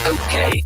Okay.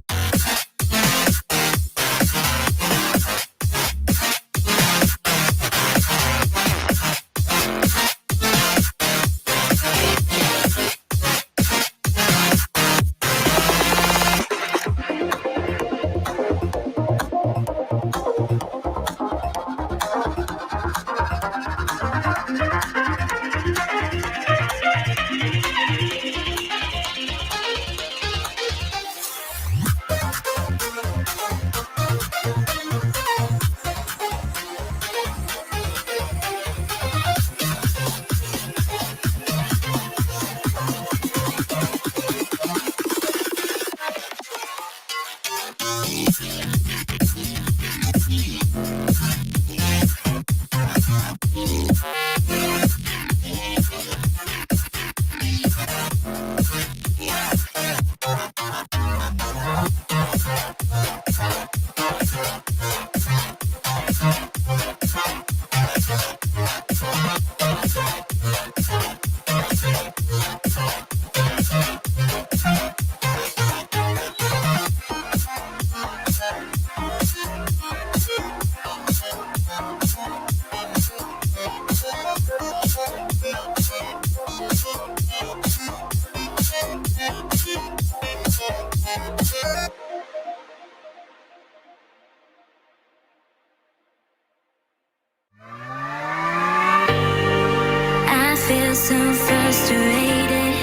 I feel so frustrated,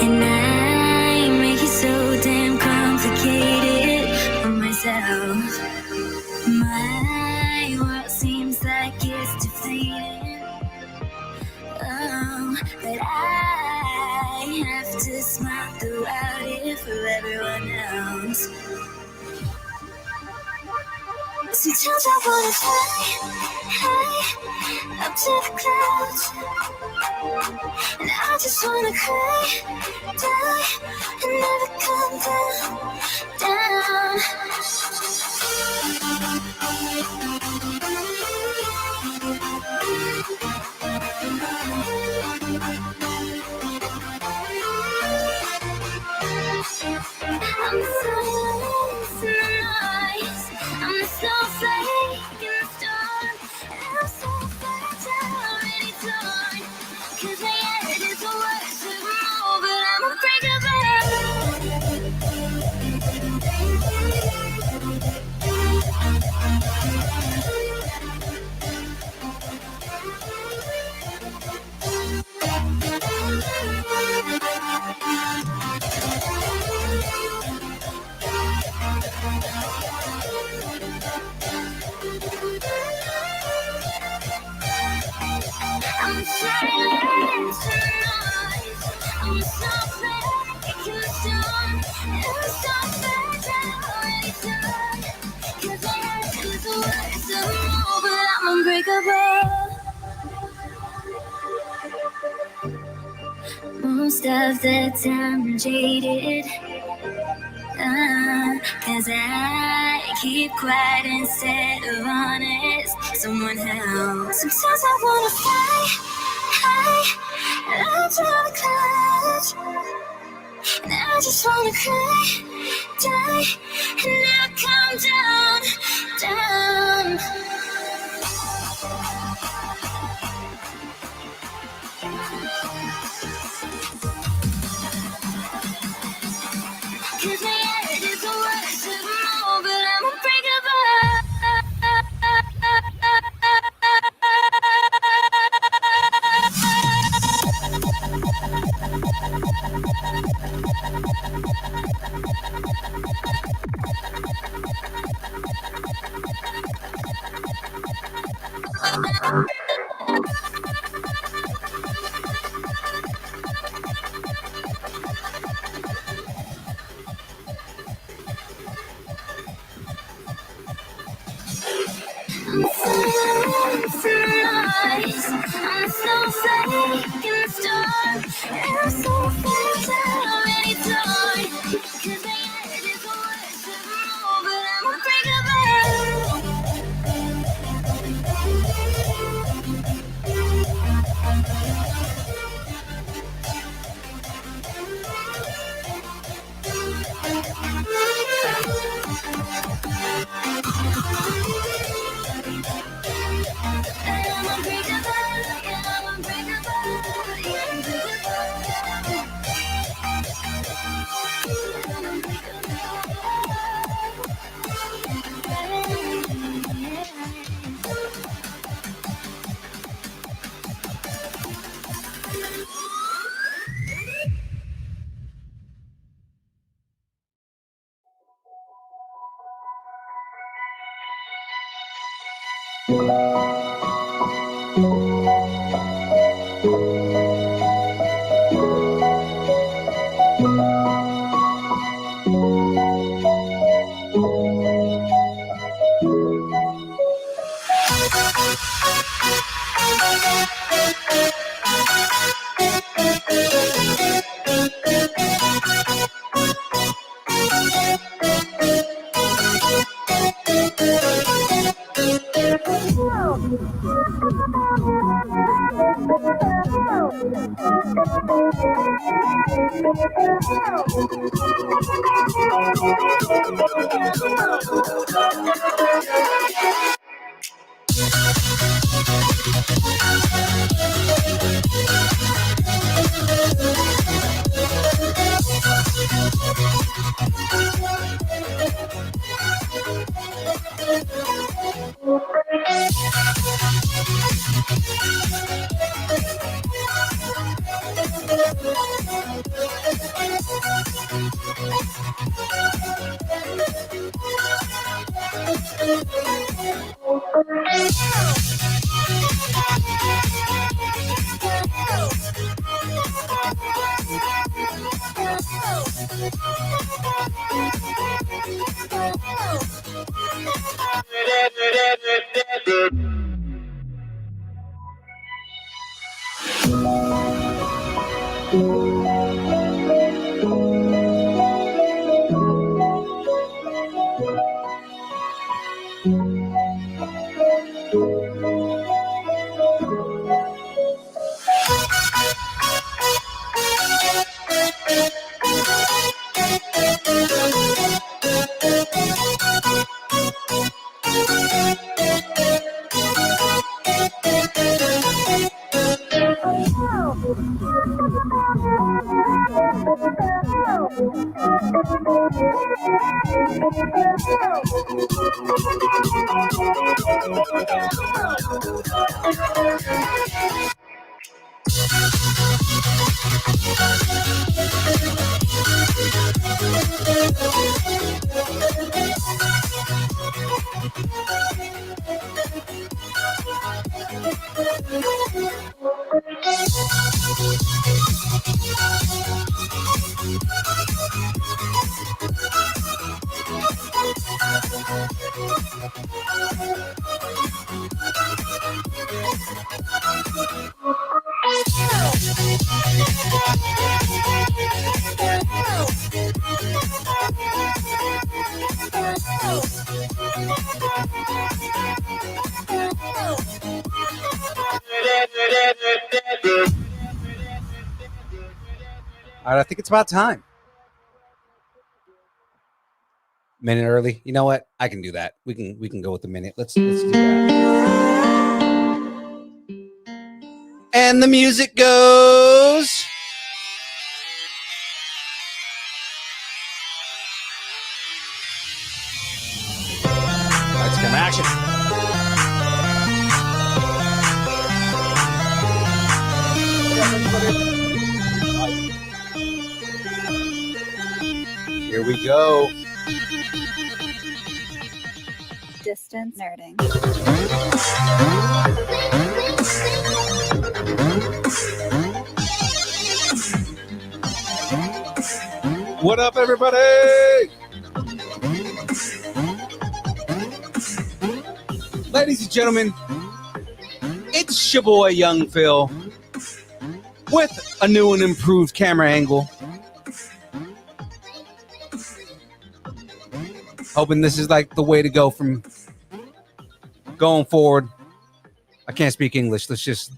and I make it so damn complicated for myself. My world seems like it's deflating. Oh, but I have to smile throughout it for everyone else. Sometimes I wanna fly high up to the clouds, and I just wanna cry, die, and never come down. I'm the silence in the noise, I'm the snowflake in the storm, and I'm so fragile anytime. 'Cause my head is the worst of them all, but I'm unbreakable. I'm silence in the noise, I'm the snowflake in the storm, and I'm so fragile anytime. 'Cause my head is the worst of them all, but I'm unbreakable. Most of the time I'm jaded, 'cause I keep quiet instead of honest. Someone else. Sometimes I wanna fly high up to the clouds, and I just wanna cry, die, and never come down. Cause my head is the worst of them all, but I'm unbreakable. I'm so snowflake in the storm, and I'm so fragile anytime. 'Cause my head is the worst of them all, but I'm unbreakable. All right, I think it's about time. Minute early. You know what? I can do that. We can go with the minute. Let's do that. And the music goes. Lights, camera, action. Here we go. Distance nerding. What up, everybody? Ladies and gentlemen, it's your boy Young Phil with a new and improved camera angle. Hoping this is like the way to go from going forward. I can't speak English. Let's just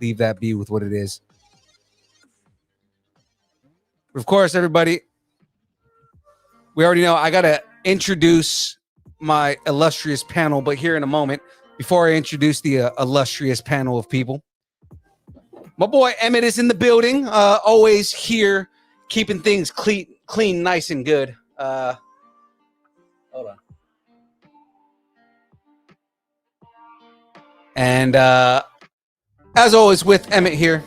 leave that be with what it is. Of course, everybody, we already know I got to introduce my illustrious panel, but here in a moment, before I introduce the illustrious panel of people, my boy Emmett is in the building, always here, keeping things clean, nice and good. Hold on. And as always with Emmett here,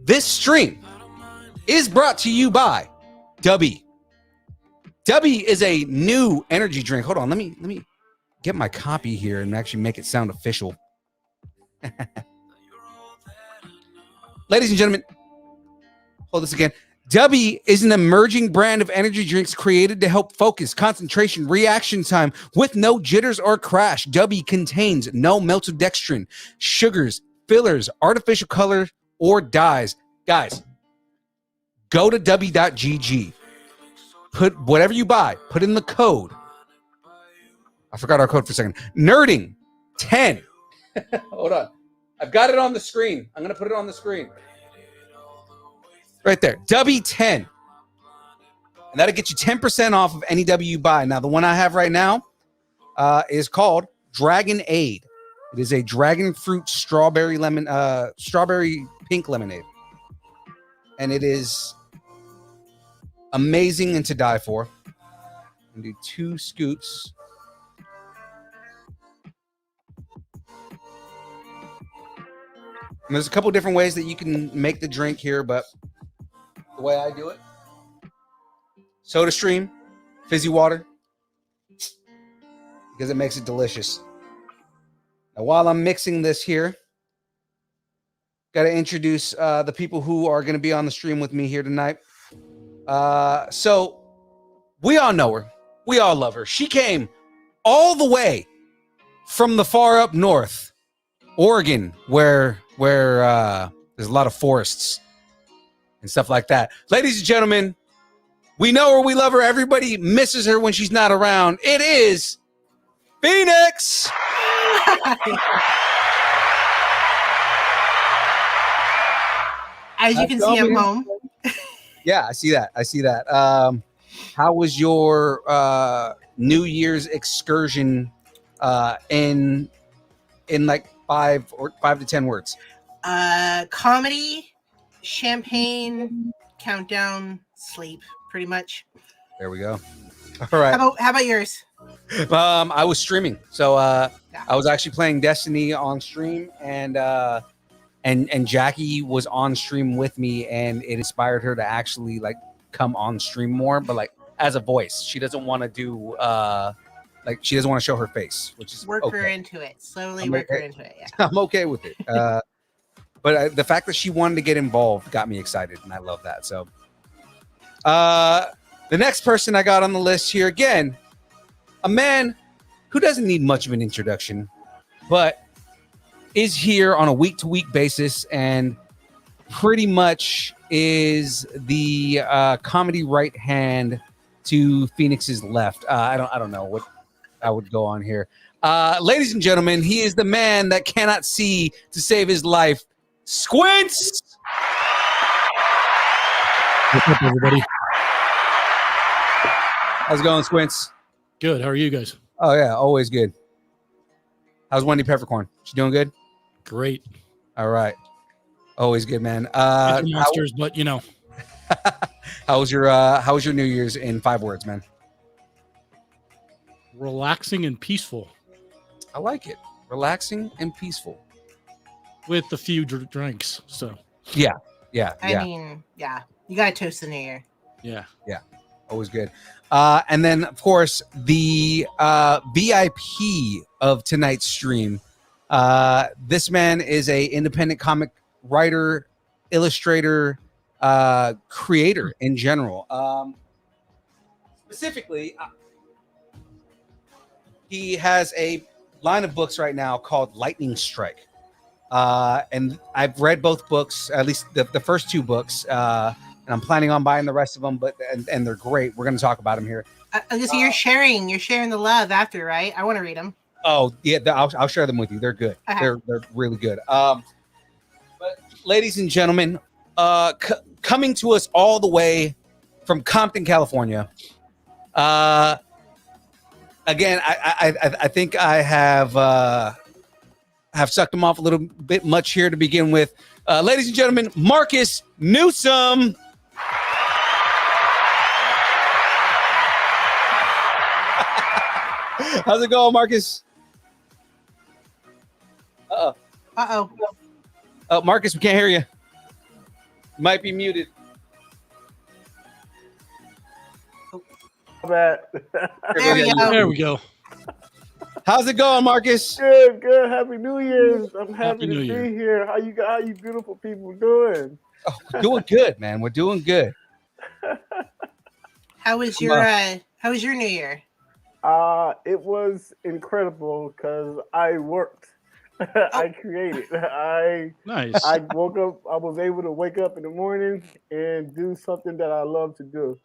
this stream is brought to you by DUBBY. DUBBY is a new energy drink. Hold on, let me get my copy here and actually make it sound official. Ladies and gentlemen, hold this again. DUBBY is an emerging brand of energy drinks created to help focus, concentration, reaction time with no jitters or crash. DUBBY contains no maltodextrin, sugars, fillers, artificial colors, or dyes. Guys, go to dubby.gg. Put whatever you buy, put in the code. I forgot our code for a second. Nerding 10. Hold on. I've got it on the screen. I'm going to put it on the screen. Right there. DUBBY 10. And that'll get you 10% off of any W you buy. Now, the one I have right now is called Dragon Aid. It is a dragon fruit strawberry pink lemonade. And it is amazing and to die for. I'm going to do 2 scoops. And there's a couple different ways that you can make the drink here, but the way I do it, soda stream, fizzy water, because it makes it delicious. Now, while I'm mixing this here, got to introduce the people who are going to be on the stream with me here tonight. So we all know her. We all love her. She came all the way from the far up north, Oregon, where there's a lot of forests and stuff like that. Ladies and gentlemen, we know her, we love her. Everybody misses her when she's not around. It is Phoenix. As you can see, I'm home. Yeah, I see that. How was your New Year's excursion in like 5 to 10 words? Comedy, champagne, countdown, sleep, pretty much. There we go. All right. How about yours? I was streaming, so I was actually playing Destiny on stream, and Jackie was on stream with me, and it inspired her to actually like come on stream more, but like as a voice. She doesn't want to do she doesn't want to show her face, which is work her into it. Slowly work her into it. Yeah. I'm okay with it. But the fact that she wanted to get involved got me excited, and I love that. So the next person I got on the list here, again, a man who doesn't need much of an introduction, but is here on a week-to-week basis and pretty much is the comedy right hand to Phoenix's left. I don't know what I would go on here. Ladies and gentlemen, he is the man that cannot see to save his life. Squints! What's up, everybody? How's it going, Squints? Good. How are you guys? Oh, yeah, always good. How's Wendy Peppercorn? She doing good? Great. All right. Always good, man. Monsters, but you know. How was your New Year's in 5 words, man? Relaxing and peaceful. I like it. Relaxing and peaceful. With a few drinks. So. Yeah. I mean, yeah. You got to toast the new year. Yeah. Always good. And then, of course, the VIP of tonight's stream. This man is a independent comic writer, illustrator, creator in general. Specifically, he has a line of books right now called Lightning Strike. And I've read both books, at least the first 2 books, and I'm planning on buying the rest of them, but they're great. We're going to talk about them here. You're sharing the love after, right? I want to read them. Oh yeah, I'll share them with you. They're good. They're really good. But ladies and gentlemen, coming to us all the way from Compton, California. Again, I think I have sucked him off a little bit much here to begin with. Ladies and gentlemen, Marcus Newsome. How's it going, Marcus? Uh-oh. Oh, Marcus, we can't hear you. You might be muted. There we go. There we go. How's it going, Marcus? Good, good. Happy New Year's. I'm happy Happy to New Year. be here. How you beautiful people doing? Oh, we're doing good, man. We're doing good. How was your New Year? It was incredible because I worked. I created. Nice. I woke up. I was able to wake up in the morning and do something that I love to do,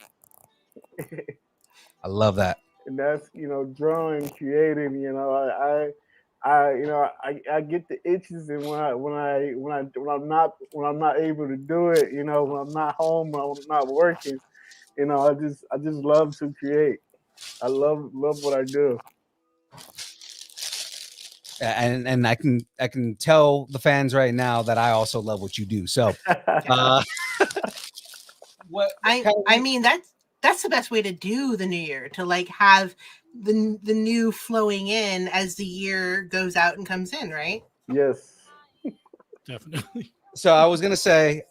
I love that. and that's drawing, creating. I get the itches, and when I'm not able to do it, when I'm not home, when I'm not working, I just love to create. I love what I do. And I can tell the fans right now that I also love what you do. So, what I mean that's the best way to do the new year, to like have the new flowing in as the year goes out and comes in, right? Yes. Definitely. So I was gonna say,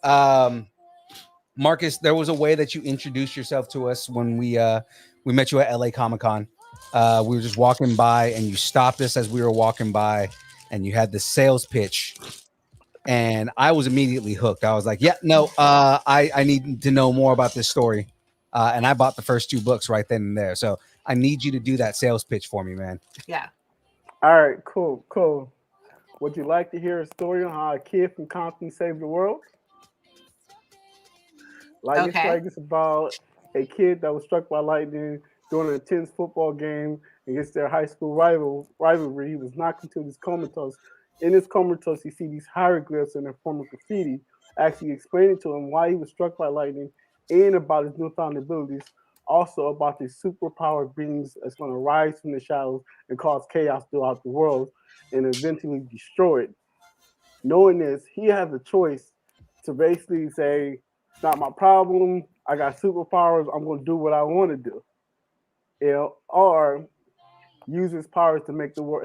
Marcus, there was a way that you introduced yourself to us when we met you at LA Comic-Con. We were just walking by, and you stopped us as we were walking by, and you had the sales pitch, and I was immediately hooked. I was like, "Yeah, no, I need to know more about this story," and I bought the first 2 books right then and there. So I need you to do that sales pitch for me, man. Yeah. All right. Cool. Would you like to hear a story on how a kid from Compton saved the world? Lightning Strike is about a kid that was struck by lightning during an intense football game against their high school rivalry. He was knocked into this comatose. In this comatose, you see these hieroglyphs in their form of graffiti, actually explaining to him why he was struck by lightning and about his newfound abilities. Also about these superpowered beings that's going to rise from the shadows and cause chaos throughout the world and eventually destroy it. Knowing this, he has a choice to basically say, it's not my problem. I got superpowers. I'm going to do what I want to do. Or use his powers to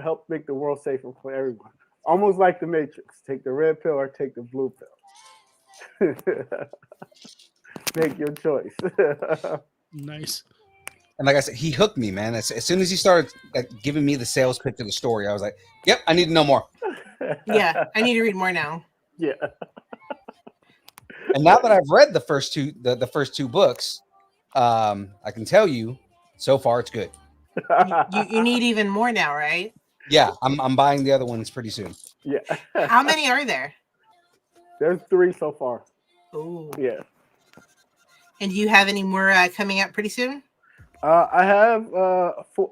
help make the world safer for everyone. Almost like the Matrix. Take the red pill or take the blue pill. Make your choice. Nice. And like I said, he hooked me, man. As soon as he started giving me the sales pitch of the story, I was like, "Yep, I need to know more." Yeah, I need to read more now. Yeah. And now that I've read the first 2 books, I can tell you, so far it's good. You need even more now, right? Yeah, I'm buying the other ones pretty soon. Yeah. How many are there? There's 3 so far. Oh. Yeah. And do you have any more coming out pretty soon? I have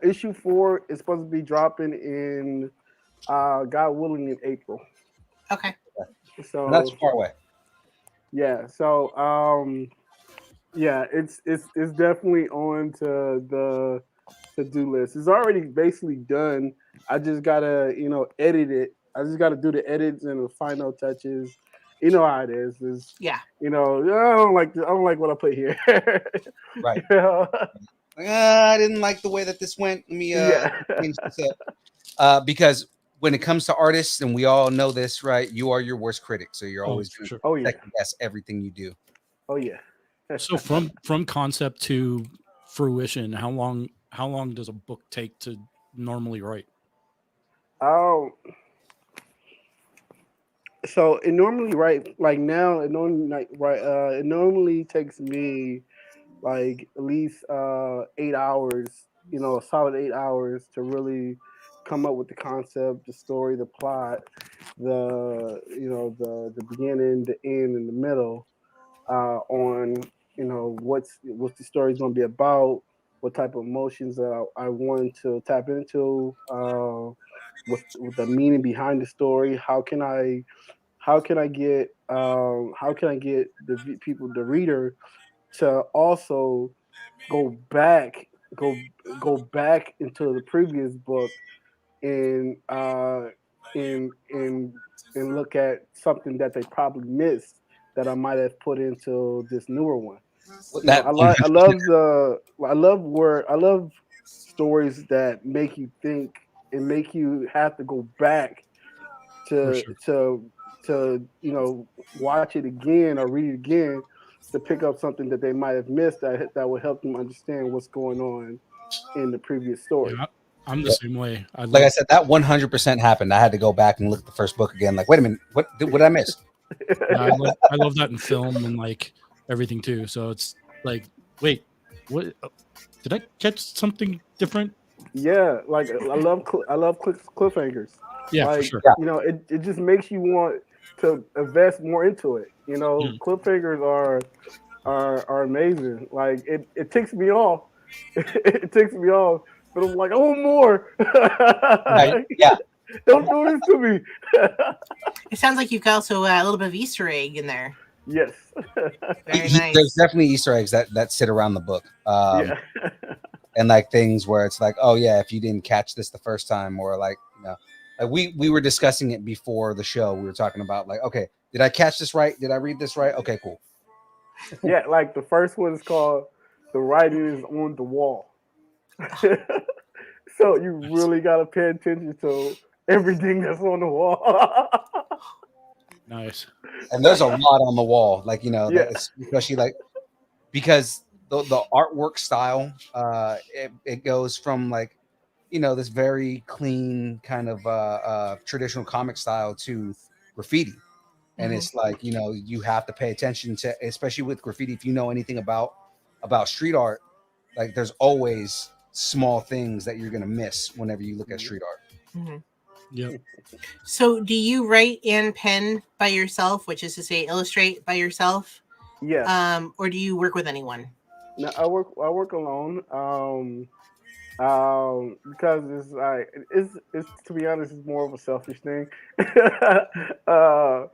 issue 4 is supposed to be dropping in God willing in April. Okay. So That's far away. Yeah. So yeah, it's definitely on to the to-do list. It's already basically done. I just gotta edit it. I just gotta do the edits and the final touches. You know how it is. Yeah. I don't like what I put here. Right. I didn't like the way that this went. Let me change this up. Because when it comes to artists, and we all know this, right? You are your worst critic, so you're always going to second guess everything you do. Oh yeah. So from concept to fruition, how long does a book take to normally write? Oh. So it normally it normally takes me like at least 8 hours, a solid 8 hours to really come up with the concept, the story, the plot, the beginning, the end, and the middle, on what's the story's going to be about, what type of emotions that I want to tap into, with the meaning behind the story. How can I get the reader to also go back into the previous book and look at something that they probably missed that I might have put into this newer one. I love stories that make you think and make you have to go back to watch it again or read it again to pick up something that they might have missed that will help them understand what's going on in the previous story. Yeah, I'm the same way. Like I said, that 100% happened. I had to go back and look at the first book again. Like, wait a minute, what did I miss? Yeah, I love that in film and like everything too. So it's like, wait, what? Did I catch something different? Yeah, like I love cliffhangers. Yeah, like for sure. you know, it just makes you want to invest more into it. You know, cliffhangers are amazing. Like it ticks me off. It ticks me off, but I'm like, I want more. Yeah. Don't do this to me. It sounds like you've got also a little bit of Easter egg in there. Yes. Very nice. There's definitely Easter eggs that sit around the book. Yeah. And like things where it's like, oh yeah, if you didn't catch this the first time, or like, like we were discussing it before the show. We were talking about like, okay, did I catch this right? Did I read this right? Okay, cool. Yeah, like the first one is called "The Writing Is on the Wall." So you really got to pay attention to everything that's on the wall. Nice. And there's a lot on the wall, like Yeah. especially like because the artwork style, it goes from like this very clean kind of traditional comic style to graffiti, and it's like you have to pay attention to, especially with graffiti, if you know anything about street art, like there's always small things that you're gonna miss whenever you look at street art. Mm-hmm. Yeah. So do you write and pen by yourself, which is to say illustrate by yourself? Yeah. Or do you work with anyone? No, I work alone. Because it's like it's to be honest, it's more of a selfish thing. I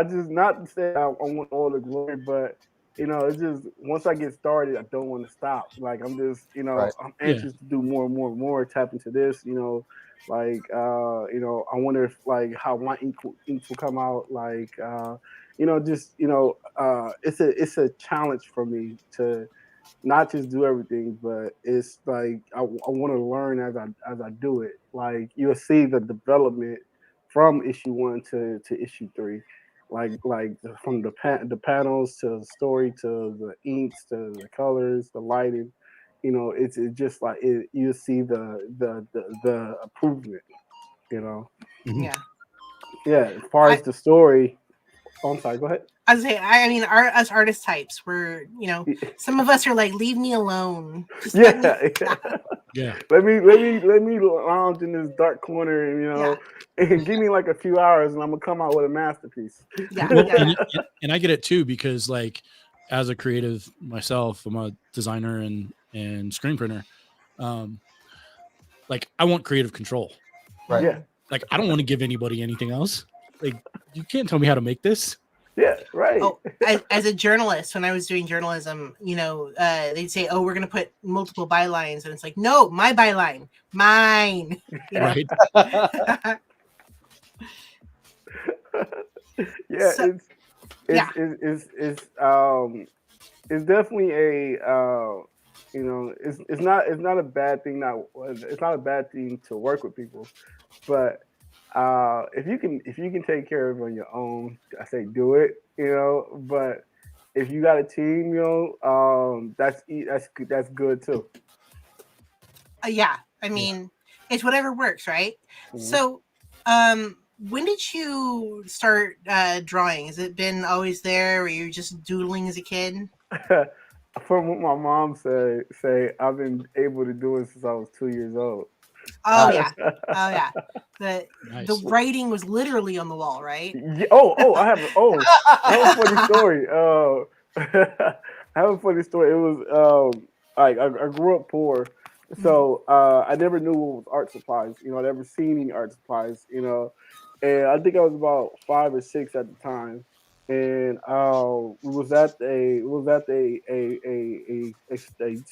just, not to say I want all the glory, but it's just once I get started, I don't want to stop. Like I'm just, Right. I'm anxious to do more and more and more, tap into this, like I wonder if like how my ink will come out, like it's a challenge for me to not just do everything, but it's like I want to learn as I do it. Like you'll see the development from issue 1 to issue 3, like from the panels to the story to the inks to the colors, the lighting. It's just like you see the improvement. Yeah. Yeah. As far as the story, I'm sorry. Go ahead. I was saying, I mean, us artist types, we're, some of us are like, leave me alone. Just let me Yeah. Let me lounge in this dark corner, and give me like a few hours, and I'm gonna come out with a masterpiece. Yeah. Well, and I get it too, because like as a creative myself, I'm a designer and screen printer. Like I want creative control. Right. Yeah. Like I don't want to give anybody anything else. Like you can't tell me how to make this. Yeah, right. Oh, as a journalist, when I was doing journalism, they'd say, "Oh, we're going to put multiple bylines," and it's like, "No, my byline, mine." Right. Yeah, So, it's definitely a it's not a bad thing. It's not a bad thing to work with people, but if you can take care of it on your own, I say do it. But if you got a team, that's good too. yeah, I mean, it's whatever works, right? Mhm. So, when did you start drawing? Has it been always there, or you just doodling as a kid? From what my mom say I've been able to do it since I was 2 years old. Oh yeah, oh yeah. Nice. The writing was literally on the wall, right? Yeah, I have a funny story. I have a funny story. It was like I grew up poor, so I never knew what was art supplies. I never seen any art supplies. And I think I was about 5 or 6 at the time, and we was at a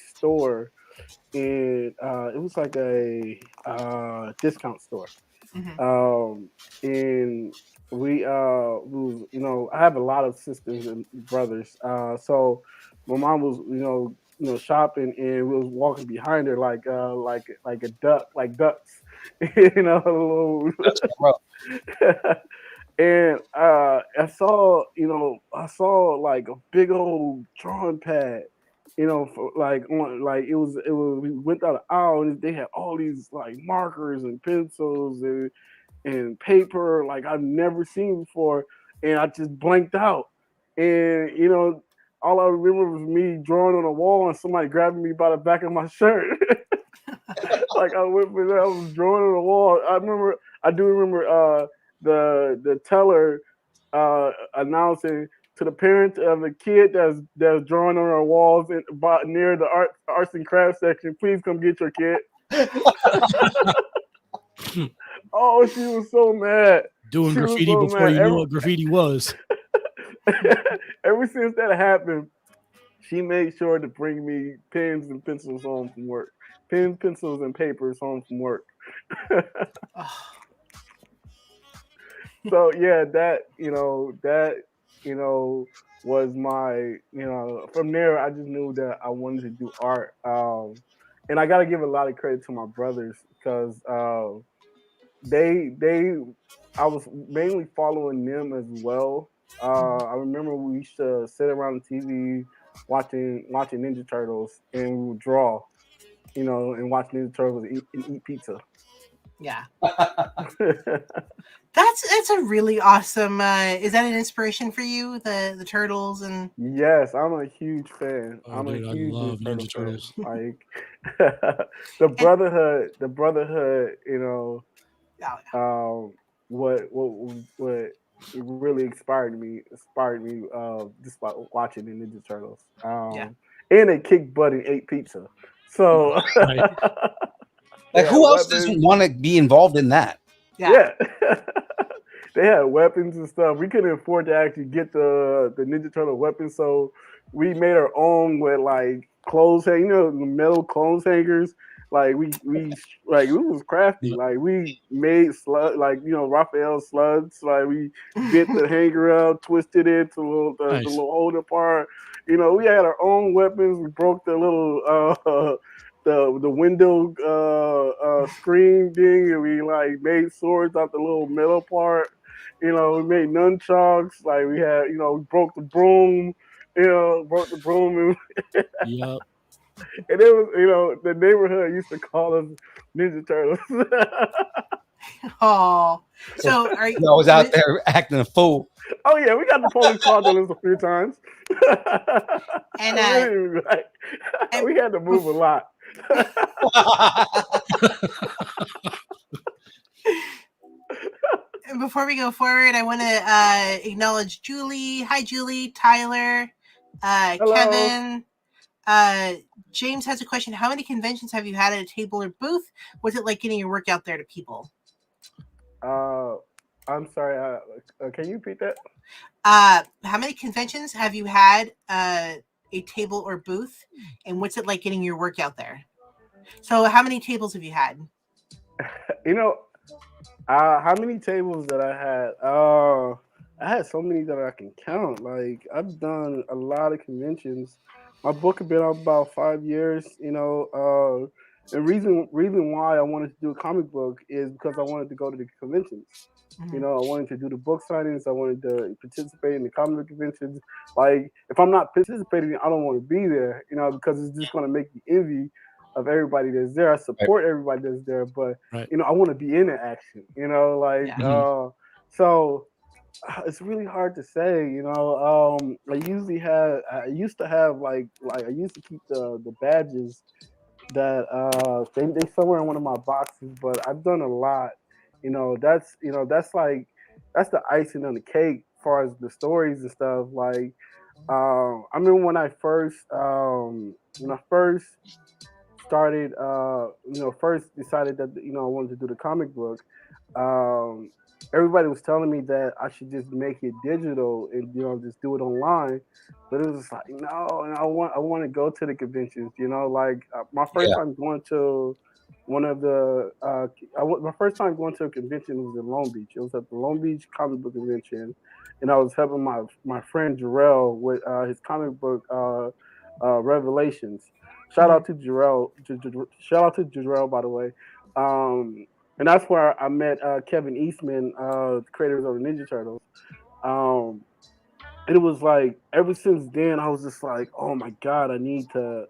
store, and it was like a discount store. Mhm. And we was, I have a lot of sisters and brothers. So my mom was, shopping, and we was walking behind her like a duck, like ducks, little. That's rough. And I saw like a big old drawing pad, you know, for, like on like it was we went down the aisle and they had all these like markers and pencils and paper like I've never seen before, and I just blanked out. And you know, all I remember was me drawing on a wall and somebody grabbing me by the back of my shirt. Like I went for that, I was drawing on the wall. I do remember the teller announcing to the parent of a kid that's drawing on our walls about near the arts and crafts section, please come get your kid. Oh, she was so mad. Doing She was graffiti so before mad. you knew what graffiti was. Ever since that happened, she made sure to bring me pens and pencils home from work. Pens, pencils, and papers home from work. So yeah, that was my from there I just knew that I wanted to do art. And I got to give a lot of credit to my brothers because they I was mainly following them as well. I remember we used to sit around the TV watching Ninja Turtles and we would draw, and watch Ninja Turtles and eat pizza. Yeah. That's a really awesome. Is that an inspiration for you, the turtles and? Yes, I'm a huge fan. Oh, I'm dude, a I huge love Ninja Ninja Turtles. fan. Like the brotherhood, what it really inspired me just by watching the Ninja Turtles. And they kicked butt and ate pizza. So Right. Like, who else doesn't want to be involved in that? Yeah. They had weapons and stuff. We couldn't afford to actually get the Ninja Turtle weapons, so we made our own with like clothes hang, the metal clothes hangers. Like we like it was crafty. Yep. Like we made Raphael slugs. Like we bit the hanger up, twisted it to the little holder part. We had our own weapons. We broke the little the window screen thing, and we like made swords out the little metal part. We made nunchucks. Like we had, we broke the broom. And Yep. and it was, the neighborhood used to call us Ninja Turtles. Oh, so I was out there acting a fool. Oh yeah, we got the police called on us a few times. And we had to move a lot. And before we go forward, I want to acknowledge Julie. Hi, Julie, Tyler, Kevin. James has a question. How many conventions have you had at a table or booth? What's it like getting your work out there to people? I'm sorry. Can you repeat that? How many conventions have you had a table or booth, and what's it like getting your work out there? So, how many tables have you had? How many tables that I had? I had so many that I can count. Like I've done a lot of conventions. My book has been out about 5 years. The reason why I wanted to do a comic book is because I wanted to go to the conventions. Mm-hmm. I wanted to do the book signings. I wanted to participate in the comic conventions. Like if I'm not participating, I don't want to be there. Because it's just going to make me envy of everybody that's there. I support everybody that's there, but I want to be in the action. So it's really hard to say. I used to have like I used to keep the badges that they somewhere in one of my boxes, but I've done a lot. That's the icing on the cake as far as the stories and stuff. Like I remember when I first started, first decided that I wanted to do the comic book. Everybody was telling me that I should just make it digital and just do it online, but it was just like no, and I want to go to the conventions. My first time going to one of the my first time going to a convention was in Long Beach. It was at the Long Beach Comic Book Convention, and I was helping my friend Jarrell with his comic book Revelations. Shout out to Jarrell. Shout out to Jarrell, by the way. And that's where I met Kevin Eastman, creators of the Ninja Turtles. it was like ever since then I was just like, oh my god, I need to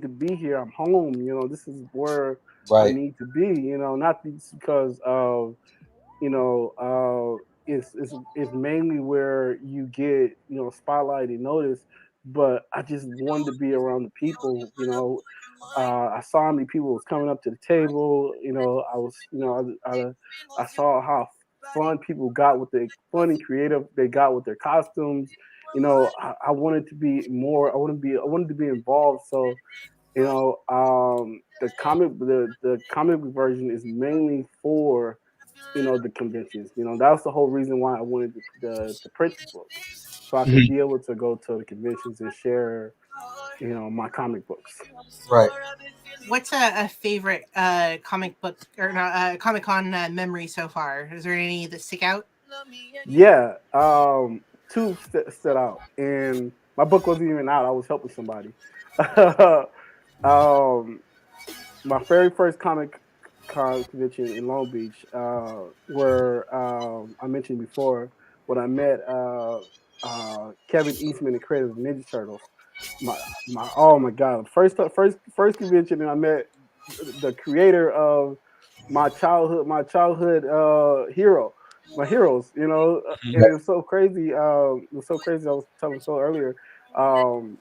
be here. I'm home. This is where I Right. need to be. Not just because of it's mainly where you get spotlight and notice, but I just wanted to be around the people. I saw how many people was coming up to the table. I was, I saw how fun people got with the fun and creative they got with their costumes. I wanted to be more. I wanted to be involved. So, the comic book version is mainly for the conventions. That was the whole reason why I wanted to print the books, so I could Mhm. be able to go to the conventions and share my comic books. Right. What's a favorite comic book or not Comic Con memory so far? Is there any that stick out? Yeah, two stood out, and my book wasn't even out. I was helping somebody. um, my very first comic con convention in Long Beach, where I mentioned before when I met Kevin Eastman, the creator of the Ninja Turtles. My oh my god, first convention, and I met the creator of my childhood hero, my heroes. And it was so crazy. It was so crazy. I was telling Phil earlier. Um,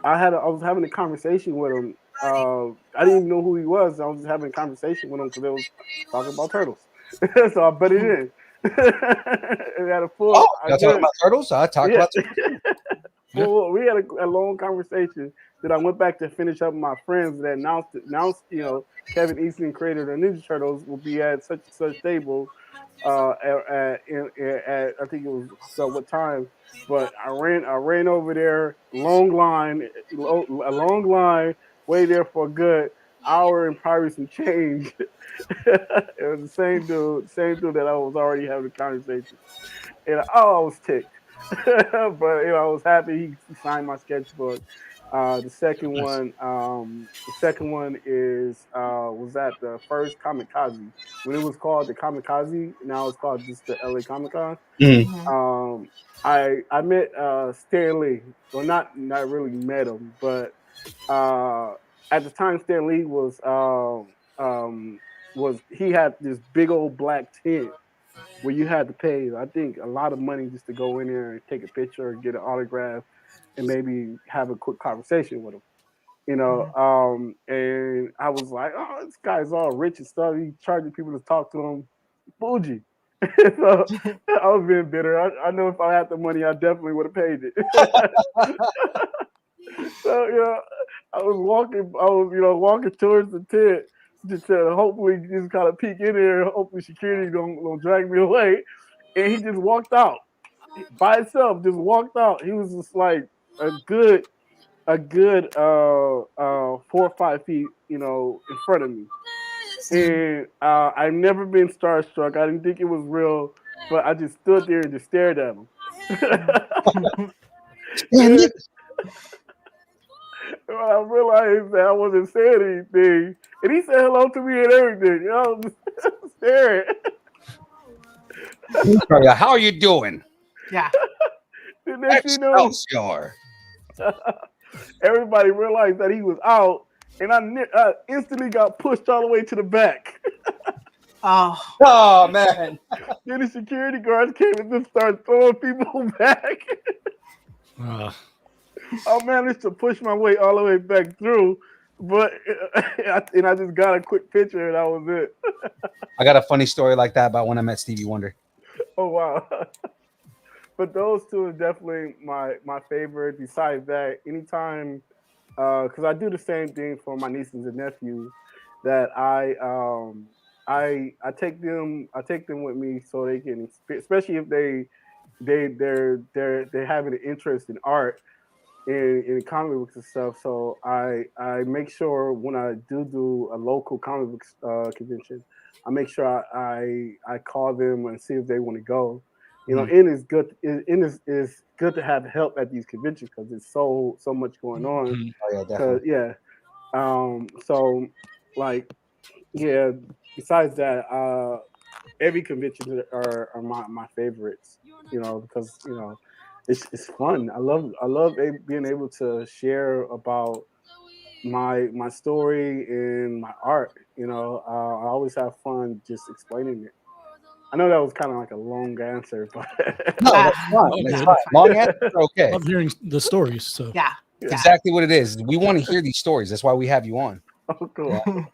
I was having a conversation with him. I didn't even know who he was. I was just having a conversation with him because they was talking about turtles. So I butted in. And had a full, Oh, a y'all talking good, about turtles? I talk yeah. about turtles. Full. We had a long conversation that I went back to finish up with my friends that announced Kevin Eastman, creator of the Ninja Turtles, will be at such and such table at I think it was so what time, but I ran over there, a long line, waited there for a good hour and probably some change. It was the same dude that I was already having a conversation, and I was ticked, but I was happy he signed my sketchbook. Nice. The second one is was at the first Kamikaze when it was called the Kamikaze. Now it's called just the LA Comic Con. Mhm. Mhm. Um, I met Stan Lee. Well, not really met him, but uh, at the time Stan Lee was he had this big old black tent where you had to pay, I think, a lot of money just to go in there and take a picture, get an autograph, and maybe have a quick conversation with him. Mhm. And I was like, oh, this guy's all rich and stuff. He's charging people to talk to him. Bougie. So I was being bitter. I know if I had the money, I definitely would have paid it. So I was walking towards the tent just to hopefully just kind of peek in there. Hopefully security don't drag me away. And he just walked out by himself. Just walked out. He was just like a good a good 4 or 5 feet, in front of me. And I've never been starstruck. I didn't think it was real, but I just stood there and just stared at him. Mhm. Stanley. And when I realized that I wasn't saying anything, and he said hello to me and everything. Just staring. How are you doing? Yeah. The next thing you know, Excelsior. everybody realized that he was out, and I instantly got pushed all the way to the back. Oh. Oh man. Then the security guards came and just started throwing people back. Uh, I managed to push my way all the way back through, but and I just got a quick picture and that was it. I got a funny story like that about when I met Stevie Wonder. Oh wow! But those two are definitely my favorite. Besides that, anytime because I do the same thing for my nieces and nephews that I take them with me so they can especially if they're having an interest in art in comic books and stuff. So I make sure when I do a local comic books convention, I make sure I call them and see if they want to go. mhm. And it's good. And it's good to have help at these conventions because there's so much going on. Mhm. Oh yeah, Cause definitely. yeah, so like yeah. Besides that, every convention are my favorites. Because it's fun. I love being able to share about my story and my art. You know, I always have fun just explaining it. I know that was kind of like a long answer, but No, that's fine. Oh, That's good. fine. Long answers are okay. Love hearing the stories. So Yeah. It's exactly what it is. We want to hear these stories. That's why we have you on. oh, cool. Yeah.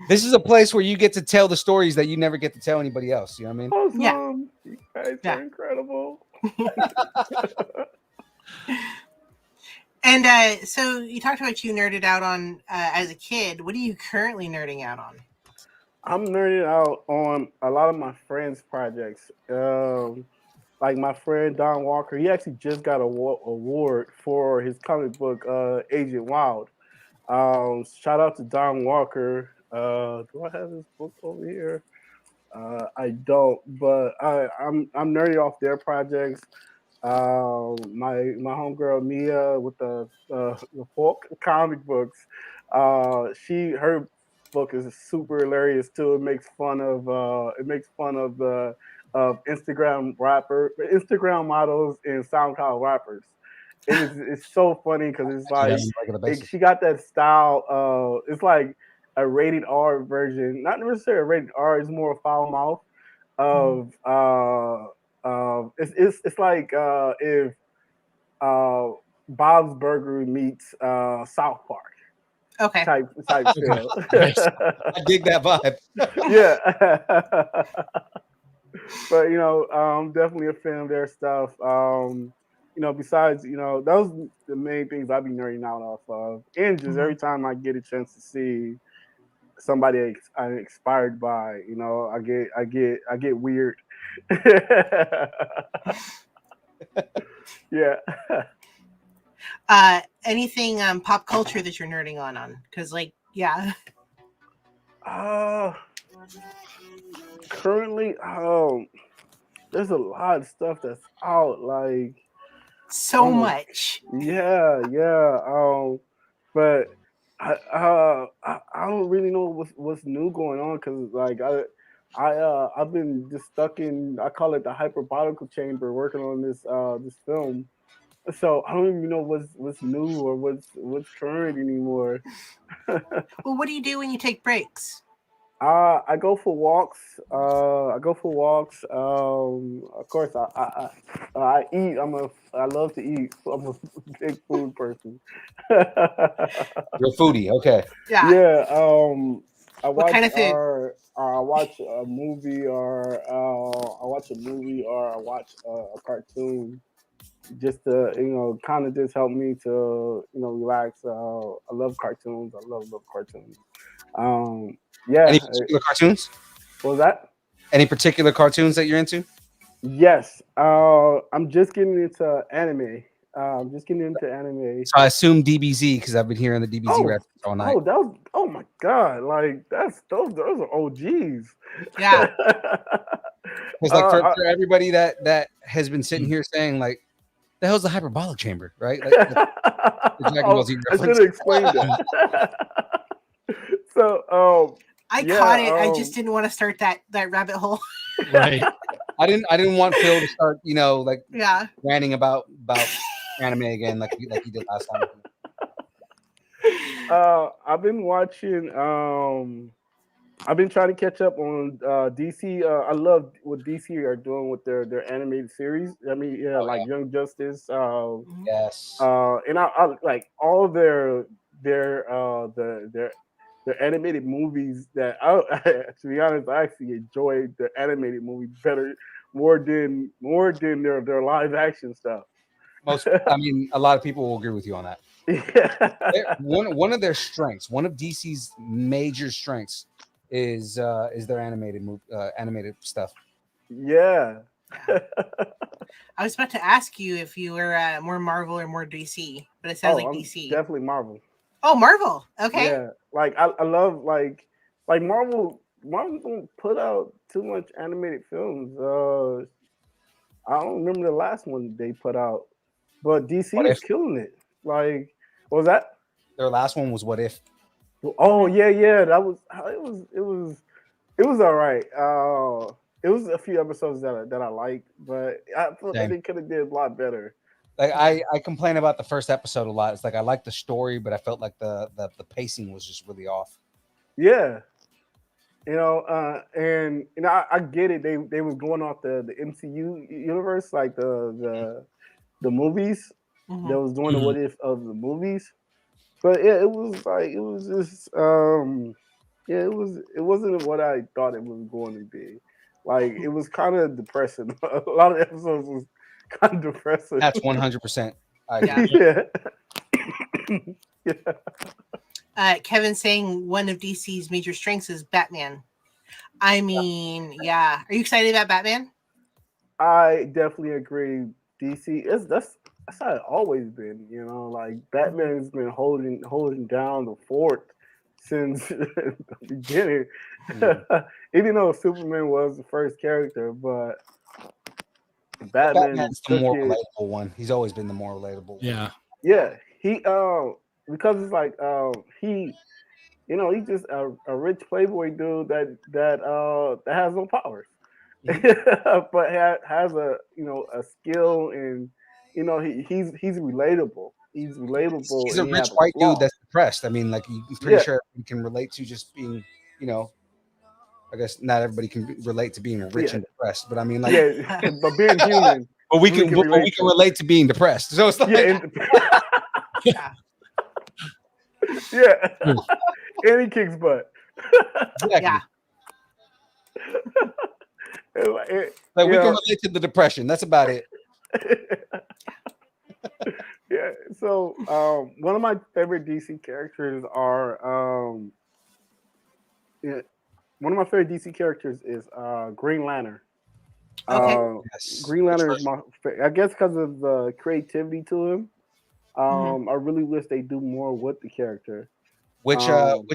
This is a place where you get to tell the stories that you never get to tell anybody else. You know what I mean? Awesome. Yeah. You guys Yeah. are incredible. And so you talked about you nerded out on as a kid. What are you currently nerding out on? I'm nerding out on a lot of my friends' projects. Like my friend Don Walker, he actually just got an award for his comic book, Agent Wild. Shout out to Don Walker. Do I have his book over here? I don't, but I'm nerdy off their projects. My homegirl Mia with the folk comic books. Her book is super hilarious too. It makes fun of the of Instagram models and SoundCloud rappers. It's so funny because it's like she got that style. It's like a rated R version, not necessarily a rated R. It's more foul mouth of it's like if Bob's Burger meets South Park. Okay. Type feel. I dig that vibe. Yeah. But you know, I'm definitely a fan of their stuff. You know, besides, you know, those are the main things I be nerding out off of. And just every time I get a chance to see somebody I'm inspired by, you know, I get weird. Yeah. Anything pop culture that you're nerding on? Because like, yeah. Currently, there's a lot of stuff that's out, like so much. Yeah. But I don't really know what's new going on because like I've been just stuck in, I call it the hyperbolical chamber, working on this film. So I don't even know what's new or what's current anymore. Well, what do you do when you take breaks? I go for walks. Of course, I eat. I love to eat. I'm a big food person. You're a foodie, okay? Yeah. I What watch kind of food? I watch a movie, or I watch a cartoon, just to kind of just help me to relax. I love cartoons. I love cartoons. Yeah. Any particular cartoons? What was that? Any particular cartoons that you're into? Yes. I'm just getting into anime. So I assume DBZ because I've been hearing the DBZ reference all night. Oh my god! Like those are OGs. Yeah. Because like for everybody that has been sitting here saying like, the hell's the hyperbolic chamber, right? Like, the Dragon Ball Z I should have explained it. So I caught it. I just didn't want to start that rabbit hole. Right. I didn't want Phil to start, like ranting about anime again, like he did last time. I've been watching. I've been trying to catch up on DC. I love what DC are doing with their animated series. I mean, like Young Justice. Yes. And I like all of their animated movies. That to be honest, I actually enjoyed the animated movie more than their live action stuff. I mean, a lot of people will agree with you on that. Yeah. One of their strengths, one of DC's major strengths, is their animated stuff. Yeah. I was about to ask you if you were more Marvel or more DC, but it sounds like DC. Definitely Marvel. Oh, Marvel. Okay. Yeah, like I love like Marvel. Marvel don't put out too much animated films. I don't remember the last one they put out, but DC is killing it. Like, what was that? Their last one was What If. Oh yeah, that was it was all right. it was a few episodes that I liked, but I felt like Same. they could have did a lot better. Like I complain about the first episode a lot. It's like I like the story, but I felt like the pacing was just really off. Yeah, and I get it. They were going off the MCU universe, like the movies. Mhm. That was doing the Mhm. what if of the movies, but yeah, it was like it was just yeah, it wasn't what I thought it was going to be. Like it was kind of depressing. A lot of episodes was kind of depressing. That's 100%. Yeah. yeah. Kevin saying one of DC's major strengths is Batman. I mean, yeah. Are you excited about Batman? I definitely agree. DC is that's how it always been. Like Batman's been holding down the fort since the beginning. Even though Superman was the first character, but Batman Batman's the took more it. relatable one. He's always been the more relatable one. Yeah. Yeah, he because it's like he he's just a rich playboy dude that has no powers. But has a skill, and he's relatable. He's relatable. He's And a he rich have a white flaw. dude that's depressed. I mean, like I'm pretty Yeah. sure you can relate to just being, I guess not everybody can relate to being rich Yeah. and depressed, but I mean, like, Yeah, but being human, but we we can, can but we relate can to it. relate to being depressed. So it's like, yeah, Yeah. yeah, Ooh. and he kicks butt. exactly. Yeah. Like we can relate to the depression. That's about it. Yeah. So, one of my favorite DC characters one of my favorite DC characters is Green Lantern. Okay. Yes. Green Lantern is I guess because of the creativity to him. Mhm. I really wish they do more with the character. Which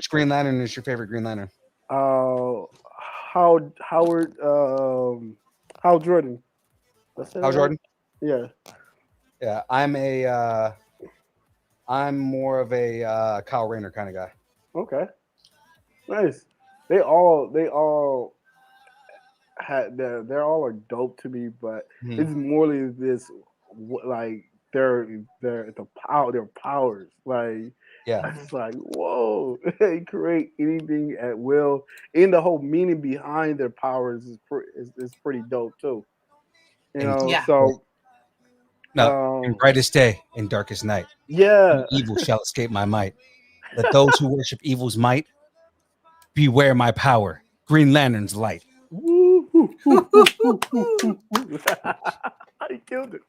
Green Lantern is your favorite Green Lantern? Howard Hal Jordan. Hal Jordan? Yeah. Yeah, I'm more of a Kyle Rayner kind of guy. Okay. Nice. They all had they're all are dope to me, but Mhm. it's more this like their powers. Like Yeah. it's like whoa, they create anything at will, and the whole meaning behind their powers is pretty dope too. Yeah. So No, in brightest day, in darkest night, yeah, evil shall escape my might. Let those who worship evil's might beware my power. Green Lantern's light. Woo, hoo, hoo, hoo, hoo, hoo, hoo, hoo. I killed it.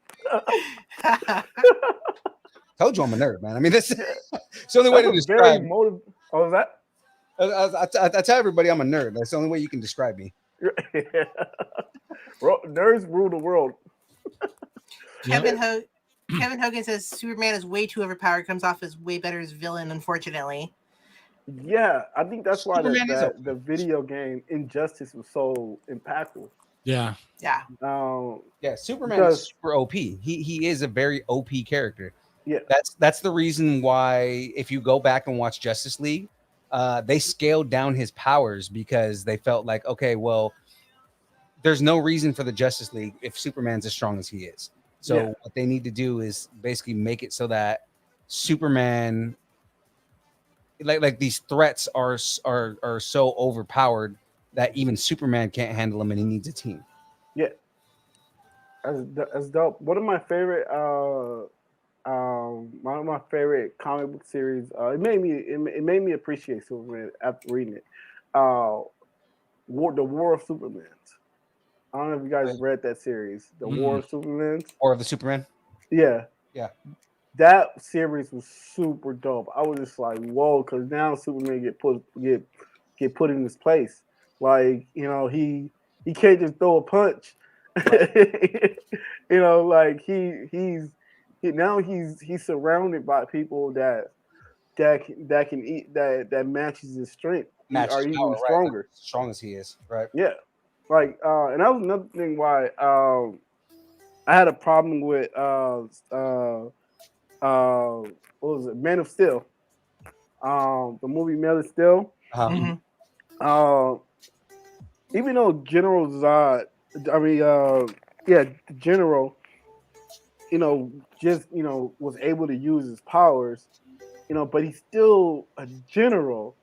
Told you I'm a nerd, man. I mean, it's the only way to That's a very describe. Oh, was that? I tell everybody I'm a nerd. That's the only way you can describe me. Nerds rule the world. Kevin Hogan says Superman is way too overpowered. Comes off as way better as villain, unfortunately. Yeah, I think that's why Superman is the video game Injustice was so impactful. Yeah. Yeah. Yeah, Superman is super OP. He is a very OP character. Yeah, that's the reason why if you go back and watch Justice League, they scaled down his powers because they felt like, okay, well, there's no reason for the Justice League if Superman's as strong as he is. So what they need to do is basically make it so that Superman, like these threats are so overpowered that even Superman can't handle them, and he needs a team. Yeah, that's dope. One of my favorite comic book series. It made me appreciate Superman after reading it. The War of Supermans. I don't know if you guys read that series, The War of Supermans. Or of the Superman. Yeah. Yeah. That series was super dope. I was just like, whoa, because now Superman get put in his place. Like, he can't just throw a punch. Right. Like he's surrounded by people that can eat that matches his strength or even power, stronger. Right? As strong as he is, right? Yeah. Like and that was another thing why I had a problem with what was it, Man of Steel. The movie Man of Steel. Uh-huh. even though General Zod, I mean, yeah, the General, just was able to use his powers, but he's still a general.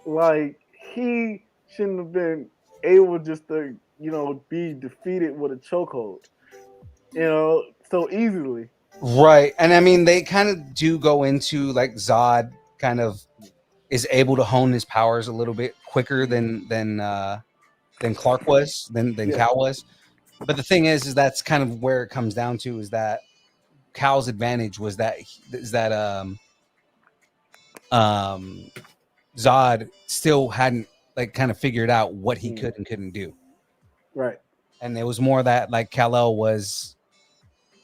Like he shouldn't have been able just to, be defeated with a chokehold, so easily. Right. And I mean, they kind of do go into like Zod kind of is able to hone his powers a little bit quicker than Clark was, than Yeah. Cal was. But the thing is that's kind of where it comes down to, is that Cal's advantage was that Zod still hadn't like kind of figured out what he could and couldn't do. Right. And it was more that like Kal-El was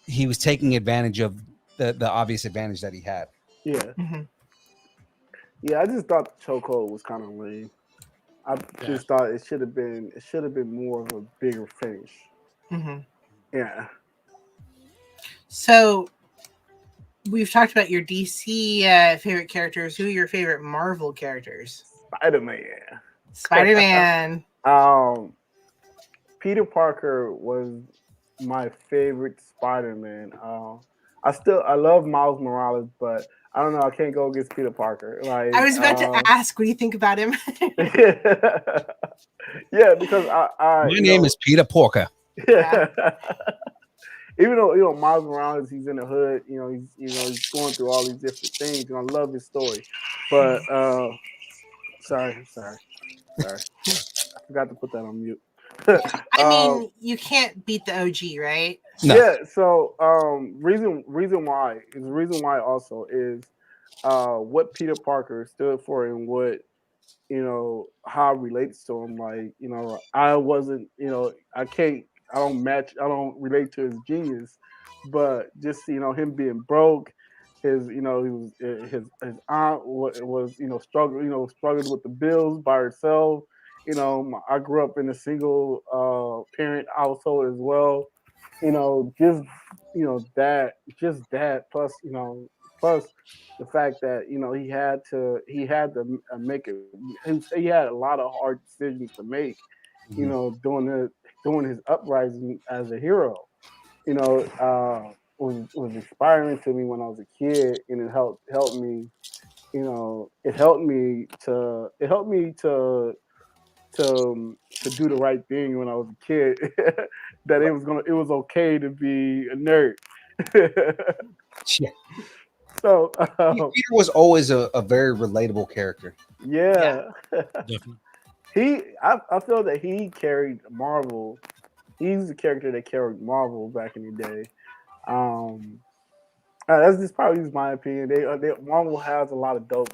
taking advantage of the obvious advantage that he had. Yeah. Mm-hmm. Yeah, I just thought the chokehold was kind of lame. I just thought it should have been more of a bigger finish. Mm-hmm. Yeah. So we've talked about your DC favorite characters. Who are your favorite Marvel characters? Spider-Man. Spider-Man. Peter Parker was my favorite Spider-Man. I love Miles Morales, but I don't know. I can't go against Peter Parker. Like I was about to ask, what do you think about him? Yeah, because My name is Peter Porker. Yeah. Even though Miles Morales, he's in the hood, he's going through all these different things, and I love his story. But sorry, I forgot to put that on mute. I mean, you can't beat the OG, right? No. Yeah. So reason why also is what Peter Parker stood for and what how it relates to him. Like I wasn't I don't relate to his genius, but just him being broke, his his aunt was struggling with the bills by herself. I grew up in a single parent household as well. Just that plus the fact that he had to make it. He had a lot of hard decisions to make. Doing his uprising as a hero. Was inspiring to me when I was a kid, and it helped me. It helped me to do the right thing when I was a kid. That it was okay to be a nerd. Yeah. So Peter was always a very relatable character. yeah. Definitely. I feel that he carried Marvel. He's the character that carried Marvel back in the day. That's just probably my opinion. Marvel has a lot of dope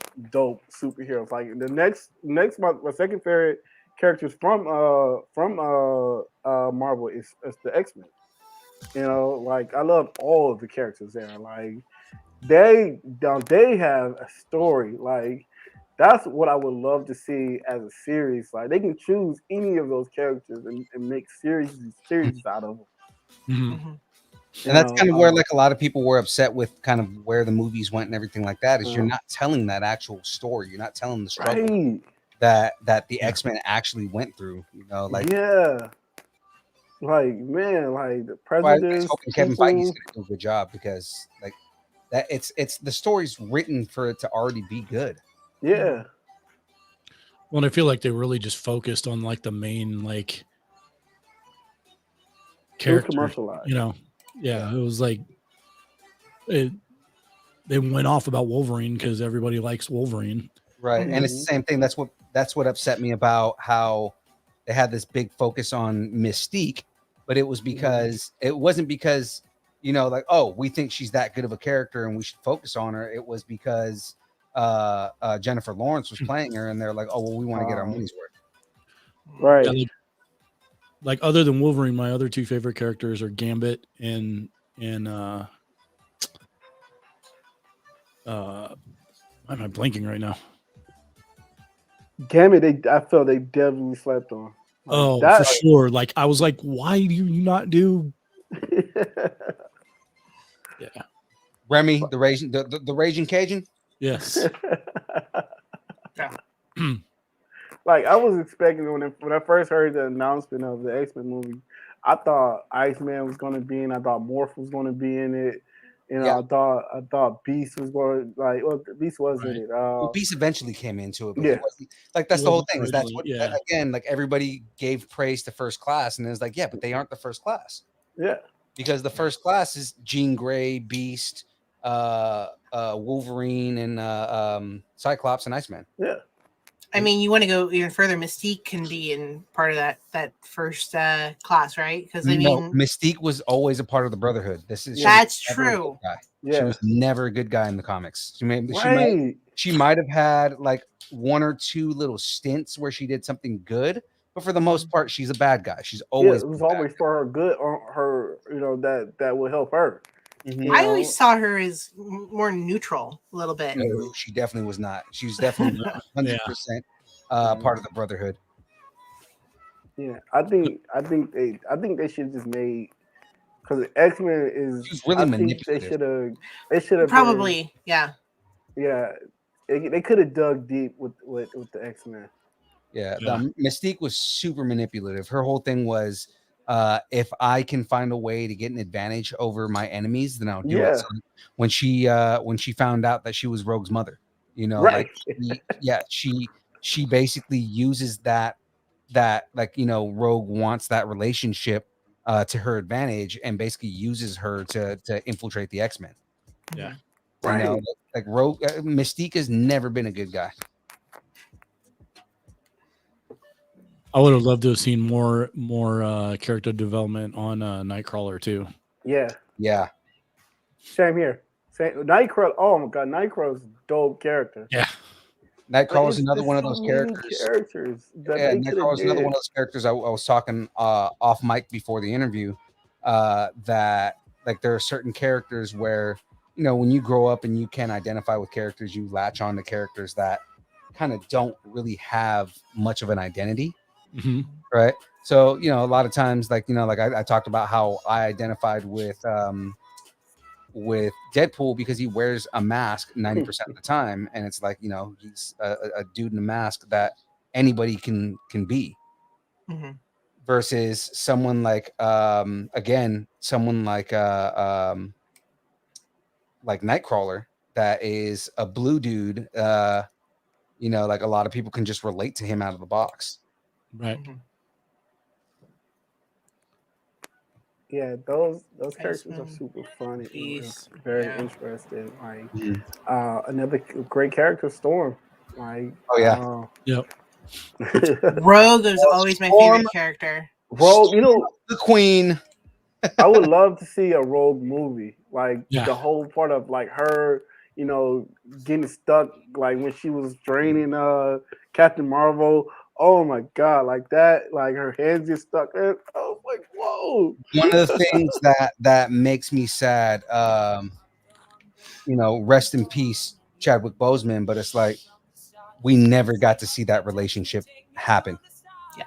superheroes. Like the next month, my second favorite characters from Marvel is the X-Men. Like I love all of the characters there. Like they have a story. Like that's what I would love to see as a series. Like they can choose any of those characters and make series out of them. Mm-hmm. And that's kind of where like a lot of people were upset with kind of where the movies went and everything like that, is you're not telling that actual story. You're not telling the struggle that the X-Men actually went through. Like like man, like the presidents. Hoping Kevin Feige's gonna do a good job, because like that it's the story's written for it to already be good. Yeah. Well, and I feel like they really just focused on like the main like character, commercialized. Yeah, it was like they went off about Wolverine because everybody likes Wolverine, right? And it's the same thing. That's what upset me about how they had this big focus on Mystique, but it was because it wasn't because like, oh, we think she's that good of a character and we should focus on her. It was because Jennifer Lawrence was playing her, and they're like, oh well, we want to get our money's worth. Right. Yeah, like other than Wolverine, my other two favorite characters are Gambit and why am I blanking right now? Gambit, I felt they definitely slept on. Like, for sure. Like I was like, why do you not do? Yeah. Remy, the Raging Cajun. Yes. Yeah. like I was expecting when I first heard the announcement of the X-Men movie, I thought Iceman was gonna be in. I thought Morph was gonna be in it. You know, Yeah. I thought Beast was going well. Beast was in Right. it. Well, Beast eventually came into it, but he Yeah. wasn't like that's He the whole wasn't thing. Is that's originally- what yeah. again, like everybody gave praise to First Class, and it's like, yeah, but they aren't the First Class Yeah. because the First Class is Jean Grey, Beast, Wolverine, and Cyclops and Iceman. Yeah. I mean, you want to go even further. Mystique can be in part of that first class, right? Because I No, mean, Mystique was always a part of the Brotherhood. This is that's she was never a true. good guy. She Yeah. was never a good guy in the comics. Right. She might have had like one or two little stints where she did something good, but for the most part, she's a bad guy. She's Yeah, always it was been a bad always for her good on her, that would helf her. guy. Mhm. You I know? always saw her as more neutral, a little bit. No, she definitely was not. She was definitely 100% part of the Brotherhood. Yeah, I think they should just made because X-Men is. She was really I think manipulative. they should have Probably, yeah. yeah, they could have dug deep with the X-Men. Yeah, Yeah. Mystique was super manipulative. Her whole thing was, if I can find a way to get an advantage over my enemies, then I'll do it. Yeah. So when she found out that she was Rogue's mother, Right. like she basically uses that like Rogue wants that relationship to her advantage and basically uses her to infiltrate the X-Men. Yeah. Right. Like Rogue Mystique has never been a good guy. I would have loved to have seen more character development on Nightcrawler too. Yeah. Yeah. Same here. Same. Nightcrawler. Oh my god, Nightcrawler's a dope character. Yeah. Nightcrawler's Like, another it's one of so those many characters. that Yeah, they could have Nightcrawler's another did. one of those characters I was talking off mic before the interview. That like there are certain characters where when you grow up and you can't identify with characters, you latch on to characters that kind of don't really have much of an identity, right? So a lot of times, like I talked about how I identified with Deadpool because he wears a mask 90% of the time, and it's like he's a dude in a mask that anybody can be. Mhm. Versus someone like someone like Nightcrawler that is a blue dude. Like a lot of people can just relate to him out of the box. Right. Yeah, those characters are Iceman, super funny. Beast, Very yeah. interesting. Like another great character, Storm. Like Yep. Rogue was always my favorite character. Rogue, the Queen. I would love to see a Rogue movie. Like Yeah. the whole part of like her, getting stuck, like when she was draining Captain Marvel. Oh my god, like that, like her hands get stuck. And, oh my, whoa! One of the things that makes me sad, rest in peace, Chadwick Boseman. But it's like we never got to see that relationship happen.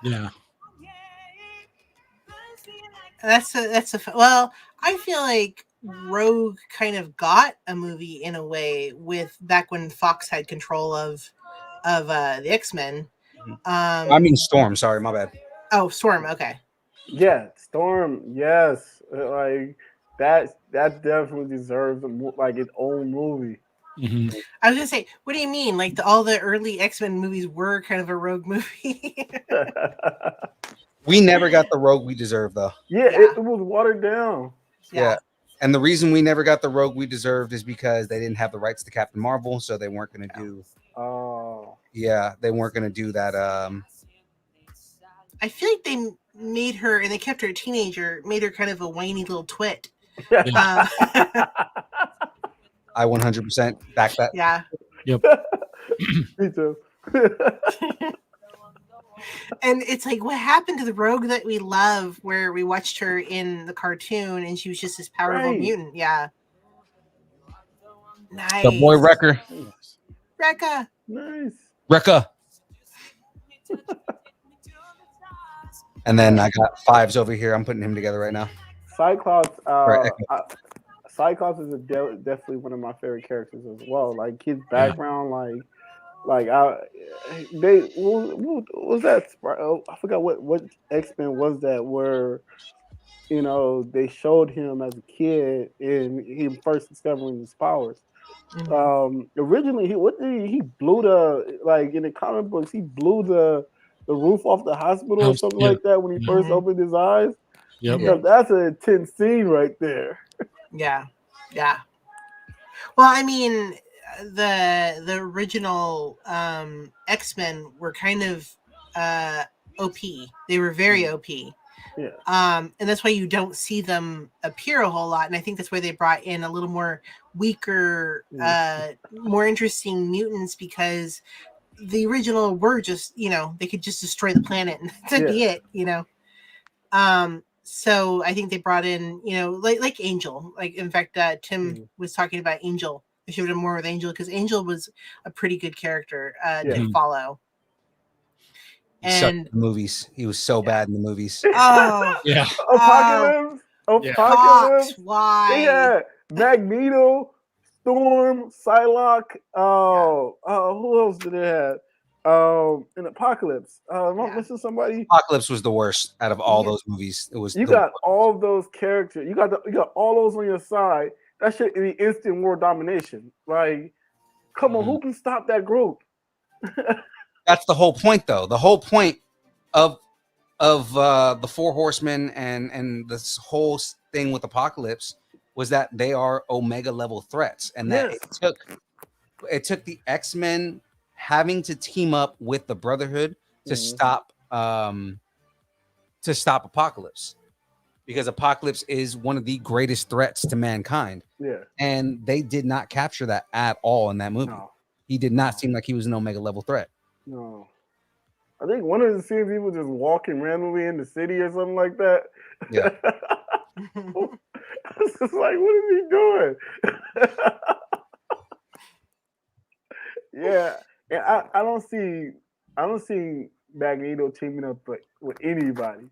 Yeah. Well, I feel like Rogue kind of got a movie in a way with back when Fox had control of the X-Men. I mean Storm. Sorry, my bad. Oh, Storm. Okay. Yeah, Storm. Yes, like that definitely deserves like its own movie. I was gonna say, what do you mean? Like all the early X-Men movies were kind of a Rogue movie. We never got the Rogue we deserved, though. Yeah, it was watered down. Yeah. And the reason we never got the Rogue we deserved is because they didn't have the rights to Captain Marvel, so they weren't going to do. Oh. Yeah, they weren't going to do that. I feel like they made her, and they kept her a teenager, made her kind of a whiny little twit. I 100% back that. Yeah. Yep. Me too. And it's like, what happened to the Rogue that we love, where we watched her in the cartoon and she was just this powerful mutant? Yeah. Nice. The boy Wrecker. Rekka. Nice. Rekka. And then I got Fives over here. I'm putting him together right now. Cyclops. Right. Cyclops is definitely one of my favorite characters as well. Like his background, like Like what was that? I forgot what X-Men was that where they showed him as a kid and him first discovering his powers. Originally, he blew the like in the comic books he blew the roof off the hospital or something like that when he first opened his eyes. Yep. Yeah, that's an intense scene right there. Yeah. Well, I mean, the original X-Men were kind of OP. They were very OP. Yeah. And that's why you don't see them appear a whole lot. And I think that's why they brought in a little more weaker, more interesting mutants, because the original were just, they could just destroy the planet and that'd be it, So I think they brought in, like Angel. Like, in fact, Tim was talking about Angel. They should have done more with Angel because Angel was a pretty good character to follow. And movies, he was so bad in the movies. Oh yeah, Apocalypse. Why? They had Magneto, Storm, Psylocke. Who else did they have? In Apocalypse. Am I missing somebody? Apocalypse was the worst out of all those movies. It was. You got all those characters. You got all those on your side. That shit be instant world domination. Like, come on, who can stop that group? That's the whole point, though. The whole point of the Four Horsemen and this whole thing with Apocalypse was that they are Omega level threats, and that it took the X-Men having to team up with the Brotherhood to stop Apocalypse, because Apocalypse is one of the greatest threats to mankind. Yeah, and they did not capture that at all in that movie. No. He did not seem like he was an Omega level threat. No, I think one of the scenes he was just walking randomly in the city or something like that. Yeah, I was just like, what is he doing? Yeah, and I don't see Magneto teaming up with anybody.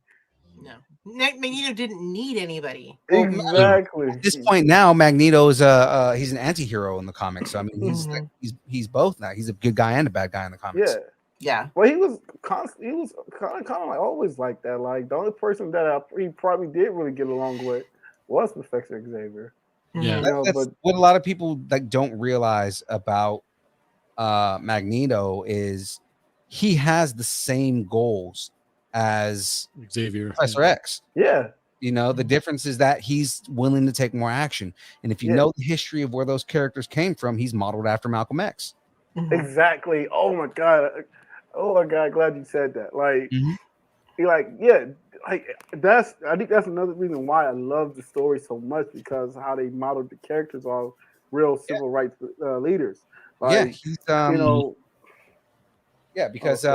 No, Magneto didn't need anybody. Exactly. At this point now, Magneto is he's an anti-hero in the comics. So I mean, he's both now. He's a good guy and a bad guy in the comics. Yeah. Well, he was kind of like always like that. Like, the only person that he probably did really get along with was Professor Xavier. Yeah, that's what a lot of people like don't realize about Magneto is he has the same goals as Xavier, Professor X. Yeah. The difference is that he's willing to take more action. And if you know the history of where those characters came from, he's modeled after Malcolm X. Exactly. Oh my God, glad you said that. Like, I think that's another reason why I love the story so much, because how they modeled the characters are real civil rights leaders. Like, he's because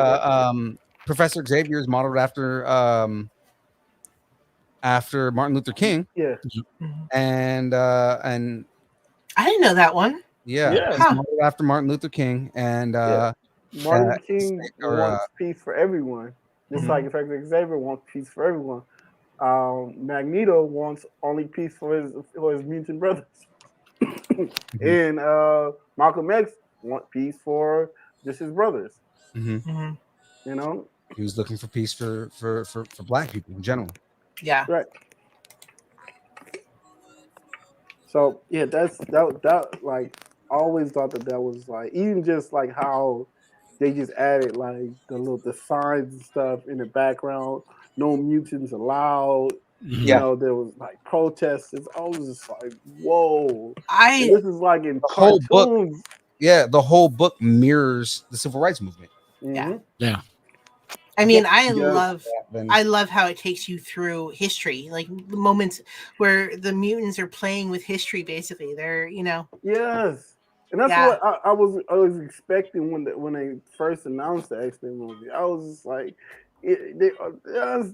Professor Xavier is modeled after Martin Luther King. Yeah. And I didn't know that one. He's modeled after Martin Luther King, and Martin King wants peace for everyone, just like Professor Xavier wants peace for everyone. Magneto wants only peace for his mutant brothers, and Malcolm X wants peace for just his brothers. He was looking for peace for Black people in general. Yeah. Right. So that like I always thought that was like, even just like how they just added like the signs and stuff in the background, no mutants allowed. There was like protests. I was just like, whoa. This is like in the cartoons. Whole book. Yeah, the whole book mirrors the civil rights movement. Yeah. I mean, I love how it takes you through history, like the moments where the mutants are playing with history. Basically, they're Yes, and that's what I was expecting when they first announced the X-Men movie. I was just like, this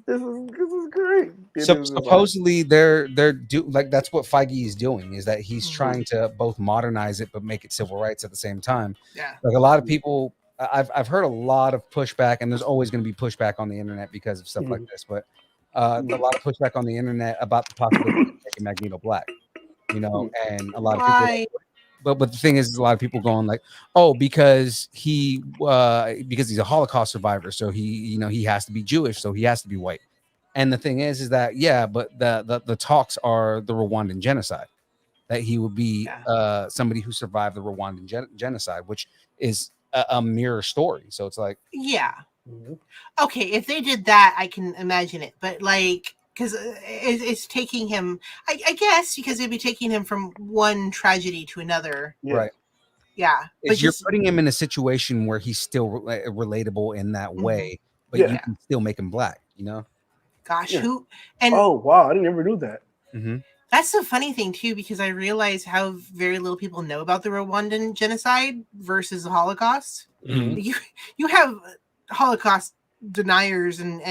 is great. So supposedly they're that's what Feige is doing, is that he's trying to both modernize it but make it civil rights at the same time. Yeah, like a lot of people. I've heard a lot of pushback, and there's always going to be pushback on the internet because of stuff like this. But a lot of pushback on the internet about the possibility of making Magneto black, and a lot of people. but the thing is, a lot of people going like, oh, because he's a Holocaust survivor, so he has to be Jewish, so he has to be white. And the thing is that but the talks are the Rwandan genocide, that he would be somebody who survived the Rwandan genocide, which is a mirror story. So it's like, yeah. Okay, if they did that, I can imagine it. But like, because it's taking him, I guess, because it'd be taking him from one tragedy to another. right. Yeah, but You're putting him in a situation where he's still relatable in that way, but you can still make him black, Gosh, Yeah. who? And Oh wow, I never knew that. Mm-hmm. that's the funny thing too, because I realize how very little people know about the Rwandan genocide versus the Holocaust. Mhm. You have Holocaust deniers and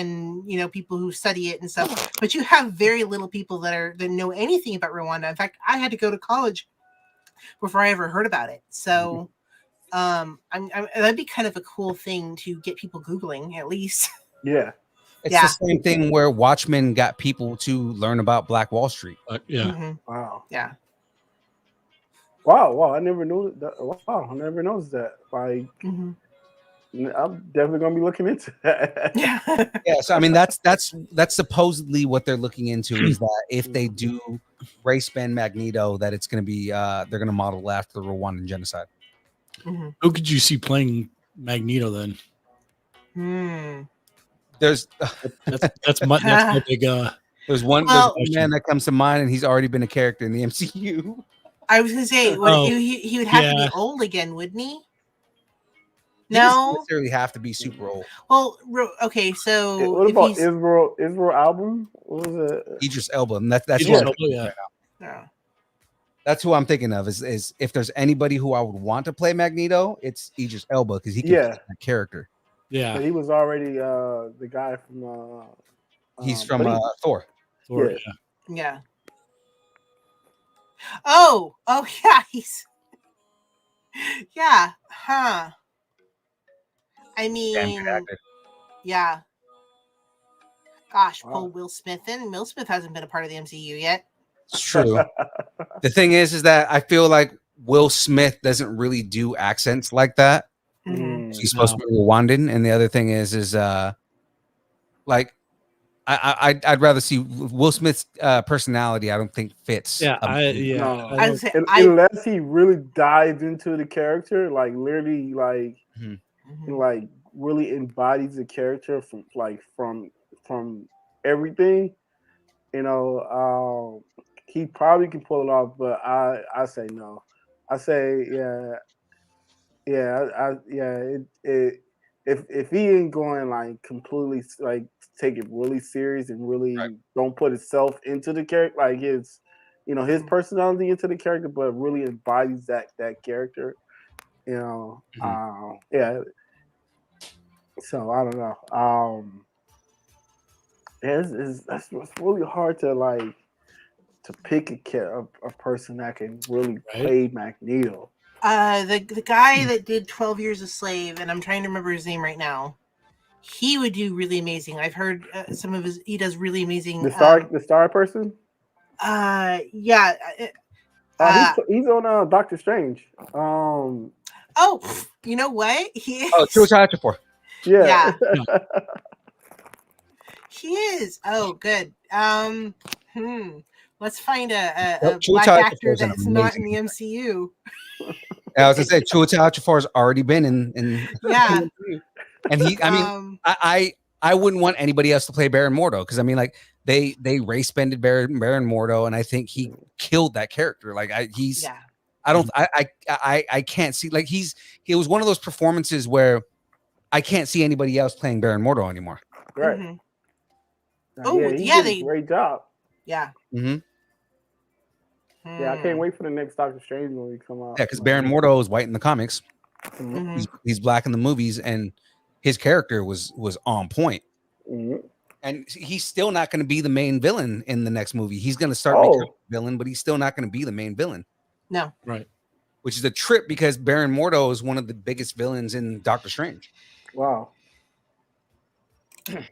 people who study it and stuff, but you have very little people that know anything about Rwanda. In fact, I had to go to college before I ever heard about it. So that'd be kind of a cool thing to get people Googling at least. Yeah. It's the same thing where Watchmen got people to learn about Black Wall Street. Wow. Yeah. Wow. I never knew that. Wow. I never noticed that. Like, I'm definitely gonna be looking into that. Yeah. So I mean, that's supposedly what they're looking into, is that if they do race band Magneto, that it's going to be they're going to model after the Rwandan genocide. Who could you see playing Magneto then? There's that's my big. There's one man that comes to mind, and he's already been a character in the MCU. I was gonna say he would have to be old again, wouldn't he? He doesn't necessarily have to be super old. Well, okay, so what about Israel album? What was it? Idris Elba. And that's Idris what Elba, yeah. That's who I'm thinking of. Is if there's anybody who I would want to play Magneto, it's Idris Elba, because he can play that character. Yeah, but he was already the guy from. He's from Thor. Thor. Yeah. Oh yeah, he's. Yeah. Huh. I mean, yeah. Gosh, pull Will Smith in. Will Smith hasn't been a part of the MCU yet. It's true. The thing is that I feel like Will Smith doesn't really do accents like that. He's supposed to be Rwandan, and the other thing is like I'd rather see Will Smith's personality. I don't think fits. Unless he really dives into the character, like literally, like like really embodies the character from everything. He probably can pull it off, but I say no. I say if he ain't going like completely like take it really serious and really don't put himself into the character, like his personality into the character, but really embodies that character, So I don't know. That's really hard to pick a person that can really play Magneto. The guy that did 12 Years a Slave, and I'm trying to remember his name right now. He would do really amazing. I've heard some of he does really amazing. The star person. Yeah. He's on Doctor Strange. Oh, you know what? He is. Oh, Chiwetel Ejiofor. Yeah. He is. Oh, good. Let's find a black actor that's not in the MCU. I was gonna say Chiwetel Ejiofor has already been in Yeah. And I wouldn't want anybody else to play Baron Mordo, because I mean, like they race bended Baron Mordo, and I think he killed that character. Like I can't see, like it was one of those performances where I can't see anybody else playing Baron Mordo anymore. Right. He did a great job. Yeah. Yeah, I can't wait for the next Doctor Strange movie to come out. Yeah, because Baron Mordo is white in the comics. He's black in the movies, and his character was on point. And he's still not going to be the main villain in the next movie. He's going to start making a villain, but he's still not going to be the main villain. No. Right. Which is a trip, because Baron Mordo is one of the biggest villains in Doctor Strange. Wow.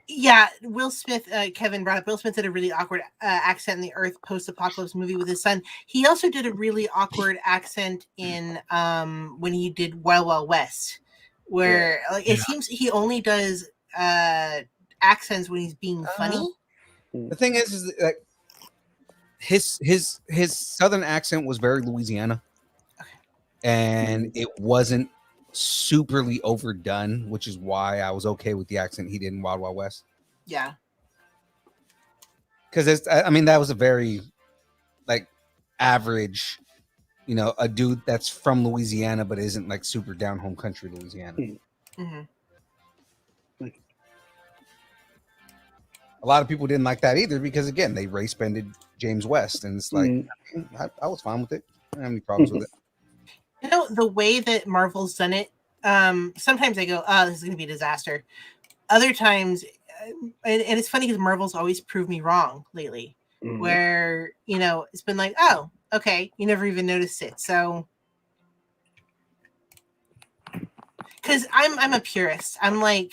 Yeah, Will Smith, Kevin brought up, Will Smith did a really awkward accent in the Earth post-apocalypse movie with his son. He also did a really awkward accent in when he did Wild Wild West, where like, it seems he only does accents when he's being funny. The thing is like his southern accent was very Louisiana, and it wasn't superly overdone, which is why I was okay with the accent he did in Wild Wild West. Yeah. Because I mean, that was a very like average, you know, a dude that's from Louisiana but isn't like super down home country Louisiana. Mm-hmm. A lot of people didn't like that either because again they race bended James West, and it's like I was fine with it. I didn't have any problems with it. You know, the way that Marvel's done it, sometimes I go, oh, this is going to be a disaster. Other times, and it's funny because Marvel's always proved me wrong lately, where, you know, it's been like, oh, okay, you never even noticed it. So, because I'm a purist. I'm like,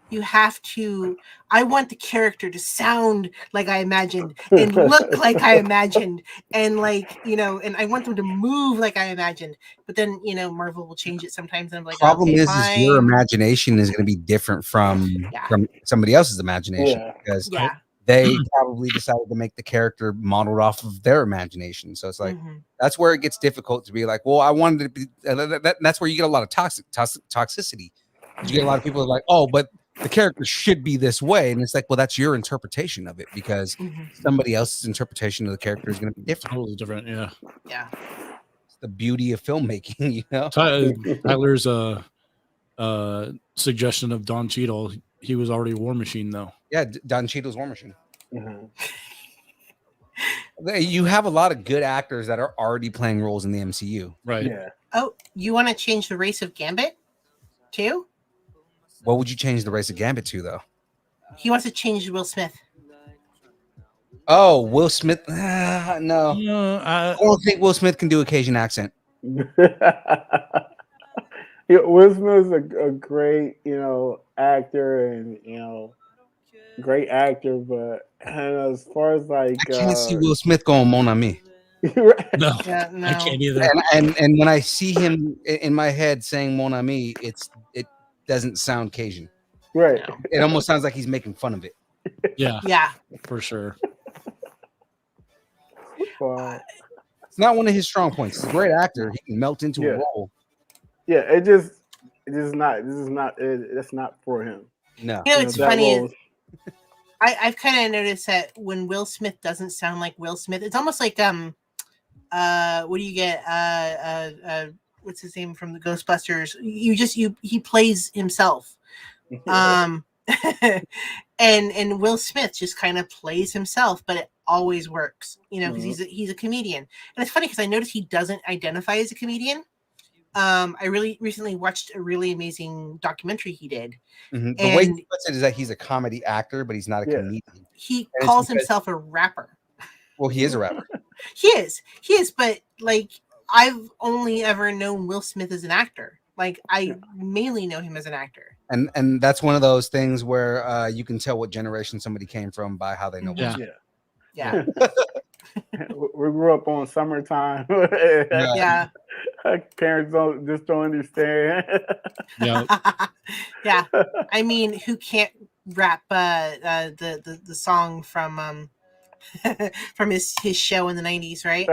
you have to, I want the character to sound like I imagined and look like I imagined. And like, you know, and I want them to move like I imagined. But then, you know, Marvel will change it sometimes. And I'm like, Problem okay, is your fine. imagination is going to be different from somebody else's imagination because they probably decided to make the character modeled off of their imagination. So it's like, that's where it gets difficult to be like, well, I wanted it to be, that's where you get a lot of toxicity. You get a lot of people like, oh, but the character should be this way. And it's like, well, that's your interpretation of it because somebody else's interpretation of the character is going to be different. Totally different. Yeah. Yeah. It's the beauty of filmmaking, you know? Tyler's suggestion of Don Cheadle, he was already War Machine though. Yeah. Don Cheadle's War Machine. You have a lot of good actors that are already playing roles in the MCU. Right. Yeah. Oh, you want to change the race of Gambit too? What would you change the race of Gambit to, though? He wants to change Will Smith. Oh, Will Smith. No. I don't think Will Smith can do a Cajun accent. Yeah, Will Smith is a great, you know, actor and, you know, great actor. But as far as like... I can't see Will Smith going Mon Ami. No, Yeah, no. I can't either. And when I see him in my head saying Mon Ami, it doesn't sound Cajun. Right. No. It almost sounds like he's making fun of it. Yeah. Yeah. For sure. It's not one of his strong points. He's a great actor. He can melt into a role. Yeah, that's not for him. No. You know, it's funny is I've kind of noticed that when Will Smith doesn't sound like Will Smith, it's almost like what do you get? What's his name from the Ghostbusters? He plays himself. And Will Smith just kind of plays himself, but it always works, you know, because he's a comedian. And it's funny because I noticed he doesn't identify as a comedian. I really recently watched a really amazing documentary he did. The way he puts it is that he's a comedy actor, but he's not a comedian. He calls himself a rapper. Well, he is a rapper. He is, but like I've only ever known Will Smith as an actor. Like I mainly know him as an actor. And that's one of those things where you can tell what generation somebody came from by how they know. Yeah. We grew up on Summertime. Yeah. Parents don't understand. Yeah. Yeah. I mean, who can't rap the song from from his show in the 90s, right?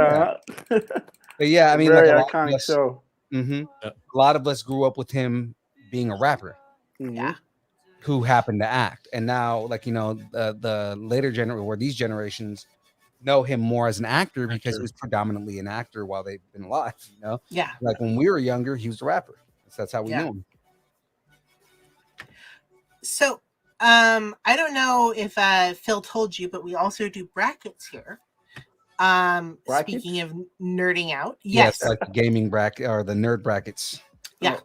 But yeah, I mean, very like iconic show. A lot of us grew up with him being a rapper. Yeah. Who happened to act, and now, like, you know, the later generation or these generations know him more as an actor because he was predominantly an actor while they've been alive. You know, like when we were younger, he was a rapper. So that's how we knew him. So, I don't know if Phil told you, but we also do brackets here. Brackets? Speaking of nerding out, yes, like the gaming bracket or the nerd brackets. Yeah.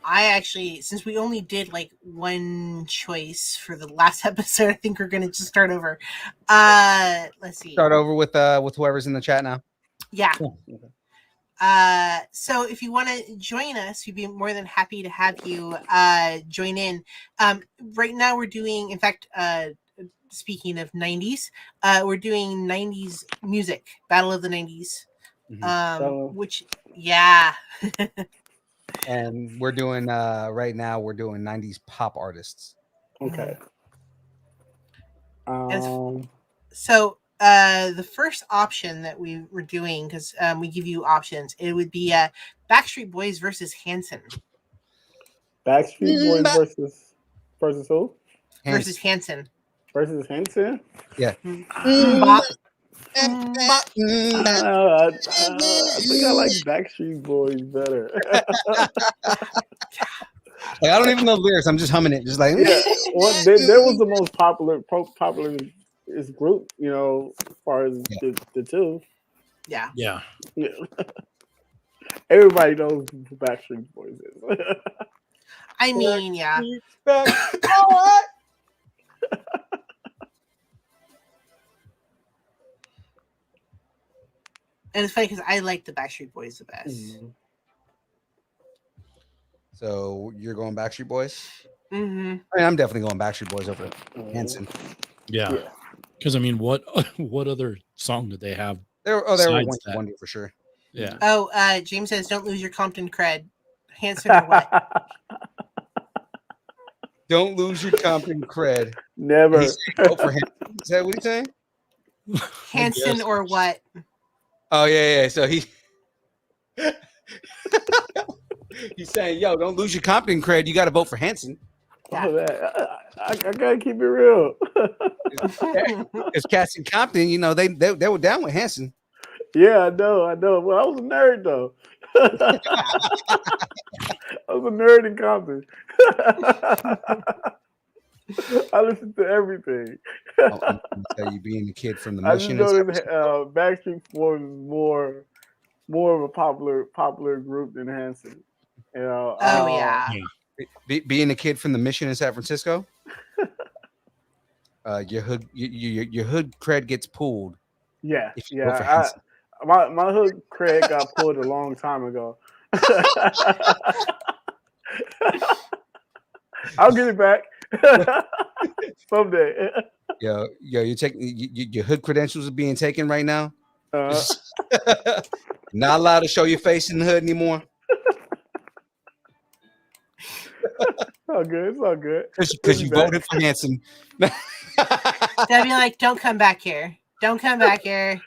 I actually, since we only did like one choice for the last episode, I think we're gonna just start over. Let's see. Start over with whoever's in the chat now. Yeah. So if you want to join us, we'd be more than happy to have you join in. Right now we're doing, in fact, speaking of 90s, we're doing 90s music, Battle of the 90s. Which, yeah. And we're doing right now we're doing 90s pop artists. Okay. So the first option that we were doing, because we give you options, it would be Backstreet Boys versus Hanson. Backstreet Boys versus who? Versus Hanson. Versus Hanson? Yeah. I think I like Backstreet Boys better. Like, I don't even know the lyrics. I'm just humming it, just like yeah. Well, there was the most popular group, you know, as far as the two. Yeah. Yeah. Everybody knows who Backstreet Boys is. I mean, yeah. And it's funny because I like the Backstreet Boys the best. Mm-hmm. So you're going Backstreet Boys? Mm-hmm. I mean, I'm definitely going Backstreet Boys over Hanson. Yeah. Because I mean, what other song did they have? They were Wonder for sure. Yeah. Oh, James says, "Don't lose your Compton cred." Hanson or what? Don't lose your Compton cred. Never. Vote for Hanson. Is that what he's saying? Hanson or what? Oh yeah. So he's saying, "Yo, don't lose your Compton cred. You got to vote for Hanson." Yeah. I gotta keep it real. Because Cass and Compton, you know, they were down with Hanson. Yeah, I know. Well, I was a nerd though. I was a nerd in Compton. I listened to everything. I'm gonna tell you, being a kid from the Mission. I just noticed Backstreet Boys is more of a popular group than Hanson. You know. Yeah. Being a kid from the Mission in San Francisco, your hood cred gets pulled. Yeah. If you vote for Hanson. My hood cred got pulled a long time ago. I'll get it back someday. Yo, you're taking your hood credentials are being taken right now. Not allowed to show your face in the hood anymore. It's all good. Because you voted for Hanson. They'll be like, "Don't come back here. Don't come back here."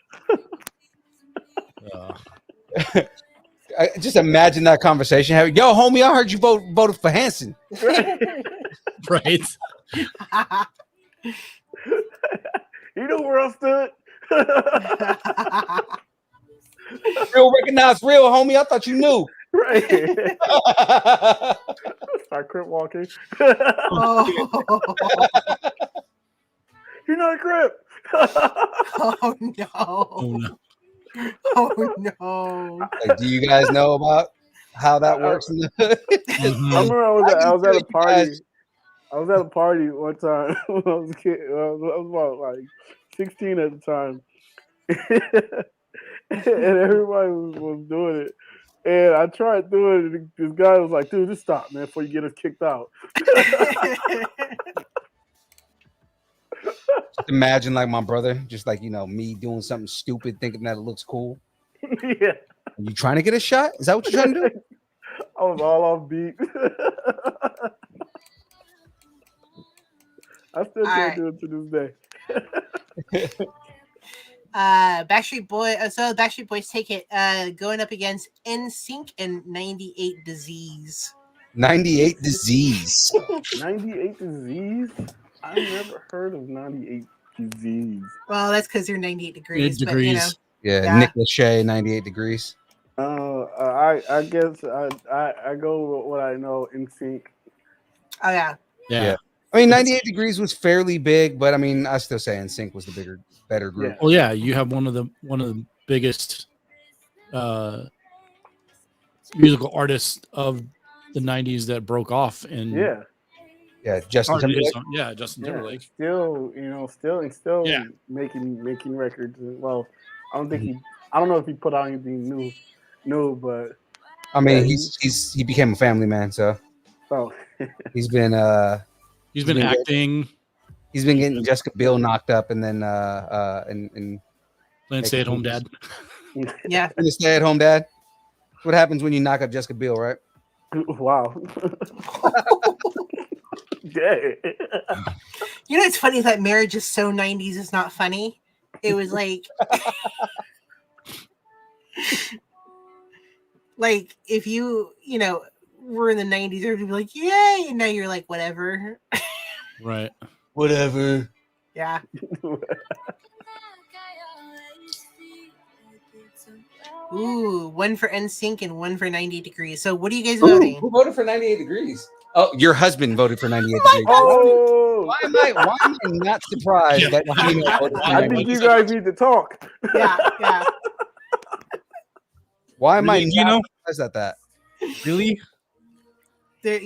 I just imagine that conversation. Yo, homie, I heard you voted for Hanson. Right. You know where I stood? Real recognized real, homie. I thought you knew. Right. Start crip walking. You're not a crip. Oh no. Oh no. Oh no. Like, do you guys know about how that works in the hood? I remember I was at a party. I was at a party one time when I was a kid. I was about like 16 at the time. And everybody was doing it. And I tried doing it. And this guy was like, "Dude, just stop, man, before you get us kicked out." Just imagine like my brother, just like, you know, me doing something stupid, thinking that it looks cool. Yeah. Are you trying to get a shot? Is that what you're trying to do? I was all off beat. I still can't do it to this day. Backstreet Boys. So Backstreet Boys take it. Going up against Nsync and 98 Disease. 98 Disease. 98 Disease? I never heard of 98 Disease. Well, that's because you're 98 degrees. But, you know, yeah, Nick Lachey, 98 Degrees. I guess I go with what I know, Nsync. Oh yeah. I mean, 98 Degrees was fairly big, but I mean, I still say Nsync was the better group. Yeah. Well, yeah, you have one of the biggest musical artists of the 90s that broke off in Justin Timberlake. Justin Timberlake. Still making records. Well, I don't know if he put out anything new No, but I mean, Yeah, he became a family man, so oh, he's been He's been been acting, he's been getting Jessica Biel knocked up, and then and playing stay-at-home dad. Yeah. a stay-at-home dad. What happens when you knock up Jessica Biel, right? wow. Yeah. You know, it's funny that marriage is so 90s is not funny. It was like, like if you know, were in the 90s, everybody would be like, yay. And now you're like, whatever. Right. Whatever. Yeah. Ooh, one for Nsync and one for 90 degrees. So what are you guys voting? Who voted for 98 degrees? Oh, your husband voted for 98 degrees. Oh, Why am I not surprised that Gino voted for I 98 think you guys need to talk. Yeah, yeah. Why am I Really, not Gino? surprised at that? Really? There's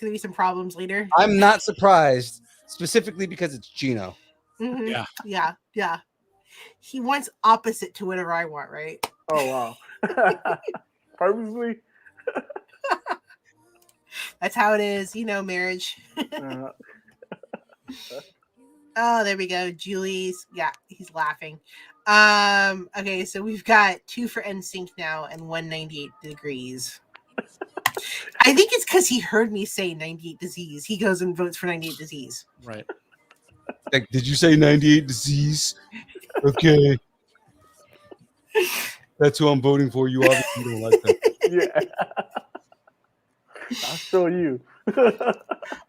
gonna be some problems later. I'm not surprised, specifically because it's Gino. Mhm. Yeah. Yeah. He wants opposite to whatever I want, right? Oh wow. Purposely? That's how it is, marriage. Oh, there we go. Julie's, he's laughing. Okay, so we've got 2 for Nsync now and 198 degrees. I think it's because he heard me say 98 disease. He goes and votes for 98 disease. Right. Like, did you say 98 disease? Okay. That's who I'm voting for. You obviously don't like that. Yeah. I'll show you.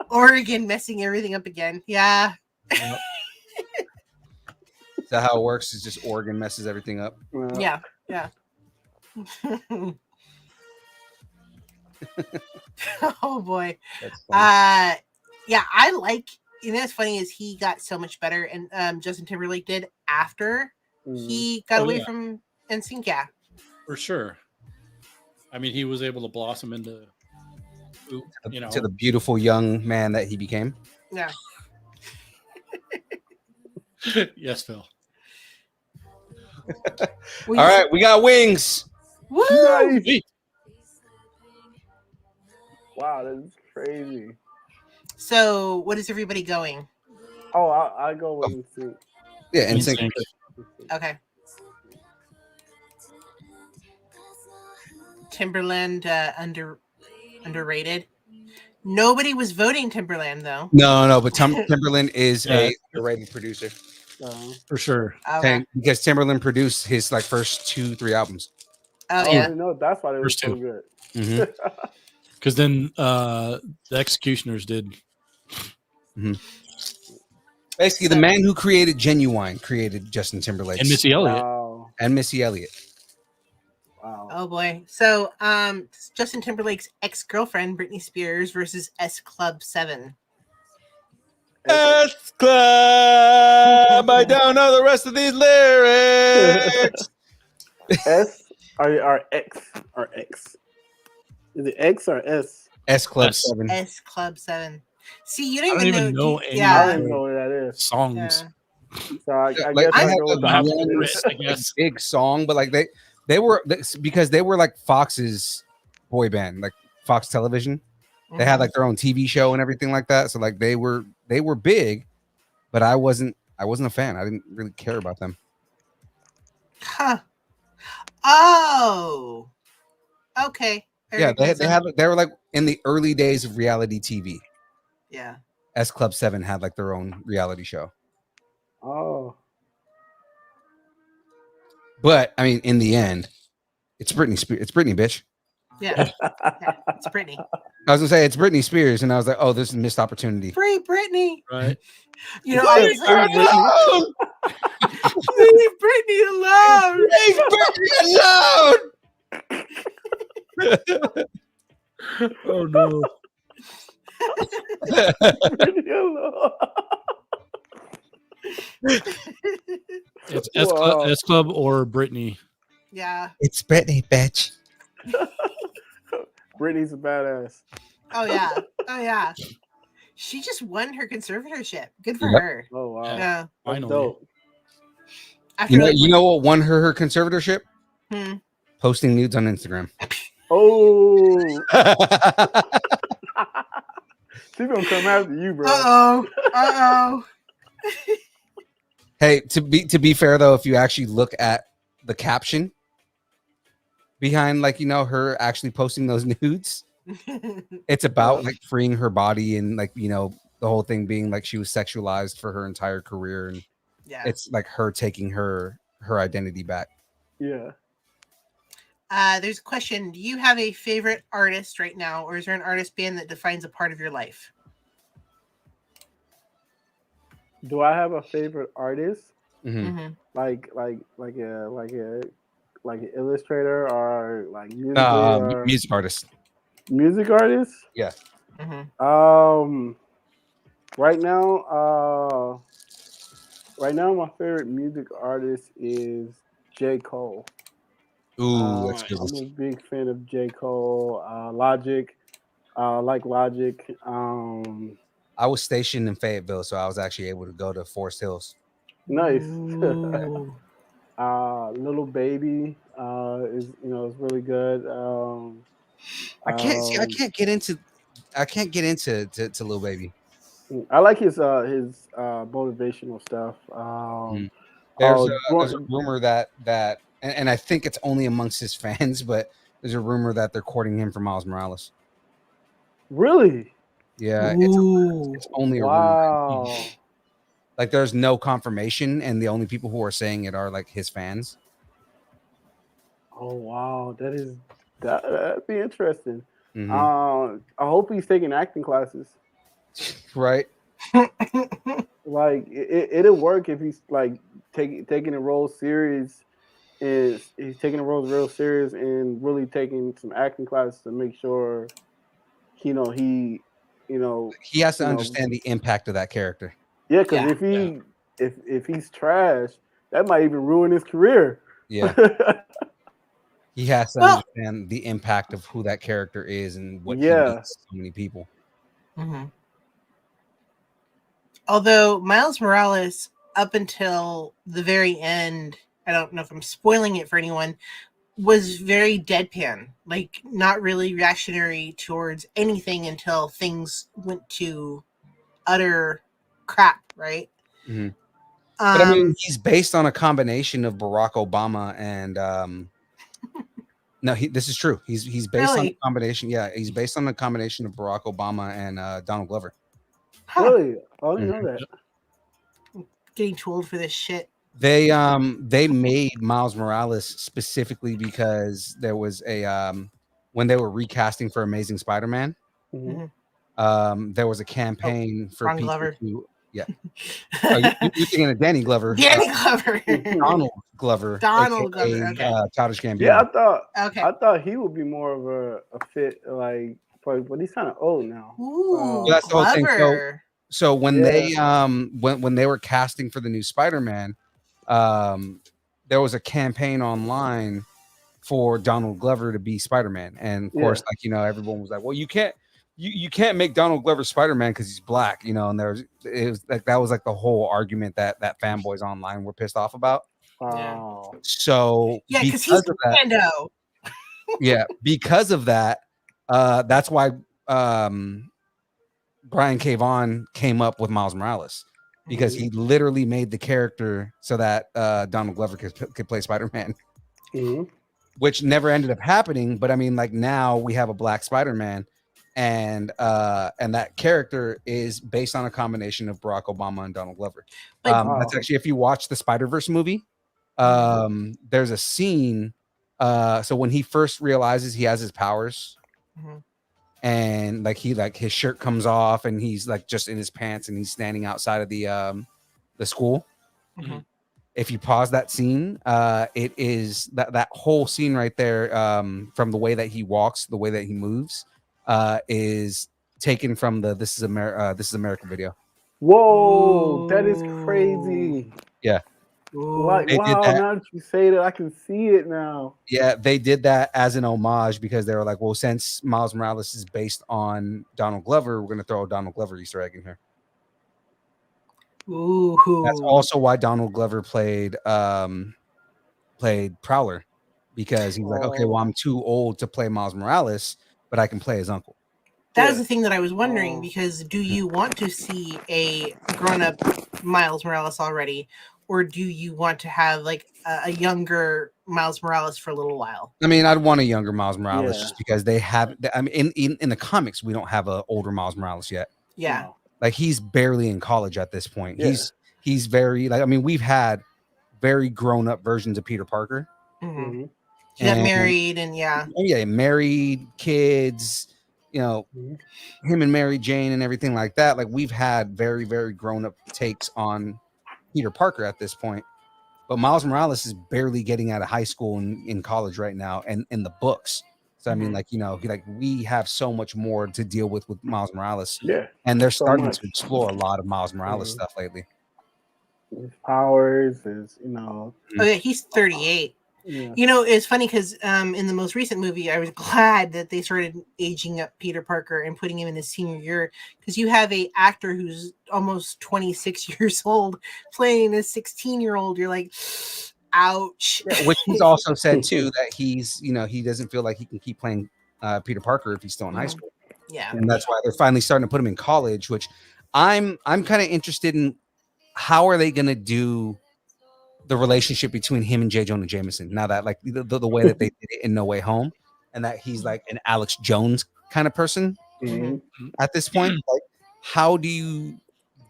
Oregon messing everything up again. Yeah. Yep. Is that how it works? It's just Oregon messes everything up. Yeah. Oh boy. That's funny. Yeah, I like, what's funny is he got so much better, and Justin Timberlake did after he got away from Nsync. Yeah, For sure. I mean, he was able to blossom into, to the beautiful young man that he became. yeah. Yes, Phil. All right, we got wings. Woo! Nice. Sweet. Wow, that's crazy. So, what is everybody going? Oh, I go with Nsync. Yeah, and Nsync. Okay. Timberland underrated. Nobody was voting Timberland though. No, but Timberland is a underrated producer. For sure. Okay. Because Timberland produced his first 2-3 albums. Oh I yeah. didn't know that's why they were First so two. good. Mm-hmm. Because then the Executioners did. Basically, the man who created Genuine created Justin Timberlake And Missy Elliott. Wow. and Missy Elliott. Wow. Oh boy. So, Justin Timberlake's ex-girlfriend Britney Spears versus S Club 7. S Club. I don't know the rest of these lyrics. S or X or X. Is it X or S? S Club S. 7. S Club 7. See, you I don't don't even even know any I Yeah. don't even know what that is. songs. Yeah. So I Like, guess I I have go with the a opposite. I guess. big song, but they were because they were like Fox's boy band, like Fox Television. They had their own TV show and everything like that. So they were big, but I wasn't a fan. I didn't really care about them. Huh. Oh. Okay. Yeah, they were like in the early days of reality TV. Yeah. S Club 7 had their own reality show. Oh. But I mean, in the end, it's Britney Spears. It's Britney, bitch. Yeah. It's Britney. I was gonna say it's Britney Spears, and I was like, oh, this is a missed opportunity. Free Britney. Right. I was like, leave Britney alone. Leave Britney alone. Oh no. It's S Club or Britney. Yeah. It's Britney, bitch. Britney's a badass. Oh yeah. Oh yeah. She just won her conservatorship. Good for Yep. her. Oh wow. Yeah. Yeah. That's Finally. dope. After You know what won her conservatorship? Posting nudes on Instagram. Oh, she's gonna come after you, bro. Uh-oh. Hey, to be fair though, if you actually look at the caption behind, like, you know, her actually posting those nudes, it's about like freeing her body and, like, you know, the whole thing being like she was sexualized for her entire career, and Yeah. it's like her taking her identity back. Yeah. There's a question. Do you have a favorite artist right now, or is there an artist band that defines a part of your life? Do I have a favorite artist? Mhm. Like an illustrator or like musically or Music artist. music artist? Yeah. Right now my favorite music artist is J. Cole. Ooh, that's good. I'm a big fan of J. Cole. Logic. Like Logic. I was stationed in Fayetteville, so I was actually able to go to Forest Hills. Nice. Ooh. Little Baby is really good. I can't get into to Lil Baby. I like his motivational stuff. There's a rumor that and I think it's only amongst his fans, but there's a rumor that they're courting him for Miles Morales. Really? Yeah, it's only a rumor. Like, there's no confirmation, and the only people who are saying it are like his fans. Oh wow, that'd be interesting. Mhm. I hope he's taking acting classes. Right. Like it'll work if he's like taking a role serious. He's taking the roles real serious and really taking some acting classes to make sure, he has to understand the impact of that character. Yeah, because if he's trash, that might even ruin his career. Yeah. He has to understand the impact of who that character is and what he means to so many people. Although Miles Morales, up until the very end, I don't know if I'm spoiling it for anyone, was very deadpan, like not really reactionary towards anything until things went to utter crap, right? But I mean, he's based on a combination of Barack Obama and no, this is true. He's based on a combination. Yeah, he's based on a combination of Barack Obama and Donald Glover. Really? I didn't know that. Getting too old for this shit. They made Miles Morales specifically because there was a when they were recasting for Amazing Spider-Man, there was a campaign for people Glover. to you're thinking of Danny Glover. Danny Glover. Donald Glover. Donald Glover. Okay. Childish Gambino. Yeah, I thought he would be more of a fit, like, but he's kind of old now. Ooh, that's the whole thing. So when they when they were casting for the new Spider-Man, there was a campaign online for Donald Glover to be Spider-Man, and of course, like, you know, everyone was like, "Well, you can't make Donald Glover Spider-Man because he's black," you know. And it was like that was like the whole argument that fanboys online were pissed off about. So because he's Commando. Because of that, that's why Brian K. Vaughan came up with Miles Morales, because he literally made the character so that Donald Glover could play Spider-Man, which never ended up happening. But I mean, like, now we have a black Spider-Man, and that character is based on a combination of Barack Obama and Donald Glover. That's actually, if you watch the Spider-Verse movie, there's a scene. So when he first realizes he has his powers, and like his shirt comes off and he's like just in his pants and he's standing outside of the school. If you pause that scene, it is that whole scene right there, from the way that he walks, the way that he moves, is taken from the This Is America video. Whoa, that is crazy. Yeah. Like, wow, now that you say that, I can see it now. Yeah, they did that as an homage because they were like, well, since Miles Morales is based on Donald Glover, we're going to throw a Donald Glover Easter egg in here. Ooh. That's also why Donald Glover played Prowler because he's like, okay, well, I'm too old to play Miles Morales, but I can play his uncle. That was the thing that I was wondering, because do you want to see a grown-up Miles Morales already, or do you want to have like a younger Miles Morales for a little while? I mean, I'd want a younger Miles Morales just because they have. I mean, in the comics, we don't have an older Miles Morales yet. Yeah, like he's barely in college at this point. He's very like. I mean, we've had very grown up versions of Peter Parker. Mm-hmm. He got married and married, kids. You know, him and Mary Jane and everything like that. Like we've had very, very grown up takes on Peter Parker at this point. But Miles Morales is barely getting out of high school and in college right now and in the books. So, I mean, like, you know, like we have so much more to deal with Miles Morales. Yeah. And they're starting to explore a lot of Miles Morales stuff lately. His powers, his, you know. Oh, yeah, he's 38. Yeah. You know, it's funny because in the most recent movie, I was glad that they started aging up Peter Parker and putting him in his senior year, because you have a actor who's almost 26 years old playing a 16-year-old. You're like, ouch. Yeah, which he's also said too that he's, you know, he doesn't feel like he can keep playing Peter Parker if he's still in high school. Yeah, and that's why they're finally starting to put him in college. Which I'm kind of interested in. How are they going to do the relationship between him and J. Jonah Jameson now that like the way that they did it in No Way Home, and that he's like an Alex Jones kind of person at this point? Like, how do you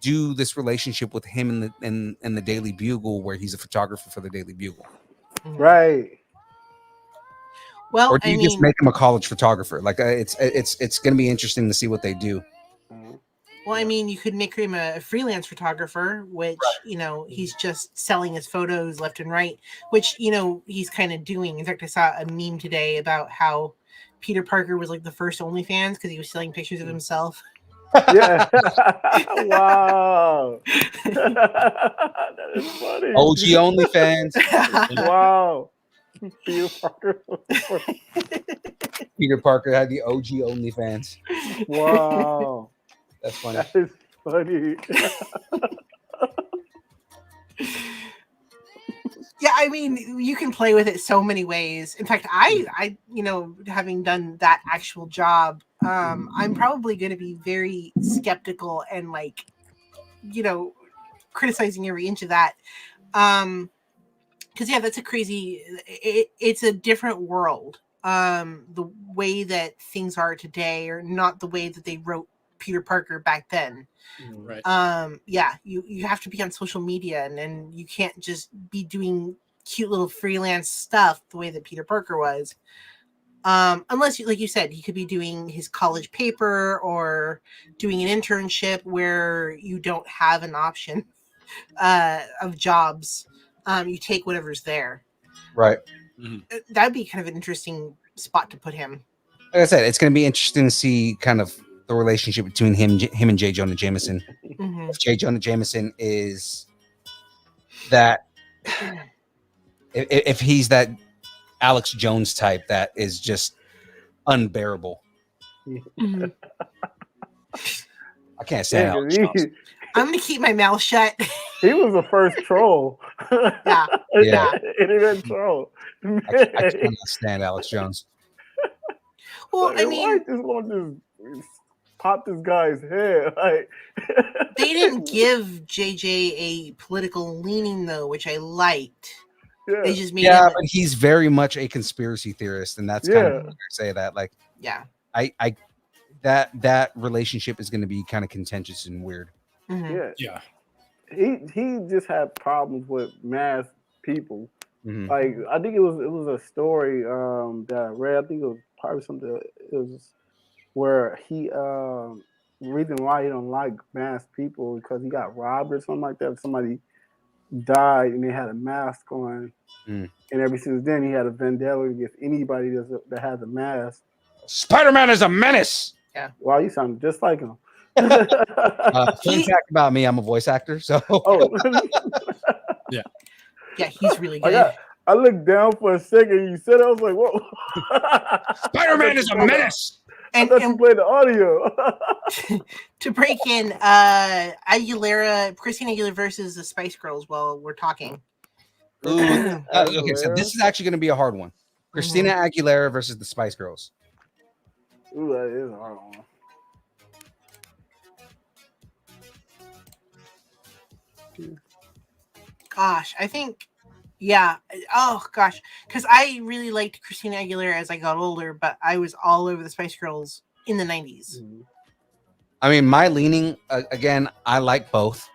do this relationship with him in the Daily Bugle, where he's a photographer for the Daily Bugle? Right. Well, or do you just make him a college photographer? Like it's going to be interesting to see what they do. Well, I mean, you could make him a freelance photographer, which, you know, he's just selling his photos left and right, which, you know, he's kind of doing. In fact, I saw a meme today about how Peter Parker was like the first OnlyFans because he was selling pictures of himself. Yeah. Wow. That is funny. OG OnlyFans. Wow. Peter Parker. Peter Parker had the OG OnlyFans. Wow. That's funny. That is funny. Yeah, I mean, you can play with it so many ways. In fact, I you know, having done that actual job, I'm probably going to be very skeptical and like, you know, criticizing every inch of that. Because yeah, that's a crazy. It's a different world. The way that things are today are not the way that they wrote Peter Parker back then. Right. Yeah, you have to be on social media and you can't just be doing cute little freelance stuff the way that Peter Parker was. Unless, like you said, he could be doing his college paper or doing an internship where you don't have an option of jobs. You take whatever's there. Right. That'd be kind of an interesting spot to put him. Like I said, it's going to be interesting to see kind of the relationship between him and J. Jonah Jameson. If J. Jonah Jameson is that, if he's that Alex Jones type that is just unbearable. I can't stand Alex Jones. I'm going to keep my mouth shut. He was the first troll. Yeah. Internet troll. I cannot stand Alex Jones. Well, I mean, why just want to pop this guy's head? Like, they didn't give JJ a political leaning though, which I liked. Yeah. They just made him but he's very much a conspiracy theorist, and that's kind of weird to say that. Like, yeah, I that relationship is going to be kind of contentious and weird. Yeah. He just had problems with mass people. Like, I think it was a story that I read. I think it was probably something. It was where he the reason why he don't like mass people because he got robbed or something like that. Somebody died and they had a mask on, and ever since then he had a vendetta against anybody that has a mask. Spider-Man is a menace. Yeah. Wow, you sound just like him. Fun fact about me, I'm a voice actor, so yeah, he's really good. I looked down for a second. You said it, I was like, "Whoa!" Spider-Man is a menace. And you play the audio to break in. Christina Aguilera versus the Spice Girls. While we're talking, okay, so this is actually going to be a hard one. Christina Aguilera versus the Spice Girls. Ooh, that is a hard one. Gosh, I think, yeah. Oh gosh, because I really liked Christina Aguilera as I got older, but I was all over the Spice Girls in the 90s. I mean, my leaning again, I like both,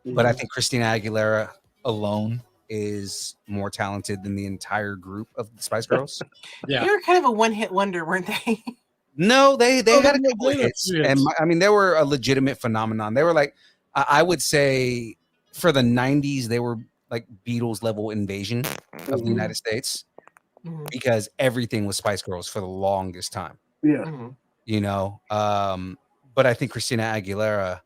but I Mhm. think Christina Aguilera alone is more talented than the entire group of the Spice Girls. Yeah. They were kind of a one-hit wonder, weren't they? No, they Oh, had a they couple of had a hits, few and hits. I mean, they were a legitimate phenomenon. They were like, I would say, for the '90s, they were like Beatles level invasion of the United States Mhm. because everything was Spice Girls for the longest time. Yeah. Mhm. You know, but I think Christina Aguilera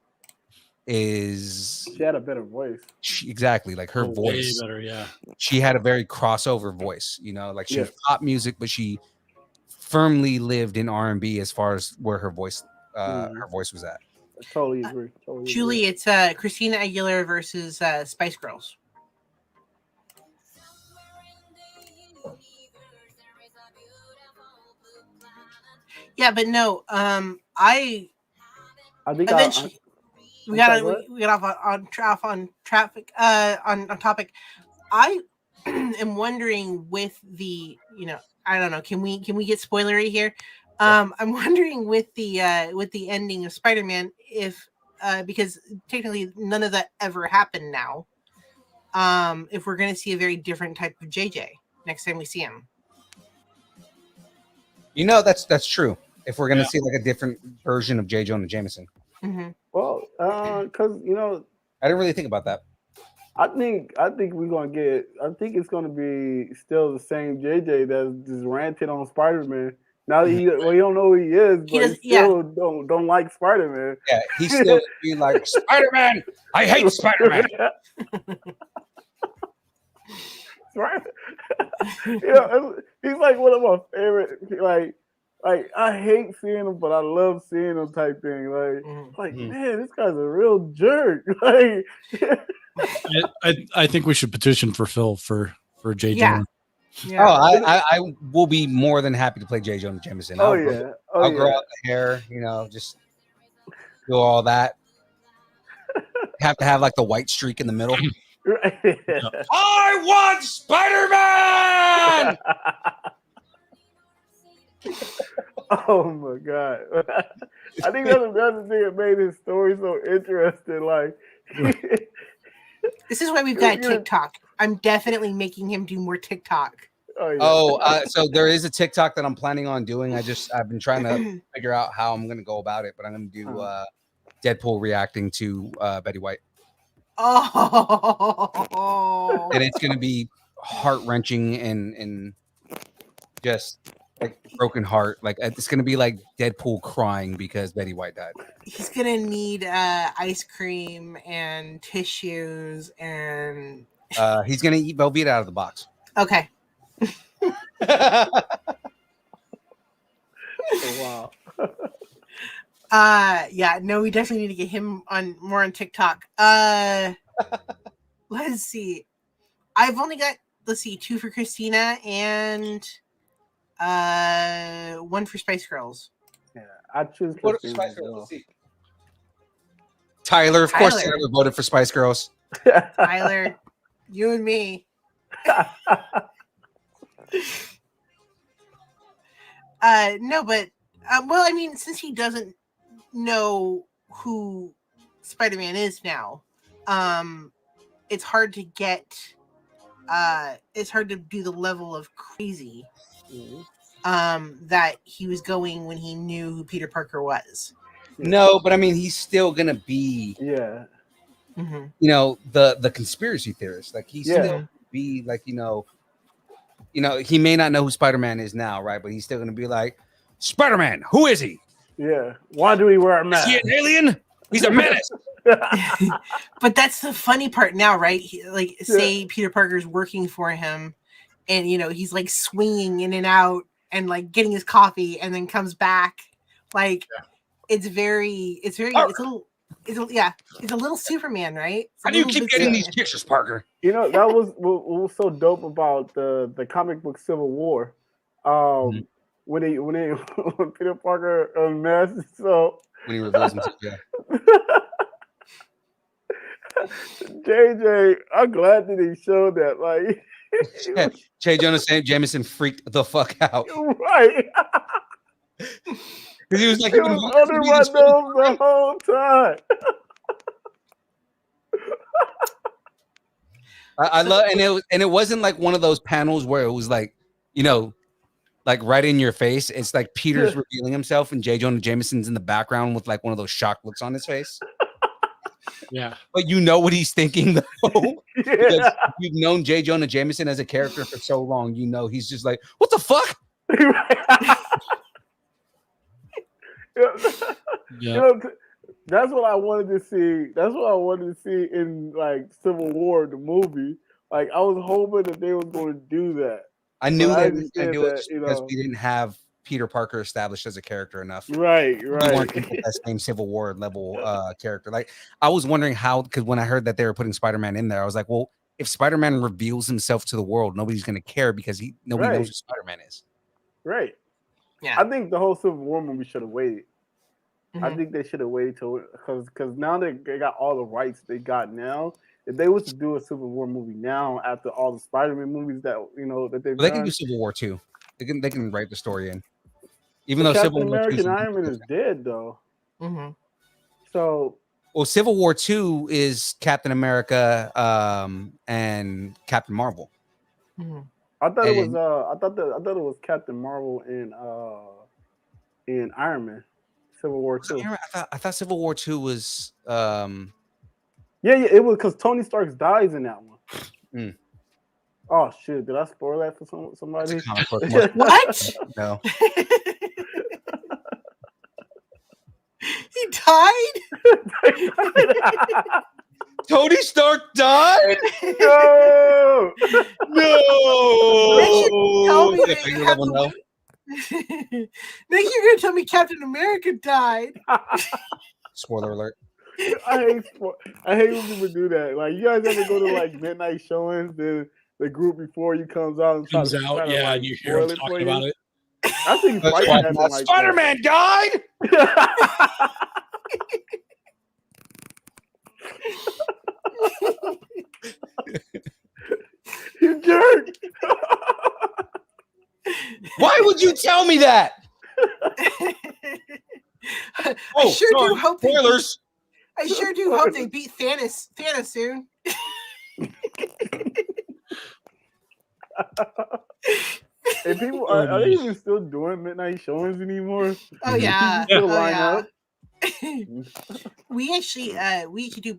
is She had a better voice. exactly like her Way voice. better, yeah. She had a very crossover voice. You know, like she was Yes. pop music, but she firmly lived in R&B as far as where her voice was at. I totally agree. Julie, it's Christina Aguilera versus Spice Girls. Yeah, but no, I think eventually we got sorry, we got off on traffic on topic. I am wondering with the, you know, I don't know, can we get spoilery here? I'm wondering with the ending of Spider-Man if because technically none of that ever happened now. If we're going to see a very different type of JJ next time we see him. You know, that's true. If we're gonna see like a different version of J. Jonah Jameson. Well, because you know, I didn't really think about that. I think we're gonna get. I think it's gonna be still the same JJ that's just ranting on Spider-Man. Now that he don't know who he is, but he still don't like Spider-Man. Yeah, he's still be like Spider-Man. I hate Spider-Man. Right? He's like one of my favorite. Like I hate seeing him, but I love seeing him type thing. Man, this guy's a real jerk. Like, I think we should petition for Phil for J. Yeah. Jonah. Yeah. Oh, I will be more than happy to play J. Jonah Jameson. I'll grow out the hair, you know, just do all that. Have to have like the white streak in the middle. I want Spider-Man! Oh my god! I think that's another thing that made his story so interesting. Like, this is why we've got TikTok. I'm definitely making him do more TikTok. So there is a TikTok that I'm planning on doing. I've been trying to figure out how I'm going to go about it, but I'm going to do Deadpool reacting to Betty White. Oh, and it's going to be heart-wrenching and just like broken heart. Like it's going to be like Deadpool crying because Betty White died. He's gonna need ice cream and tissues and he's going to eat Velveeta out of the box. Okay. Wow. Yeah, no, we definitely need to get him more on TikTok. Let's see. I've only got 2 for Christina and 1 for Spice Girls. Yeah, I choose Christina. Spice Girls. Let's see. Tyler, of course, Tyler voted for Spice Girls. Tyler, you and me. No, but well, I mean, since he doesn't know who Spider-Man is now, it's hard to get it's hard to do the level of crazy that he was going when he knew who Peter Parker was. No, but I mean, he's still gonna be you know, the conspiracy theorist. Like he's still be like, you know, he may not know who Spider-Man is now, right? But he's still gonna be like, Spider-Man, who is he? Yeah. Why do he wear a mask? Is he an alien? He's a menace. But that's the funny part now, right? Say Peter Parker's working for him, and you know he's like swinging in and out and like getting his coffee, and then comes back. Like it's a little Superman, right? How do you keep getting these pictures, Parker? You know, that was what was so dope about the comic book Civil War. Mhm. When when Peter Parker unmasked, so When he reveals himself, yeah. JJ, I'm glad that he showed that. Like, he Yeah. was J. Jonah Jameson freaked the fuck out right. because he was like, He was under my nose the whole time. I love, and it wasn't like one of those panels where it was like, you know, like right in your face. It's like Peter's revealing himself, and J. Jonah Jameson's in the background with like one of those shocked looks on his face. Yeah. But you know what he's thinking though, because Yeah. you've known J. Jonah Jameson as a character for so long. You know he's just like, what the fuck? You know, that's what I wanted to see. That's what I wanted to see in like Civil War, the movie. Like I was hoping that they was going to do that. I knew But they I were going to do it understand just that, you because know. we didn't have Peter Parker established as a character enough. Right, We weren't right. that same Civil War level character. Like I was wondering how, because when I heard that they were putting Spider-Man in there, I was like, well, if Spider-Man reveals himself to the world, nobody's going to care because nobody knows Right. who Spider-Man is. Right. Yeah. I think the whole Civil War movie should have waited. I Mhm. think they should have waited till because now they got all the rights they got now. If they was to do a Civil War movie now after all the Spider-Man movies that that they've Well, they can done, do Civil War 2. They can write the story in. Even but though Captain Civil War 2 America is and Iron Man is dead though. Mhm. So well, Civil War 2 is Captain America and Captain Marvel. Mhm. I thought it was And- I thought it was Captain Marvel and Iron Man. Civil War 2. I thought Civil War 2 was Yeah, it was because Tony Stark dies in that one. Mm. Oh shit! Did I spoil that for somebody? It's a comic book. Most- What? No. He died? Tony Stark died? No! No. Tell me Yeah, that figure you level have no. to Nick, you're gonna tell me Captain America died. Spoiler alert. I hate when people do that. Like, you guys ever go to like midnight showings? The group before you comes out and Comes try out, to, yeah, like, and you hear him spoil it for talking you. about it. I think That's Spike why has like Spider-Man died. You jerk! Why would you tell me that? I sure do hope spoilers. I sure do hope they beat Thanos soon. And people are they even still doing midnight showings anymore? Oh yeah. People still Oh, line yeah. up. We actually could do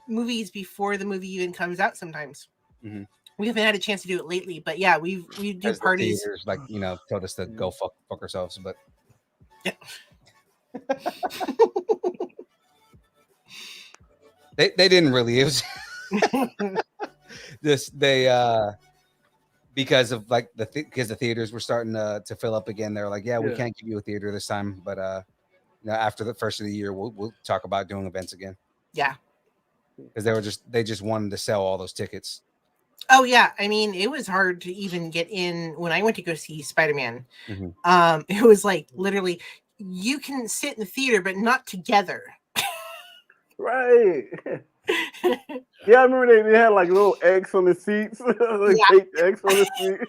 movies before the movie even comes out sometimes. Mhm. We haven't had a chance to do it lately, but yeah, we do As the parties. theaters, like, you know, told us to go fuck ourselves, but they didn't really. It was because of like because the theaters were starting to fill up again. They're like, yeah, we Yeah. can't give you a theater this time, but you know, after the first of the year, we'll talk about doing events again. Yeah. Because they just wanted to sell all those tickets. Oh yeah, I mean, it was hard to even get in when I went to go see Spider-Man. Mhm. It was like literally, you can sit in the theater, but not together. Right. Yeah, I remember they had like little X on the seats. Like Yeah. taped X on the seat.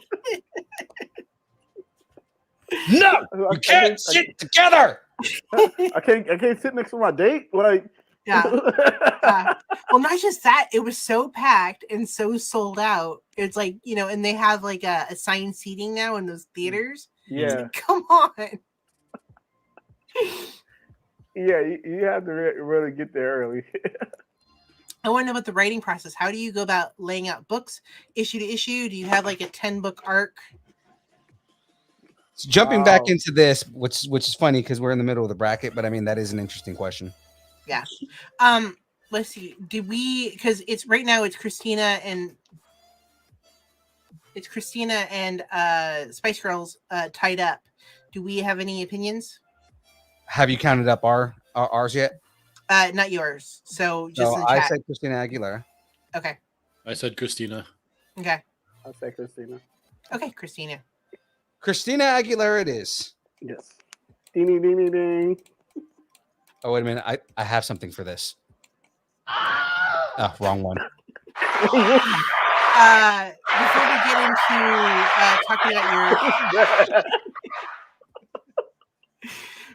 No, you can't sit together. I can't sit next to my date. Like, Yeah. Well, not just that, it was so packed and so sold out. It's like, you know, and they have like assigned seating now in those theaters. yeah, Come on. yeah. You have to really get there early. I want to know about the writing process. How do you go about laying out books issue to issue? Do you have like a 10-book arc? So jumping back into this, which is funny because we're in the middle of the bracket, but I mean that is an interesting question. Yeah. Let's see. Because it's right now it's Christina and Spice Girls tied up. Do we have any opinions? Have you counted up ours yet? Not yours. So just in the I chat. said Christina Aguilera. Okay. I said Christina. Okay. I'll say Christina. Okay, Christina. Christina Aguilera it is. Yes. Ding, ding, ding, ding. Oh, wait a minute. I have something for this. Oh, wrong one.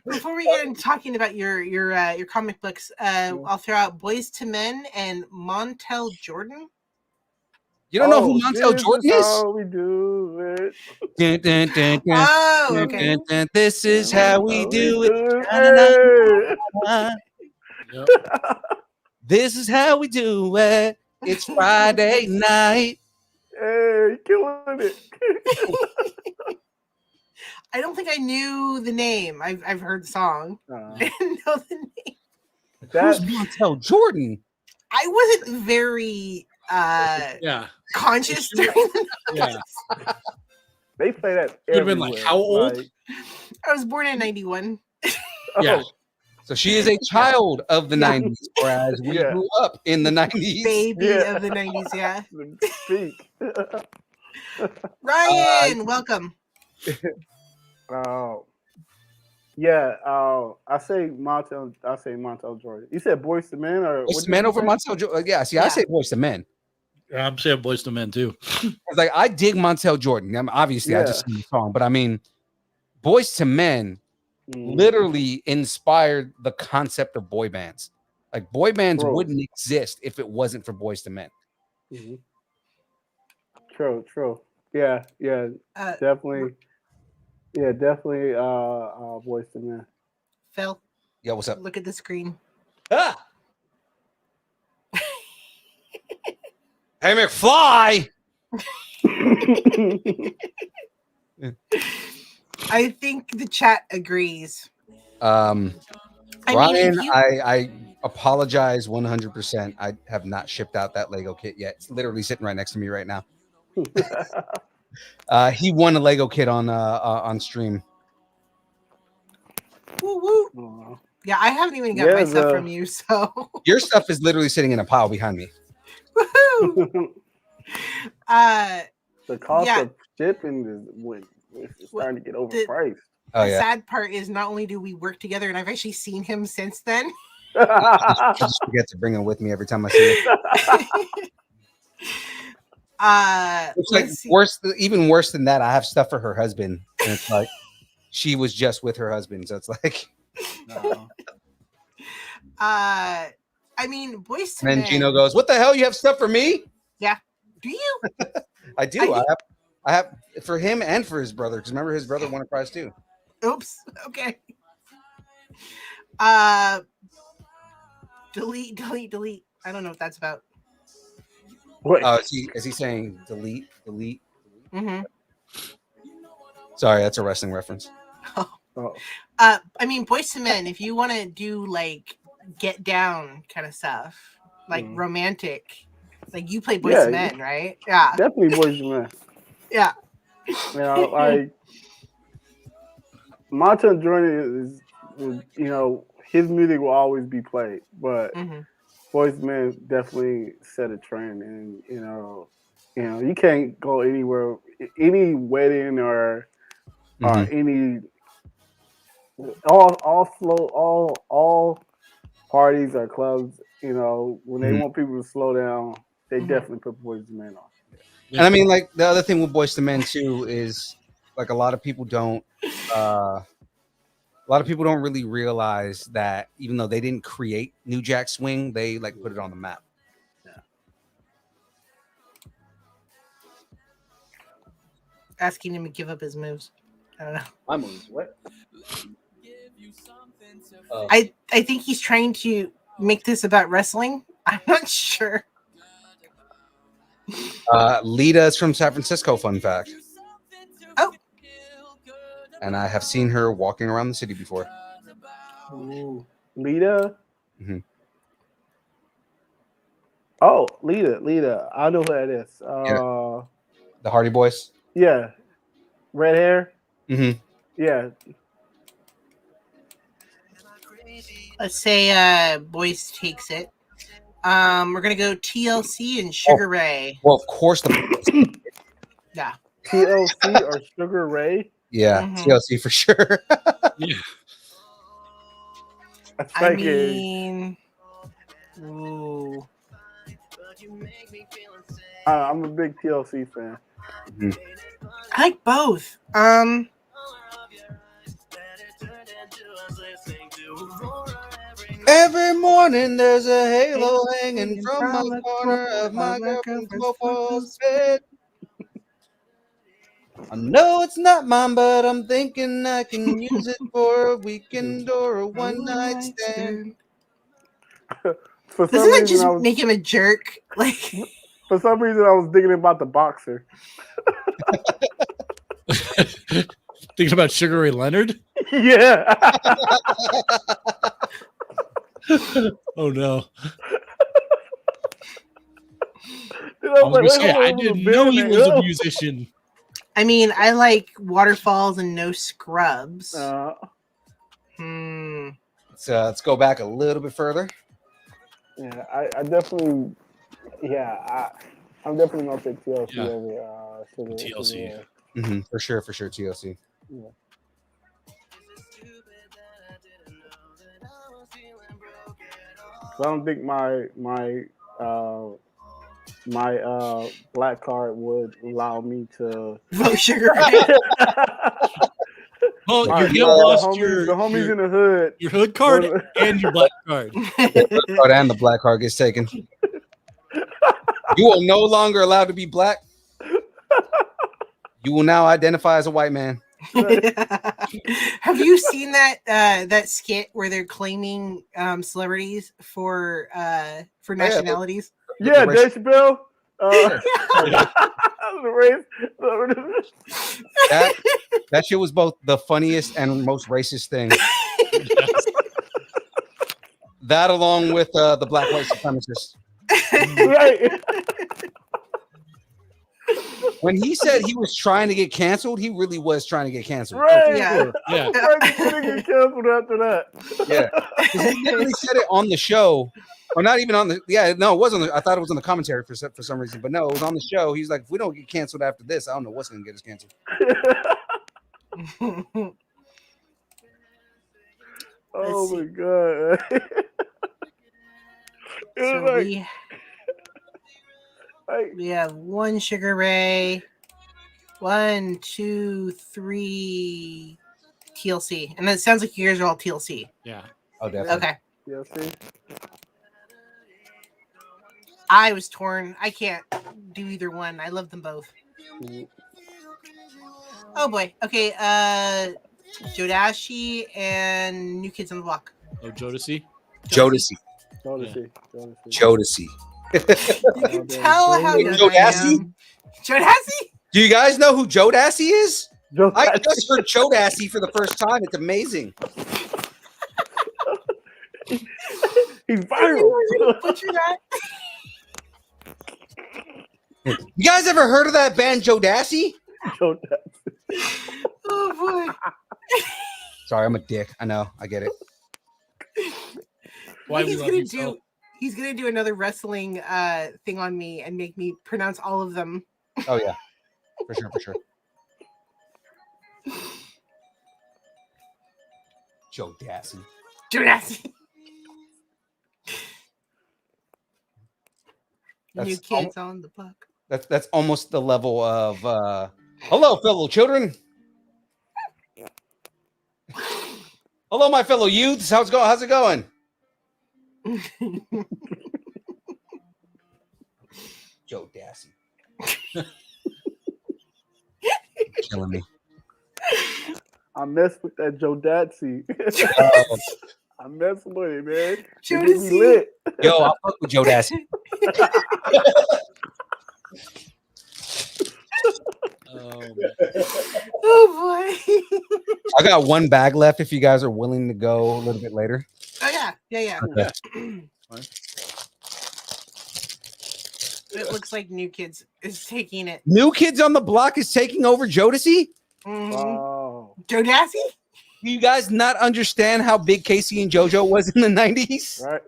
Before we get into talking about your comic books, I'll throw out Boys to Men and Montel Jordan. You don't know who Montel Jordan is? How we do it. Dun, dun, dun, dun, Oh, dun, okay. dun, dun. This is how we do it. Yep. This is how we do it. It's Friday night. Hey, killing it. I don't think I knew the name. I've heard the song. I didn't know the name. Who's Montel Jordan? I wasn't very conscious during the night. They play that. You'd have been like, how old? I was born in 91. Yeah. So she is a child of the 90s, whereas we grew up in the 90s. Baby of the 90s, yeah. Speak. Ryan, welcome. I say Montel Jordan. You said Boys to Men or Boys to Men over Montel Jordan? Yeah, see, I say Boys to Men. I'm saying Boys to Men too. It's like I dig Montel Jordan. Obviously, I just sing the song, but I mean, Boys to Men literally inspired the concept of boy bands. Like boy bands wouldn't exist if it wasn't for Boys to Men. Mm-hmm. True. Yeah, definitely. Yeah, definitely. Boys to Men. Phil. Yo, what's up? Look at the screen. Ah! Hey, McFly. I think the chat agrees. Ryan, I apologize 100%. I have not shipped out that Lego kit yet. It's literally sitting right next to me right now. He won a Lego kit on stream. Woo woo. Yeah, I haven't even got my stuff from you, so your stuff is literally sitting in a pile behind me. Woohoo! The cost of shipping is starting to get overpriced. The sad part is not only do we work together, and I've actually seen him since then. I just forget to bring him with me every time I see him. It's like worse, even worse than that. I have stuff for her husband, and it's like she was just with her husband, so it's like. I mean, Boys to Men. And Gino goes, "What the hell? You have stuff for me?" Yeah. Do you? I do. I have for him and for his brother. Because remember, his brother won a prize too. Oops. Okay. Delete. I don't know what that's about. What? Is he saying delete? Mm-hmm. Sorry, that's a wrestling reference. Oh. I mean, Boys to Men. If you want to do like get down kind of stuff, like romantic, like you play Boys to Men, right? Yeah, definitely Boys to Men. Yeah. Like Montel Jordan is, his music will always be played, but Boys to Men definitely set a trend, and you can't go anywhere, any wedding or any all parties or clubs, when they want people to slow down, they definitely put Boys to Men on. And I mean, like the other thing with Boys to Men too is like a lot of people don't really realize that even though they didn't create New Jack Swing, they like put it on the map. Yeah. Asking him to give up his moves. I don't know. My moves, what? I think he's trying to make this about wrestling. I'm not sure. Lita is from San Francisco, fun fact. Oh. And I have seen her walking around the city before. Ooh. Lita? Mm-hmm. Oh, Lita. I know who that is. The Hardy Boys? Yeah. Red hair? Mm-hmm. Yeah. Let's say Boys takes it. We're gonna go TLC and Sugar Ray. Well, of course Yeah. TLC or Sugar Ray? Yeah, Mhm. TLC for sure. Yeah. That's I like mean, ooh. I'm a big TLC fan. I like both. Every morning there's a halo hanging from my corner of my girlfriend's four-post bed. I know it's not mine, but I'm thinking I can use it for a weekend or a one-night stand. For some Doesn't that reason, just I was make him a jerk? Like, thinking about the boxer. Thinking about Sugar Ray Leonard? Yeah. Oh no. Dude, I was gonna wait, say, hold on, I it was a didn't know he band was a name. musician. I mean, I like Waterfalls and No Scrubs. Let's go back a little bit further. Yeah, I definitely, I'm definitely gonna pick TLC Yeah. over Sugar TLC. Ray. For sure, TLC. Yeah. So I don't think my black card would allow me to Vote Sugar Ray. Well, All right, you the lost homies in the hood. your hood card and your black card. And the black card gets taken. You are no longer allowed to be black. You will now identify as a white man. Have you seen that skit where they're claiming celebrities for nationalities? Yeah, Dave Chappelle. That shit was both the funniest and most racist thing. That along with the black white supremacists. Right. When he said he was trying to get canceled, he really was trying to get canceled. Right. Yeah. Yeah. Right, he couldn't get canceled after that. Yeah. 'Cause he literally said it on the show. Or not even on the it was on the I thought it was on the commentary for some reason, but no, it was on the show. He's like, if we don't get canceled after this, I don't know what's gonna get us canceled. Oh my god. So we have one Sugar Ray, 1, 2, 3 TLC, and it sounds like yours are all TLC. Yeah. Oh, definitely. Okay. Yeah, see? I was torn. I can't do either one. I love them both. Oh boy. Okay. Jodashi and New Kids on the Block. Oh, Jodeci. Jodeci. You can tell how young I Jodeci? am. Jodeci? Do you guys know who Jodeci is? Jodeci. I just heard Jodeci for the first time. It's amazing. He's viral. Butcher that. You guys ever heard of that band Jodeci? Oh boy. Sorry, I'm a dick. I know. I get it. Why he's gonna do another wrestling thing on me and make me pronounce all of them. Oh yeah, for sure. Jodeci. New Kids on the Block. That's almost the level of hello, fellow children. Hello, my fellow youths. How's it going? Jodeci. Killing me. I messed with that Jodeci. I messed with it, man. Jodeci. It lit. Yo, I'll fuck with Jodeci. Oh boy. I got one bag left if you guys are willing to go a little bit later. Oh yeah. Okay. It looks like New Kids is taking it. New Kids on the Block is taking over Jodeci? Mhm. Oh. Jodeci? Do you guys not understand how big Casey and JoJo was in the 90s? Right.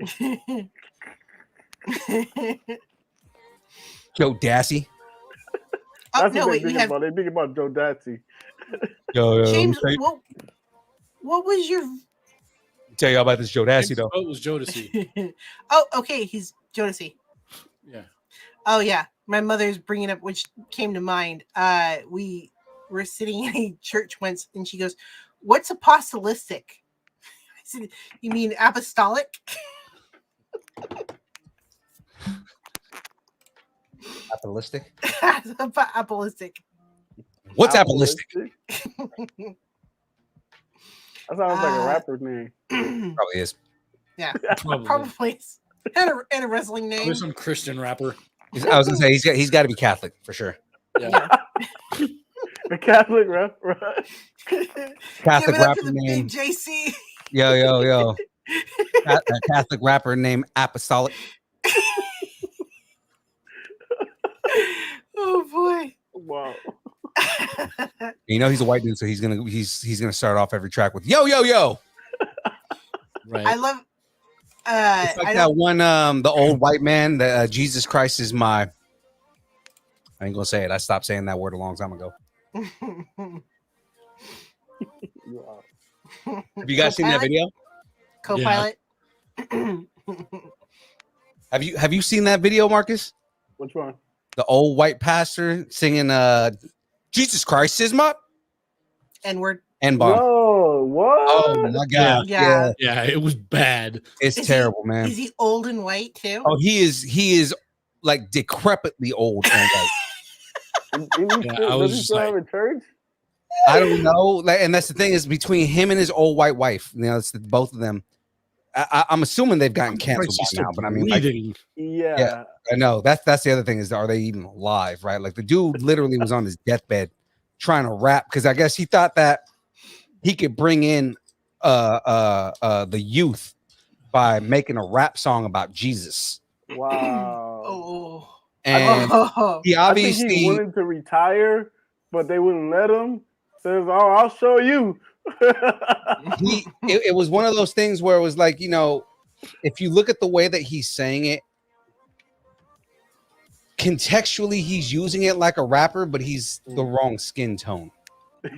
Jodeci. That's no, what wait, they we think have about. They think about Joe Datsy. Yo, James. What was your? tell you about this Joe Dassey though. Oh, it was Jodeci. Oh, okay, he's Jodeci. Yeah. Oh yeah, my mother's bringing up, which came to mind. We were sitting in a church once, and she goes, "What's apostolistic?" I said, "You mean apostolic?" Apostolic. Apostolic. What's apostolic? That sounds like a rapper's name. Probably is. Yeah, Probably. probably. Is. And a wrestling name. There's some Christian rapper. I was gonna say he's got to be Catholic for sure. Yeah. A Catholic rapper. Catholic Give it up rapper to the name. big JC. Yo. A Catholic rapper named Apostolic. Oh boy. Wow. You know he's a white dude, so he's gonna start off every track with yo. Right. I love. It's like that one, the old white man. That Jesus Christ is my. I ain't gonna say it. I stopped saying that word a long time ago. Wow. Have you guys seen that video? Co-pilot. Have you seen that video, Marcus? Which one? The old white pastor singing Jesus Christ is my N-word. N-bomb. Whoa, what? Oh my god. Yeah. Yeah, it was bad. It's Is terrible, man. Is he old and white too? Oh, he is like decrepitly old and white. I was Does he just still like- have a church? I don't know. Like, and that's the thing is between him and his old white wife, you know, it's both of them. I'm assuming they've gotten canceled Christ, he's by now, still but I mean, like, breathing. Yeah. I know that's the other thing is, are they even alive? Right? Like the dude literally was on his deathbed trying to rap because I guess he thought that he could bring in the youth by making a rap song about Jesus. Wow. Oh. And he I think obviously he wanted to retire, but they wouldn't let him. Says, "Oh, I'll show you." it was one of those things where it was like, you know, if you look at the way that he's saying it, contextually he's using it like a rapper, but he's the wrong skin tone.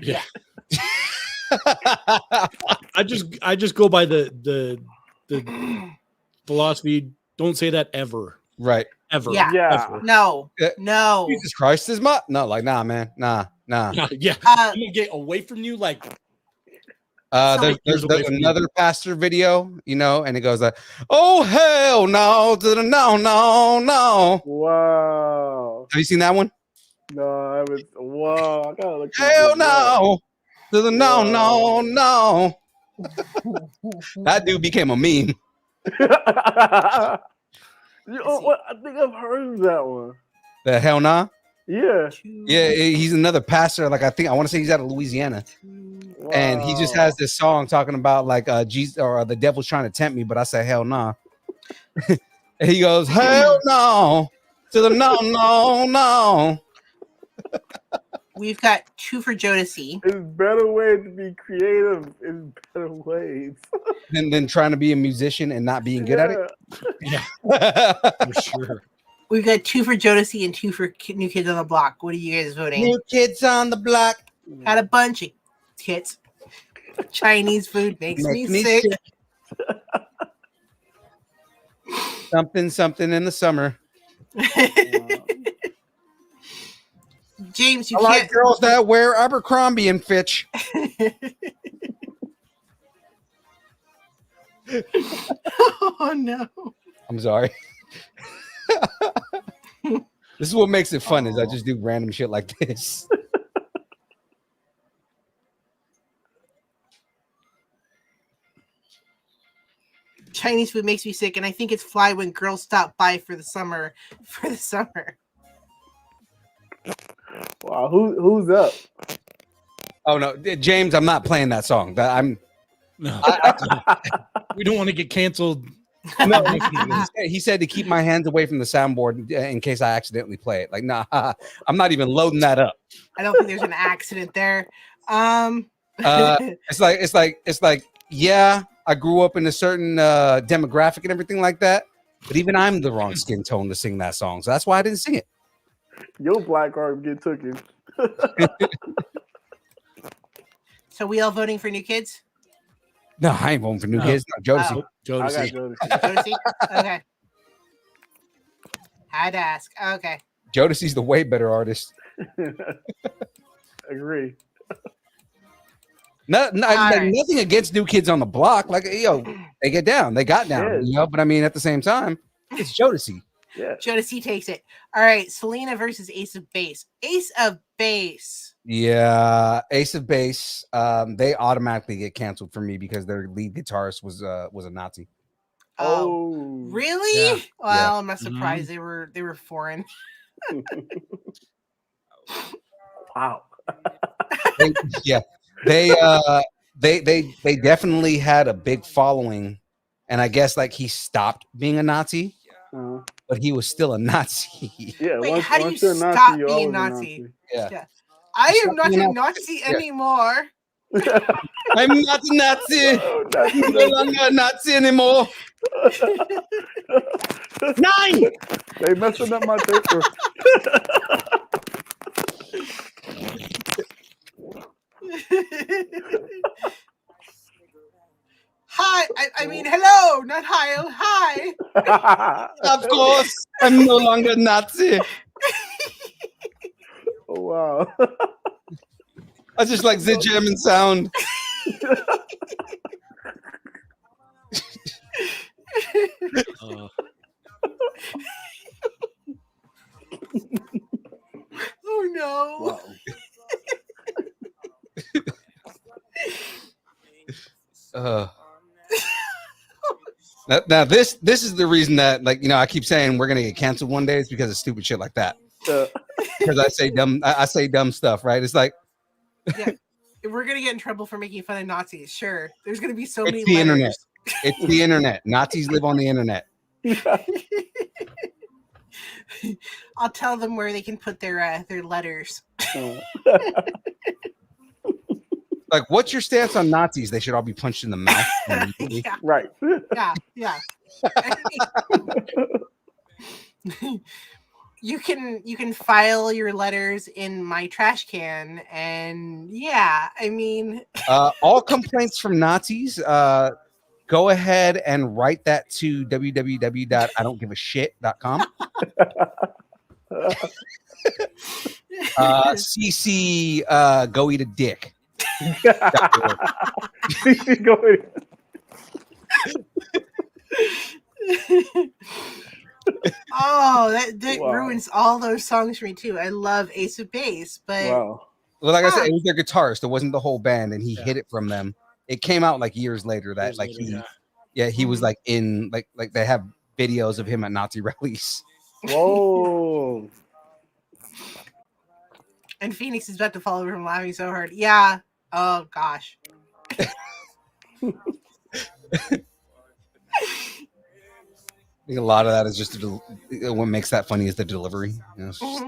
Yeah. I just go by the philosophy. Don't say that ever. Right. Ever. Yeah. Ever. No. Uh, No. Jesus Christ is my like, nah, man, nah. Yeah. I'm gonna get away from you. Like, There's years away from another pastor video, you know, and it goes like, "Oh hell no, no." Wow. Have you seen that one? No, I was. Wow. I gotta look. Hell no, to the no. That dude became a meme. What? I think I've heard of that one. The hell nah. Yeah. Yeah, he's another pastor. Like I want to say he's out of Louisiana, and he just has this song talking about like Jesus or the devil's trying to tempt me, but I say hell nah. And he goes hell no to the no. We've got 2 for Jodeci. There's better ways to be creative. There's better ways. Than trying to be a musician and not being good at it. yeah, for sure. We've got 2 for Jodeci and 2 for New Kids on the Block. What are you guys voting? New Kids on the Block. Had a bunch of hits. Chinese food makes me sick. Something in the summer. James, you I can't. like girls that wear Abercrombie and Fitch. Oh no. I'm sorry. This is what makes it fun is I just do random shit like this. Chinese food makes me sick, and I think it's fly when girls stop by for the summer. Wow. Who's up? Oh no, James, I'm not playing that song. No, we don't want to get canceled. No, he said to keep my hands away from the soundboard in case I accidentally play it. Like, nah, I'm not even loading that up. I don't think there's an accident there. It's like, yeah, I grew up in a certain demographic and everything like that, but even I'm the wrong skin tone to sing that song, so that's why I didn't sing it. Your black card get taken. So we all voting for New Kids? No, I ain't voting for New Kids. No, Jodeci. Oh. I got Jodeci. Jodeci. Jodeci? Okay. Had to ask. Okay. Jodeci's the way better artist. Agree. Nothing against New Kids on the Block. Like, they get down. They got down. Yeah. But I mean, at the same time, it's Jodeci. Yeah. Jodeci takes it. All right. Selena versus Ace of Base. Ace of Base. Yeah, Ace of Base. They automatically get canceled for me because their lead guitarist was a Nazi. Oh, really? Yeah. Well, I'm not surprised. They were foreign. Wow. They definitely had a big following, and I guess like he stopped being a Nazi, but he was still a Nazi. Yeah. Wait, once, how do once you you're a Nazi, stop you're being always a Nazi? Yeah. I am not being a a Nazi Yeah. anymore. I'm not a Nazi. I'm no longer a Nazi anymore. 9. They messing up my paper. Hi. I mean, hello, not hi. Oh, hi. Of course, I'm no longer Nazi. Oh, wow. I just like the German sound. Oh no. Wow. Now this is the reason that, like, I keep saying we're gonna get canceled one day. It's because of stupid shit like that. Because I say dumb stuff, right? It's like, Yeah. If we're gonna get in trouble for making fun of Nazis, sure. There's gonna be so many it's the letters. internet. It's the internet. Nazis live on the internet. I'll tell them where they can put their letters. Like, what's your stance on Nazis? They should all be punched in the mouth. Yeah, Right. yeah. You can file your letters in my trash can, and yeah, I mean, All complaints from Nazis, go ahead and write that to www.idon'tgiveashit.com. CC go eat a dick. Go ahead. oh, that Wow. ruins all those songs for me too. I love Ace of Base, but Wow. Well, like I said, it was their guitarist. It wasn't the whole band, and he hid it from them. It came out like years later that he was like in like they have videos of him at Nazi rallies. Whoa. and Phoenix is about to fall over from laughing so hard. Yeah. Oh gosh. I think a lot of that is just what makes that funny is the delivery. It's just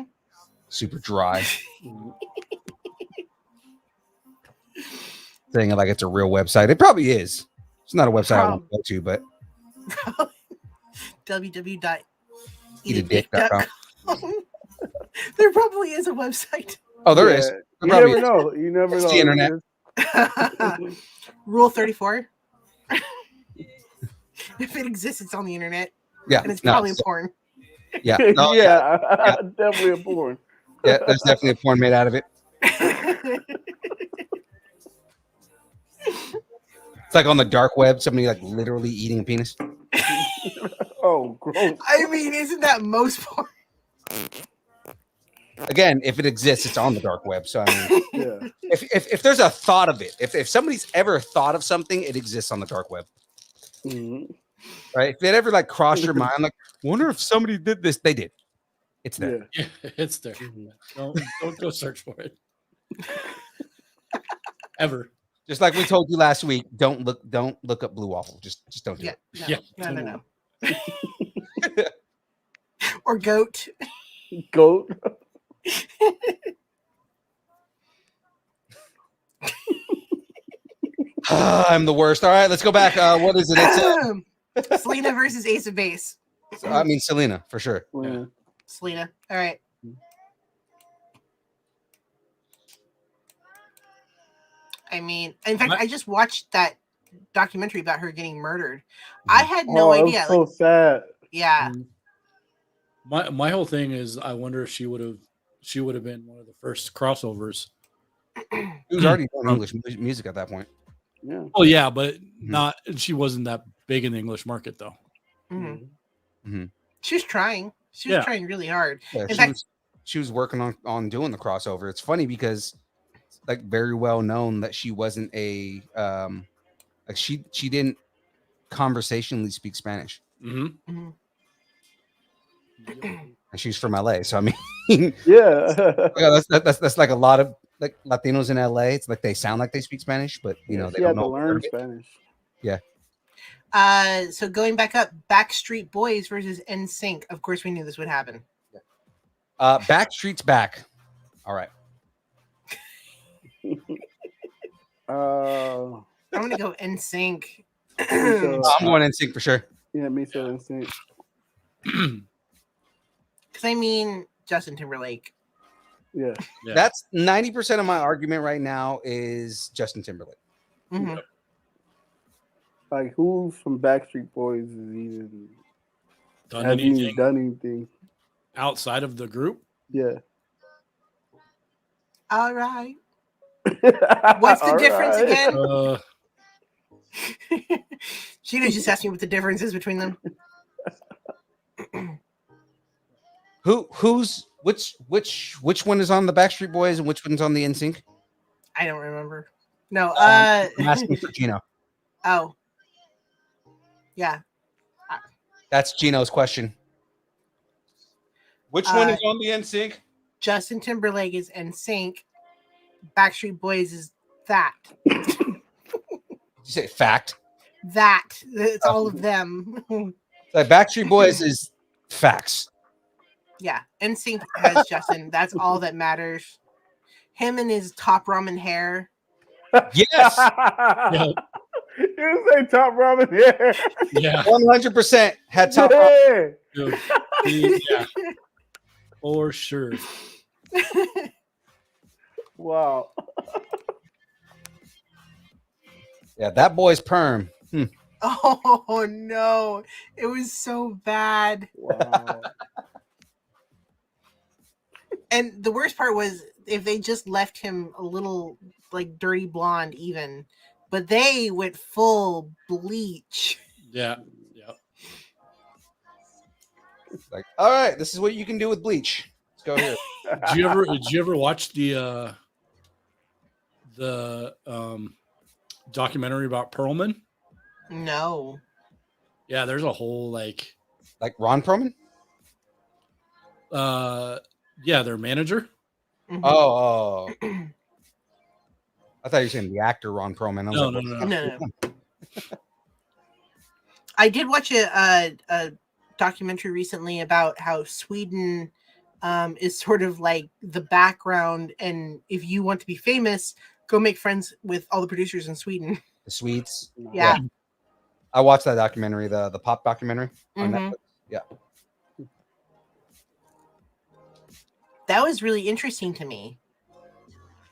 super dry. Saying it like it's a real website. It probably is. It's not a website I want to go to, but www.eatadick.com. There probably is a website. Oh, there is. You never know. You never It's know. the internet. Rule 34. If it exists, it's on the internet. Yeah. And it's probably porn. Yeah. No, yeah. Definitely a porn. Yeah, there's definitely a porn made out of it. It's like on the dark web, somebody like literally eating a penis. Oh, gross. I mean, isn't that most porn? Again, if it exists, it's on the dark web. So I mean, Yeah. if there's a thought of it, if somebody's ever thought of something, it exists on the dark web. Mm-hmm. Right? If it ever like crossed your mind, like, wonder if somebody did this, they did. It's there. Yeah, it's there. Don't go search for it. Ever. Just like we told you last week, don't look up Blue Waffle. Just don't do it. No. Or goat. Goat. I'm the worst. All right, let's go back. What is it? It's Selena versus Ace of Base. I mean Selena for sure. Yeah. Selena. All right. I mean, in fact, My- I just watched that documentary about her getting murdered. I had Oh, no that was idea. so Like, sad. yeah. My whole thing is I wonder if she would have been one of the first crossovers. He was already doing English music at that point. Yeah. Oh yeah, but not she wasn't that big in the English market though. She was trying. She was trying really hard. Yeah, In fact, she was working on doing the crossover. It's funny because it's like very well known that she wasn't a like she didn't conversationally speak Spanish. Mm-hmm. And she's from LA, so I mean, Yeah. yeah, that's like a lot of like Latinos in LA. It's like they sound like they speak Spanish, but you know they she don't had to know. learn Spanish. Yeah. So going back up, Backstreet Boys versus Nsync. Of course, we knew this would happen. Backstreet's back. All right. Uh, I'm gonna go Nsync. so, I'm going NSYNC for sure. yeah, me so Insane. Because I mean, Justin Timberlake. Yeah. That's 90% of my argument right now is Justin Timberlake. Mhm. Like, who from Backstreet Boys is even Done anything done anything? outside of the group? Yeah. All right. What's the difference again? Gina just asked me what the difference is between them. Which one is on the Backstreet Boys and which one's on the NSYNC? I don't remember. No. I'm asking for Gino. Oh. Yeah. That's Gino's question. Which one is on the NSYNC? Justin Timberlake is Nsync. Backstreet Boys is that. Did you say fact? That. It's all of them. Like Backstreet Boys is facts. Yeah. Nsync has Justin. That's all that matters. Him and his top ramen hair. Yes, Yeah. You say top ramen here. Yeah. 100% had top. Yeah. Dude, yeah. For sure. Wow. Yeah, that boy's perm. Oh no. It was so bad. Wow. And the worst part was if they just left him a little like dirty blonde even, but they went full bleach. Yeah. Yeah. Like, all right, this is what you can do with bleach. Let's go here. Did you ever watch the documentary about Perlman? No. Yeah, there's a whole like Ron Perlman? yeah, their manager. Mhm. Oh. I thought you were saying the actor Ron Perlman. I was No, like, no, no. No. I did watch a documentary recently about how Sweden is sort of like the background, and if you want to be famous, go make friends with all the producers in Sweden. The Swedes. Yeah. I watched that documentary, the pop documentary on Mhm. Netflix. Yeah. That was really interesting to me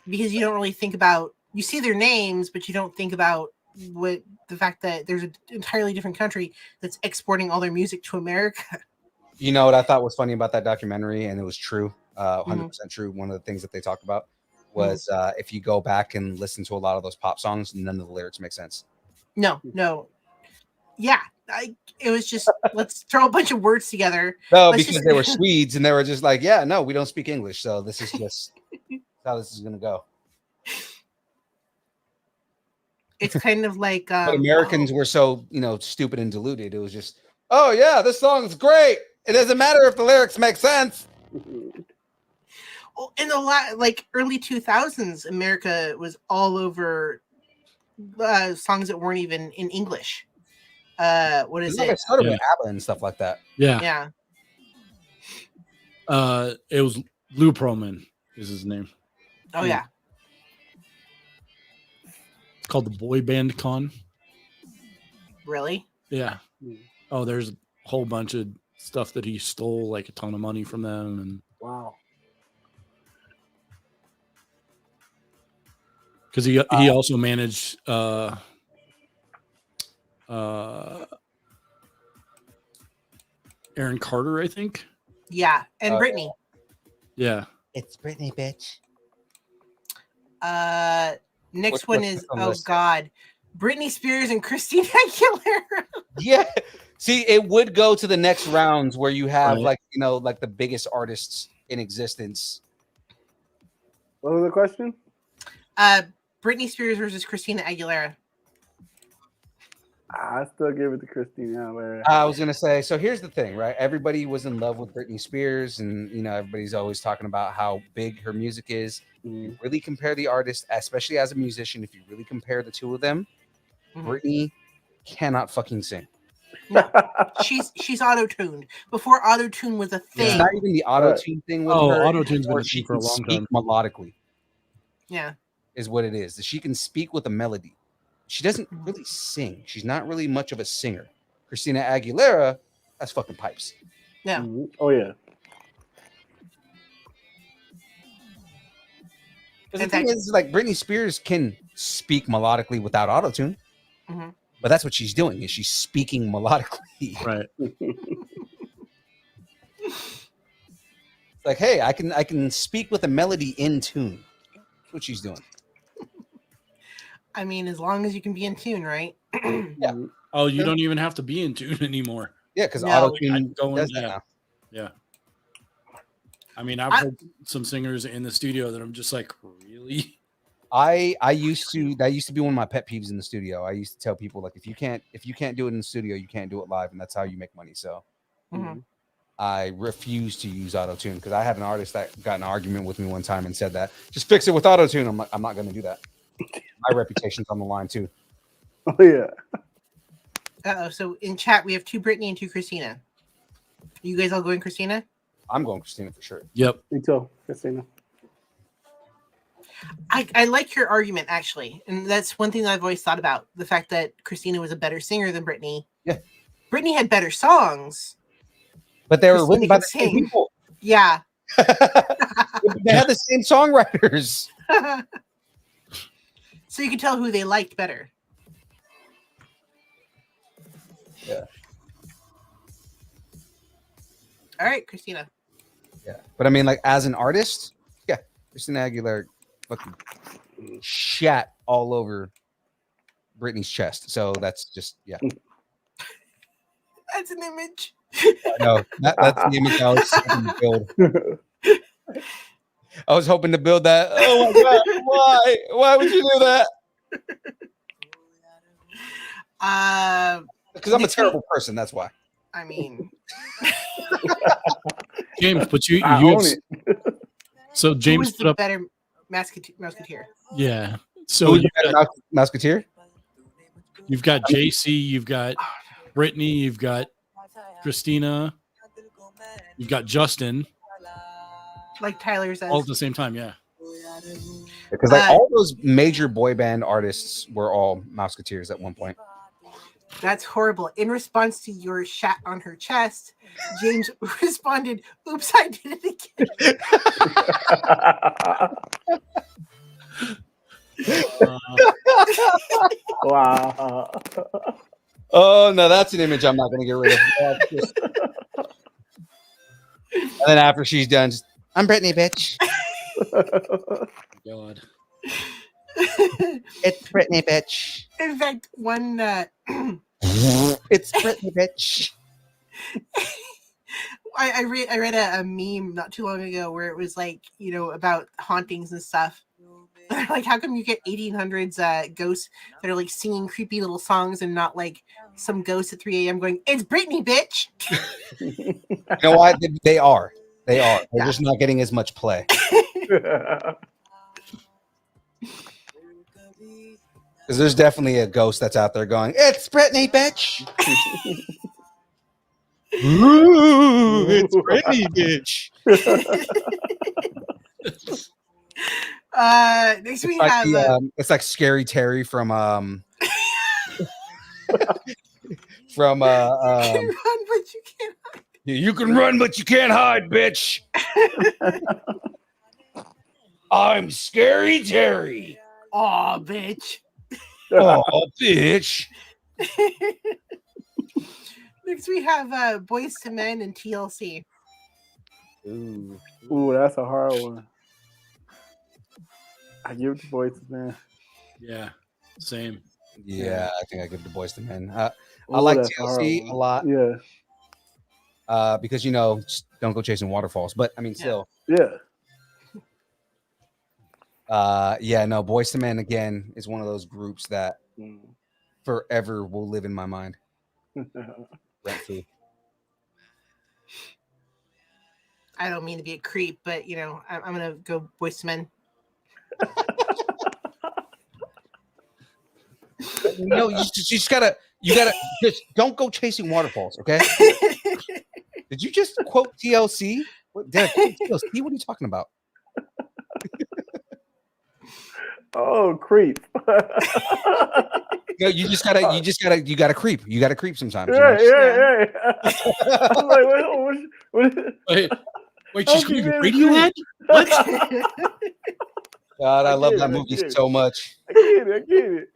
because you don't really think about, you see their names, but you don't think about what the fact that there's an entirely different country that's exporting all their music to America. You know what I thought was funny about that documentary, and it was true, 100% true. One of the things that they talked about was if you go back and listen to a lot of those pop songs, none of the lyrics make sense. No. Yeah. It was just, let's throw a bunch of words together. No, Let's because just- they were Swedes and they were just like, yeah, no, we don't speak English. So this is just how this is going to go. It's kind of like But Americans were so, stupid and deluded. It was just, oh, yeah, this song's great. It doesn't matter if the lyrics make sense. in the early 2000s, America was all over songs that weren't even in English. What is Like it? I started with ABBA and stuff like that. Yeah. Yeah. It was Lou Pearlman is his name. Oh yeah. It's called the Boy Band Con. Really? Yeah. Oh, there's a whole bunch of stuff that he stole, like a ton of money from them, and Wow. because he also managed Aaron Carter, I think. Yeah, and Britney. Yeah. It's Britney, bitch. Next What's one the is list? God, Britney Spears and Christina Aguilera. Yeah. See, it would go to the next rounds where you have Right. like the biggest artists in existence. What was the question? Britney Spears versus Christina Aguilera. I still give it to Christina Aguilera. I was gonna say, so here's the thing, right? Everybody was in love with Britney Spears, and everybody's always talking about how big her music is. You really compare the artists, especially as a musician, if you really compare the two of them, Britney cannot fucking sing. No, she's auto-tuned. Before auto-tune was a thing. It's not even the auto-tune thing with her. Auto-tune's been a She thing for a can long speak time. melodically. Yeah. Is what it is. She can speak with a melody. She doesn't really sing. She's not really much of a singer. Christina Aguilera, that's fucking pipes. Yeah. Oh yeah. The thing is, like, Britney Spears can speak melodically without autotune, but that's what she's doing. Is she's speaking melodically? Right. Like, hey, I can speak with a melody in tune. That's what she's doing. I mean, as long as you can be in tune, right? Yeah. Oh, you don't even have to be in tune anymore. Yeah, because No. autotune Going does that yeah. now. Yeah. I mean, I've heard some singers in the studio that I'm just like, really? That used to be one of my pet peeves in the studio. I used to tell people, like, if you can't do it in the studio, you can't do it live, and that's how you make money. So I refuse to use autotune, because I had an artist that got in an argument with me one time and said that just fix it with autotune. I'm like, I'm not going to do that. My reputation's on the line too. Oh yeah. So in chat we have 2 Britney and 2 Christina. You guys all going Christina? I'm going Christina for sure. Yep. Me too, Christina. I like your argument, actually, and that's one thing that I've always thought about, the fact that Christina was a better singer than Britney. Yeah. Britney had better songs, but they were Christina written by could the same sing. people. Yeah. They had the same songwriters. So you could tell who they liked better. Yeah. All right, Christina. Yeah, but I mean, like, as an artist, yeah, Christina Aguilera fucking shat all over Britney's chest. So that's just, yeah. That's an image. No, that's the image I was hoping to build. I was hoping to build that. Oh my god, why? Why would you do that? Because I'm a terrible person. That's why. I mean, James, but you I have, own it. so who James was put the up, better Musketeer? yeah. So So you got Musketeer? you've got JC, you've got Brittany, you've got Christina, you've got Justin, Like Tyler says. all at the same time. Yeah. Because like all those major boy band artists were all Musketeers at one point. That's horrible. In response to your shat on her chest, James responded, "Oops, I did it again." Wow. Oh no, that's an image I'm not going to get rid of. That's just- And then after she's done, just, I'm Britney, bitch. God. It's Britney, bitch. In fact, one It's Britney, bitch. I read a meme not too long ago where it was like, you know, about hauntings and stuff. Like, how come you get 1800s ghosts that are like singing creepy little songs and not like some ghost at 3 a.m. going, "It's Britney, bitch." You know what? They are. They're Yeah. just not getting as much play. Because there's definitely a ghost that's out there going, "It's Britney, bitch." Ooh, it's Britney, bitch. Next we Like have it's like Scary Terry from from run, but you can't. You can run, but you can't hide, bitch. I'm Scary Terry. Oh, bitch. Oh, bitch. Next, we have Boys to Men and TLC. Ooh. Ooh, that's a hard one. I give it to Boys to Men. Yeah, same. Yeah, I think I give the Boys to Men. I Ooh, like that's a hard TLC one. a lot. Yeah. Because just don't go chasing waterfalls. But I mean, still. Yeah. No, Boys to Men again is one of those groups that forever will live in my mind. Rent free. I don't mean to be a creep, but I'm gonna go Boys to Men. No, you just gotta just don't go chasing waterfalls, okay? Did you just quote TLC? Did I quote TLC? What are you talking about? Oh, creep. No, you gotta creep. You gotta creep sometimes. Yeah. I'm like, what? Wait, she's going to Radiohead? What? God, I love get that it, movie I get it. so much. I get it.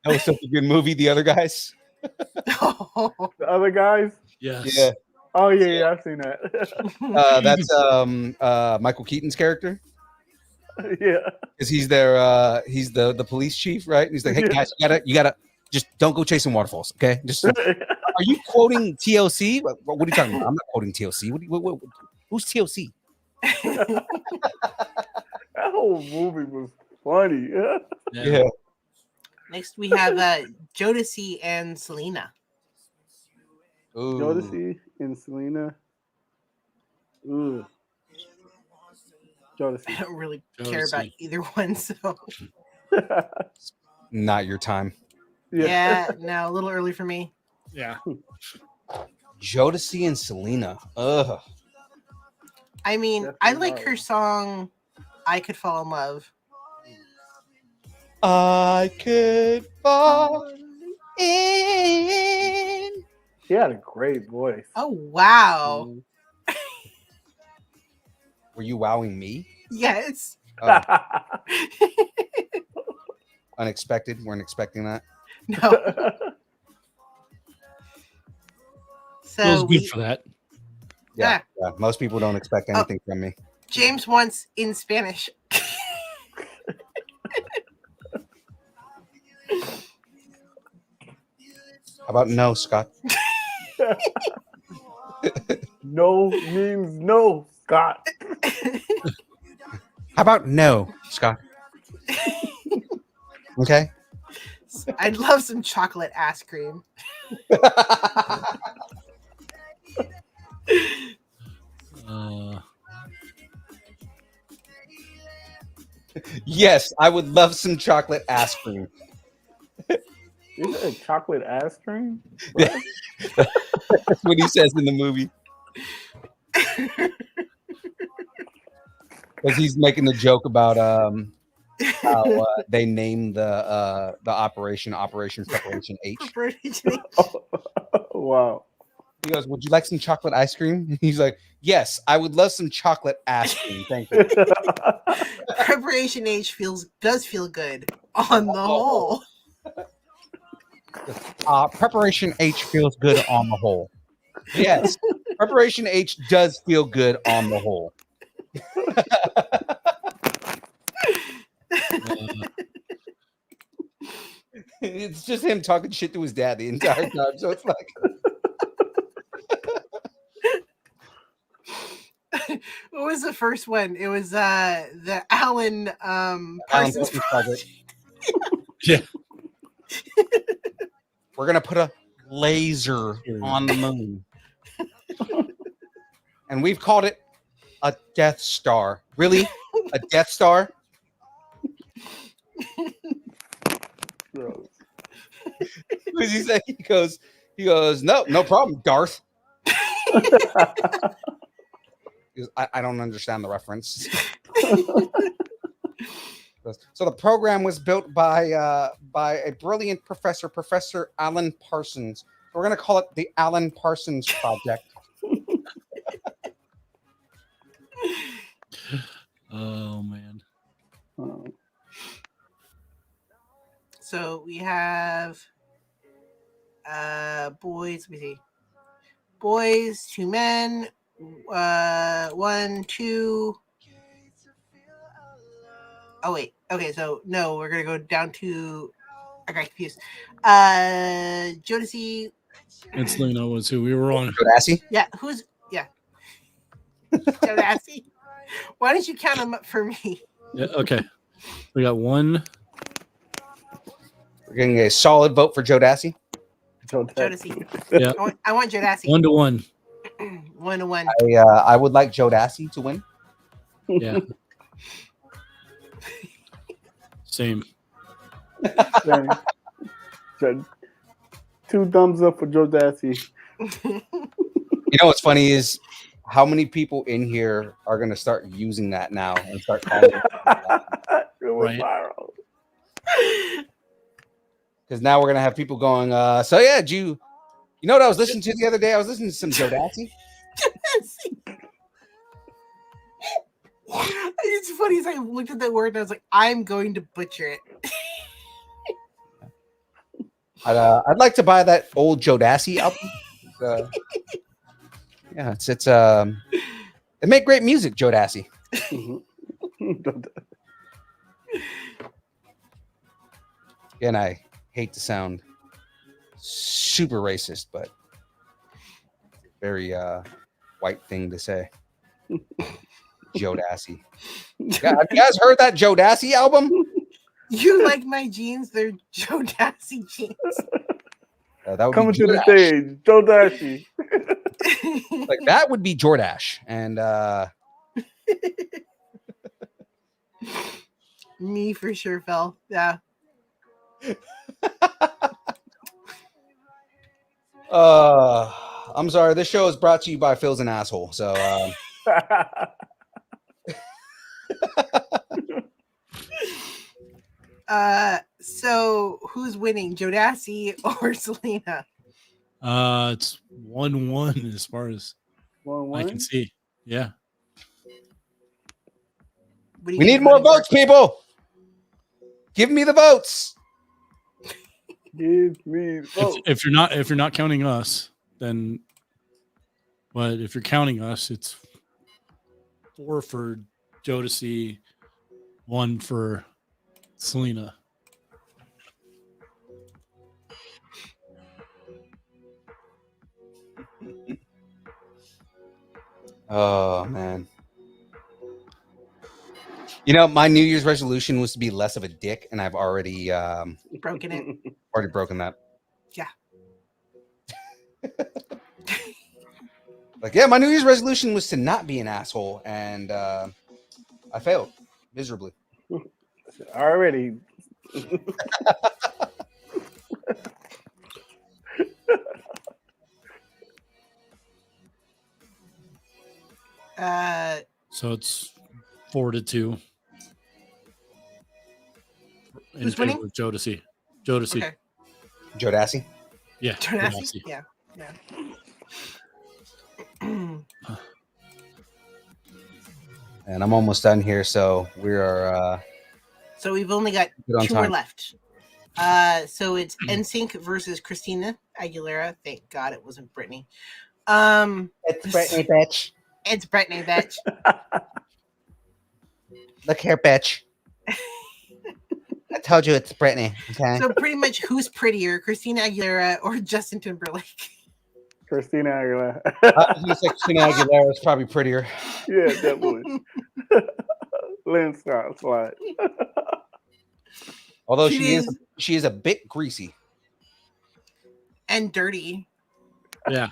That was such a good movie. The Other Guys. The other guys? Yes. Yeah. Oh, yeah, I've seen that. That's Michael Keaton's character. Yeah. Because he's he's the police chief, right? And he's like, hey guys, you gotta just don't go chasing waterfalls, okay? Just are you quoting TLC? What are you talking about? I'm not quoting TLC. Who's TLC? That whole movie was funny. Yeah. Next, we have Jodeci and Selena. Ooh. Jodeci and Selena. Ooh. Jodeci. I don't really care about either one, so Not your time. yeah, no, a little early for me. Yeah. Jodeci and Selena. Ugh. I mean, Definitely I like hard. her song "I Could Fall in Love." I could fall in. She had a great voice. Oh wow! Were you wowing me? Yes. Oh, unexpected. Weren't expecting that. No. Feels So good for that. Yeah. Most people don't expect anything from me. James wants in Spanish. How about no, Scott? No means no, Scott. How about no, Scott? Okay. I'd love some chocolate ice cream. Yes, I would love some chocolate ice cream. Is it a chocolate ass cream? That's what he says in the movie. Because he's making the joke about how they named the Operation Preparation H. Wow. He goes, "Would you like some chocolate ice cream?" He's like, "Yes, I would love some chocolate ice cream. Thank you." Preparation H does feel good on the whole. Preparation H feels good on the whole. Yes, Preparation H does feel good on the whole. It's just him talking shit to his dad the entire time. So it's like, what was the first one? It was the Alan Parsons Project. Yeah. We're gonna put a laser on the moon, and we've called it a Death Star. Really, a Death Star? Gross. What does he say? He goes, no problem, Darth. He goes, I don't understand the reference. So the program was built by a brilliant professor, Professor Alan Parsons. We're going to call it the Alan Parsons Project. Oh man. So we have boys. Let me see. Boys, 2 men, 1, 2. Oh wait. Okay, so no, we're gonna go down to. I got confused. Jodeci. And Selena was who we were on. Jodeci? Yeah, who's Jodeci? Why don't you count them up for me? Yeah, okay. We got one. We're getting a solid vote for Jodeci. Jodeci. Yeah. I want Jodeci. 1-1. 1-1. I would like Jodeci to win. Yeah. Same. Dang. 2 thumbs up for Jodeci. You know what's funny is how many people in here are going to start using that now and start calling it It went Right. viral. because now we're going to have people going, so yeah, you know what I was listening to the other day? I was listening to some Jodeci. It's funny as I looked at that word and I was like, I'm going to butcher it. I'd like to buy that old Jodeci album. Yeah, it's they make great music, Jodeci. Again, I hate to sound super racist, but very white thing to say. Jodeci. Yeah, have you guys heard that Jodeci album? You like my jeans? They're Jodeci jeans. That would Coming be to the Jordache. stage, Jodeci. Like that would be Jordache, and Me for sure, Phil. Yeah. I'm sorry. This show is brought to you by Phil's an asshole. So So who's winning, Jodeci or Selena? It's 1-1 as far as I can see. Yeah. What do you we guys need more voting for? votes, people. Give me the votes. Give me votes. If you're not counting us, then but if you're counting us, it's 4 for Jodeci, 1 for Selena. Oh man. You know, my New Year's resolution was to be less of a dick, and I've already Broken it. broken that. Yeah. Like, yeah, my New Year's resolution was to not be an asshole, and I failed miserably. Already. So it's 4-2. Who's winning? With Jodeci. Jodeci. Okay. Jodeci? Yeah. Jodeci? Yeah. And I'm almost done here, so we are So we've only got good on 2 more time. left. So it's Nsync versus Christina Aguilera. Thank God it wasn't Britney. It's Britney, bitch. It's Britney, bitch. Look here, bitch. I told you it's Britney. Okay. So pretty much, who's prettier, Christina Aguilera or Justin Timberlake? Christina Aguilera. I was gonna say Christina Aguilera is probably prettier. Yeah, definitely. Lynn slide. Although She she is a bit greasy. And dirty. Yeah.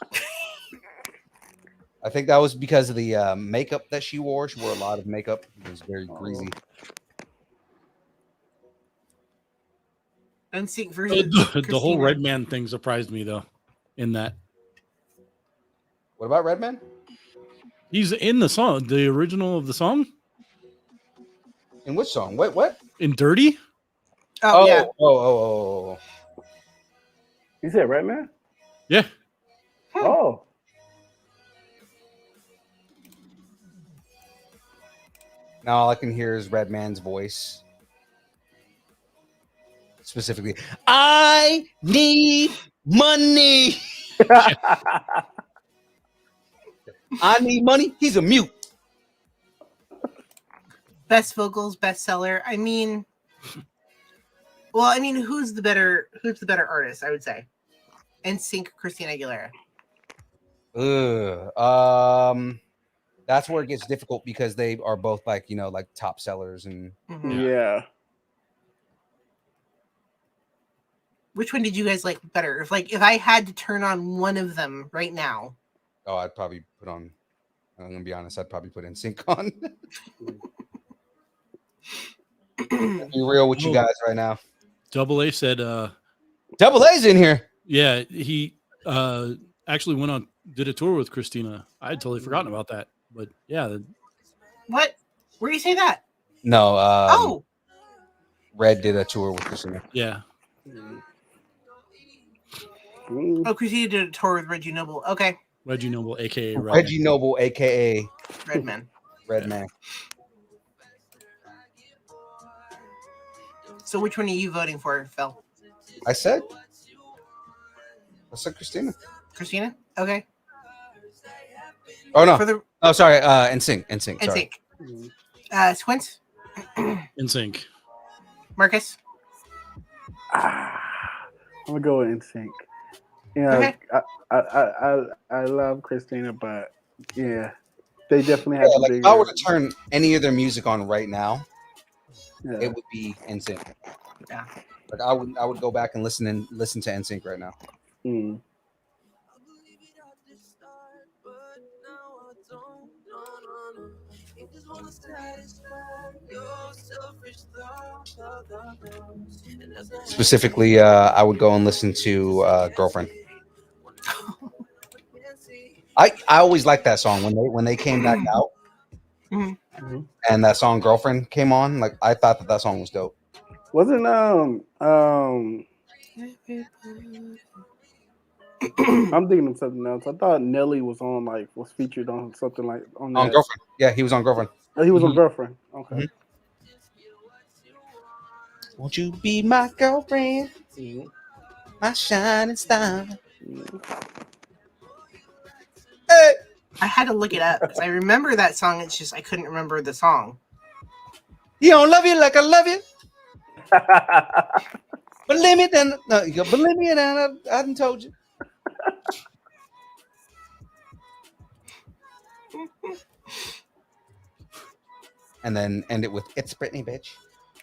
I think that was because of the makeup that she wore. She wore a lot of makeup. It was very greasy. Nsync versus The whole Christina. Red Man thing surprised me though. In that What about Redman? he's in the song, the original of the song In which song? What? in Dirty. Oh, yeah. Oh. You said right, man? Yeah. Oh. Now all I can hear is Redman's voice. Specifically, I need money. I need money. He's a mute. Best vocals, bestseller. I mean, who's the better artist? I would say, Nsync, Christina Aguilera. That's where it gets difficult because they are both like top sellers and Yeah. Which one did you guys like better? If I had to turn on one of them right now. Oh, I'd probably put on. I'm gonna be honest. I'd probably put Nsync on. Be real with you guys right now. Double A said, Double A's in here. yeah, he actually did a tour with Christina. I had totally forgotten about that. But yeah. What? Where do you say that? No. Red did a tour with Christina. Yeah. Oh, Christina did a tour with Reggie Noble. Okay. Reggie Noble, aka Reggie Noble, aka Redman. Redman. So which one are you voting for, Phil? I said Christina. Christina? Okay. Oh no. For the Oh, sorry. Nsync. Sorry. Nsync. Squint? Nsync. Marcus? I'm gonna go with Nsync. Yeah, Okay. I love Christina, but yeah, they definitely have. Like if I were to turn any of their music on right now, it would be Nsync. Yeah. Like I would go back and listen to Nsync right now. Mm. Specifically, I would go and listen to Girlfriend. I always liked that song when they came back out, and that song Girlfriend came on. Like I thought that song was dope. Wasn't I'm thinking of something else. I thought Nelly was featured on something like on that. Girlfriend. Yeah, he was on Girlfriend. Oh, he was on Girlfriend. Okay. Won't you be my girlfriend, my shining star? Hey. I had to look it up because I remember that song. It's just I couldn't remember the song. He don't love you like I love you. Believe me, then no, you go. Believe me, then I done told you. And then end it with "It's Britney, bitch."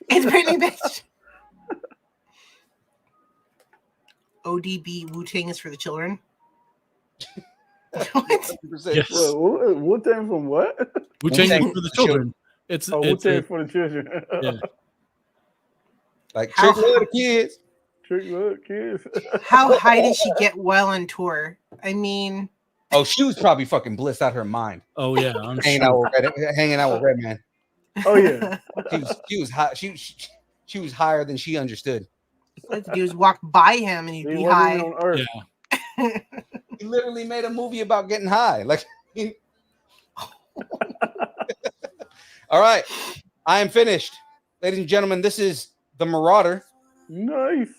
It's Britney, bitch. ODB Wu-Tang is for the children. What? Yes. Wu-Tang from what? Wu-Tang for the children. It's Wu-Tang for the children. Yeah. Like trick little kids. Trick little kids. How high did she get while on tour? I mean, Oh, she was probably fucking blissed out her mind. Oh yeah, I'm hanging sure. out with Redman. Oh yeah. She was high. She was higher than she understood. all I have to do is walk by him and he'd He be wasn't high. on Earth. Yeah. He literally made a movie about getting high. Like, all right, I am finished, ladies and gentlemen. This is the Marauder. Nice.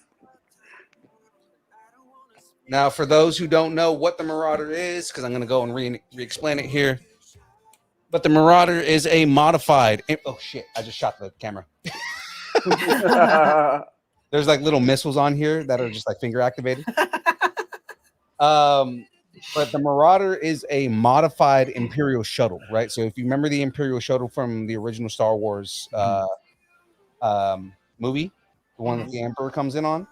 Now, for those who don't know what the Marauder is, because I'm going to go and re-explain it here. But the Marauder is a modified. Oh shit! I just shot the camera. There's like little missiles on here that are just like finger activated. But the Marauder is a modified Imperial shuttle, right? So if you remember the Imperial shuttle from the original Star Wars movie, the one that the Emperor comes in on,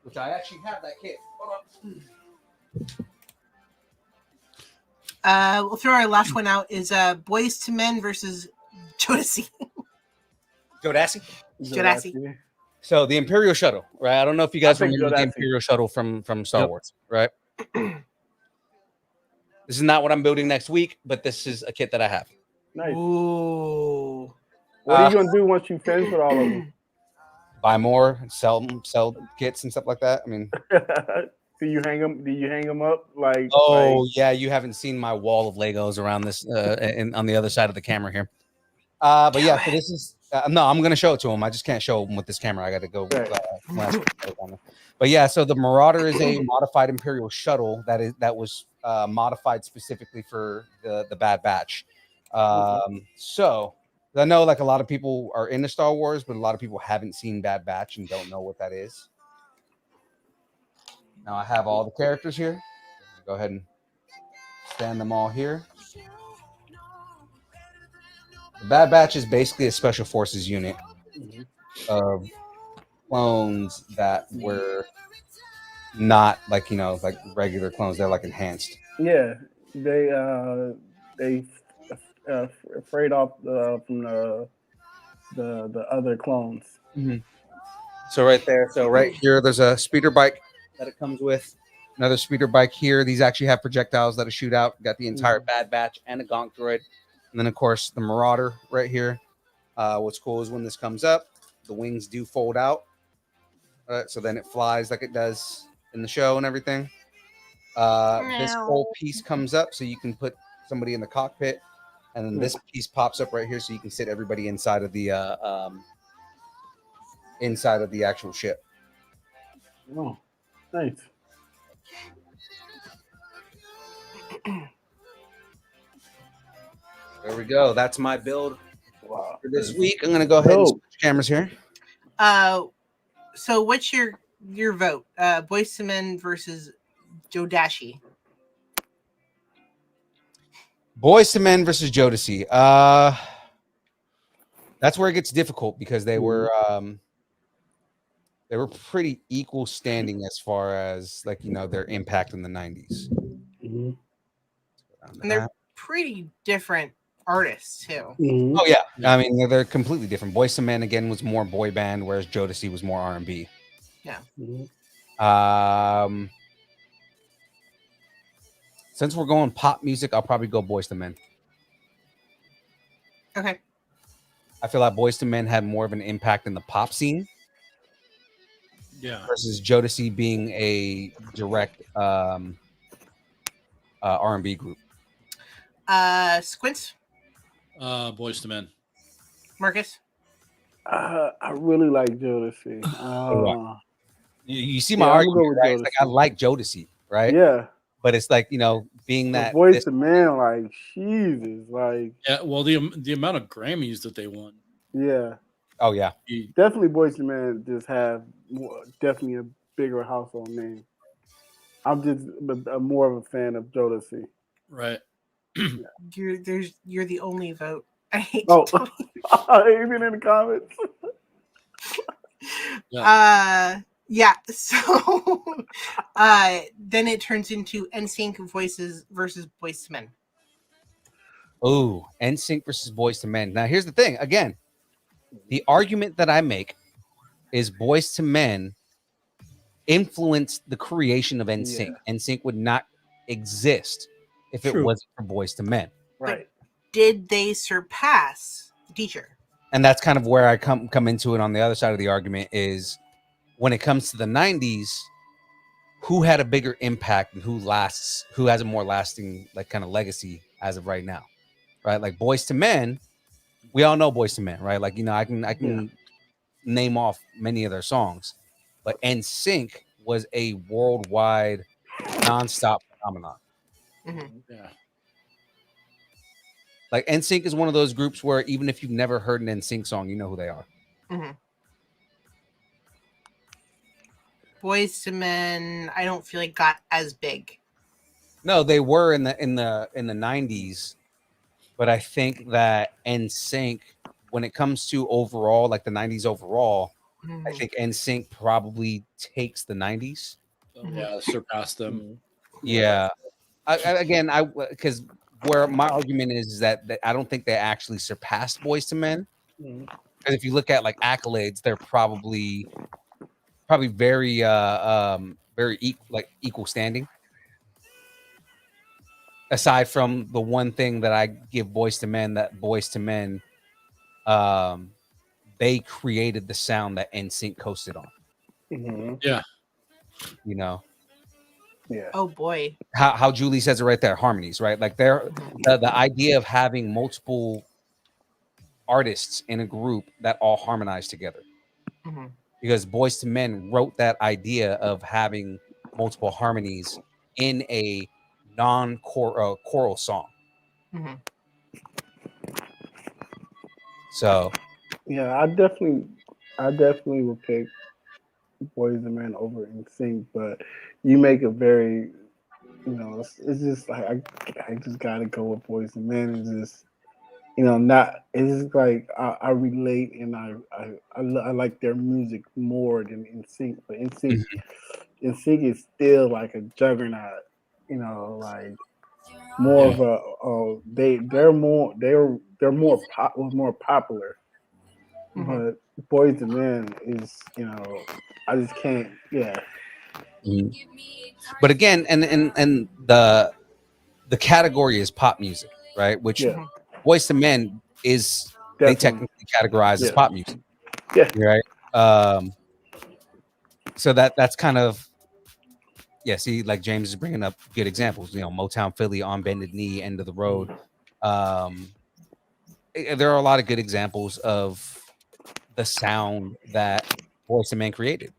which I actually have that kit. Hold on. We'll throw our last one out. Is Boys to Men versus Jodeci. Jodeci. So the Imperial shuttle, right? I don't know if you guys remember the Imperial shuttle from Star Wars, right? This is not what I'm building next week, but this is a kit that I have. Nice. Ooh. What are you gonna do once you finish with all of them? Buy more, sell kits and stuff like that. I mean, do you hang them up like? Oh yeah, you haven't seen my wall of Legos around this and on the other side of the camera here. But yeah, so this is no, I'm gonna show it to him. I just can't show him with this camera. I got to go. But yeah, so the Marauder is a modified Imperial shuttle that was modified specifically for the Bad Batch. So I know like a lot of people are into Star Wars, but a lot of people haven't seen Bad Batch and don't know what that is. Now I have all the characters here. Go ahead and stand them all here. The Bad Batch is basically a special forces unit of clones that were not like like regular clones. They're like enhanced. Yeah, they afraid off from the other clones. Mm-hmm. So right there, so right here, there's a speeder bike that it comes with. Another speeder bike here. These actually have projectiles that shoot out. Got the entire Bad Batch and a Gonk droid. And then, of course, the Marauder right here. What's cool is when this comes up, the wings do fold out. So then it flies like it does in the show and everything. This whole piece comes up so you can put somebody in the cockpit. And then this piece pops up right here so you can sit everybody inside of the actual ship. Oh, nice. There we go. That's my build for this week. I'm going to go ahead and switch cameras here. So what's your vote? Boyz II Men versus Jodashi. Boyz II Men versus Jodeci. That's where it gets difficult because they were pretty equal standing as far as like their impact in the 90s. Mm-hmm. And they're pretty different artists too. Mm-hmm. Oh yeah, I mean they're completely different. Boyz II Men again was more boy band, whereas Jodeci was more R&B. Yeah. Mm-hmm. Since we're going pop music, I'll probably go Boyz II Men. Okay. I feel like Boyz II Men had more of an impact in the pop scene. Yeah. Versus Jodeci being a direct R&B group. Squints. Boyz II Men. Marcus. I really like Jodeci. You see my argument, right? It's like I like Jodeci, right? Yeah. But it's like being that Boyz II Men, like Jesus, like Well, the amount of Grammys that they won. Yeah. Oh yeah. Definitely, Boyz II Men just have definitely a bigger household name. I'm just more of a fan of Jodeci. Right. You're the only vote. I hate. Oh, even in the comments. Yeah. So, then it turns into Nsync voices versus Boyz II Men. Oh, Nsync versus Boyz II Men. Now, here's the thing. Again, the argument that I make is Boyz II Men influenced the creation of Nsync. Yeah. Nsync would not exist if it wasn't for Boyz II Men. Right. But did they surpass the teacher? And that's kind of where I come into it on the other side of the argument is when it comes to the 90s, who had a bigger impact and who has a more lasting like kind of legacy as of right now, right? Like Boyz II Men, we all know Boyz II Men, right? Like I can name off many of their songs, but Nsync was a worldwide, nonstop phenomenon. Mm-hmm. Yeah. Like Nsync is one of those groups where even if you've never heard an Nsync song, you know who they are. Mm-hmm. Boyz II Men, I don't feel like got as big. No, they were in the 90s, but I think that Nsync, when it comes to overall, like the 90s overall, I think Nsync probably takes the 90s. Yeah, surpassed them. Yeah. Because where my argument is that I don't think they actually surpassed Boyz II Men. Because if you look at like accolades, they're probably very equal standing. Aside from the one thing that I give Boyz II Men, that Boyz II Men, they created the sound that NSYNC coasted on. Mm-hmm. Yeah. Yeah. Oh boy. How Julie says it right there, harmonies, right? Like the idea of having multiple artists in a group that all harmonize together. Mhm. Because Boyz II Men wrote that idea of having multiple harmonies in a choral song. Mhm. So Yeah, I definitely would pick Boyz II Men over Nsync, but you make a very, it's just like I just gotta go with Boyz II Men. It's just, not. It's just like I relate and I like their music more than Nsync, but mhm, Nsync is still like a juggernaut. Like more of a they're more popular. Mhm. But Boys and Men is, I just can't. Yeah, mhm. But again, and the category is pop music, right? Which yeah, Boyz II Men is they definitely. technically categorize as Yeah, pop music, yeah, right? So that's kind of see, like James is bringing up good examples. Motown Philly, On Bended Knee, End of the Road. There are a lot of good examples of the sound that Boyz II Men created.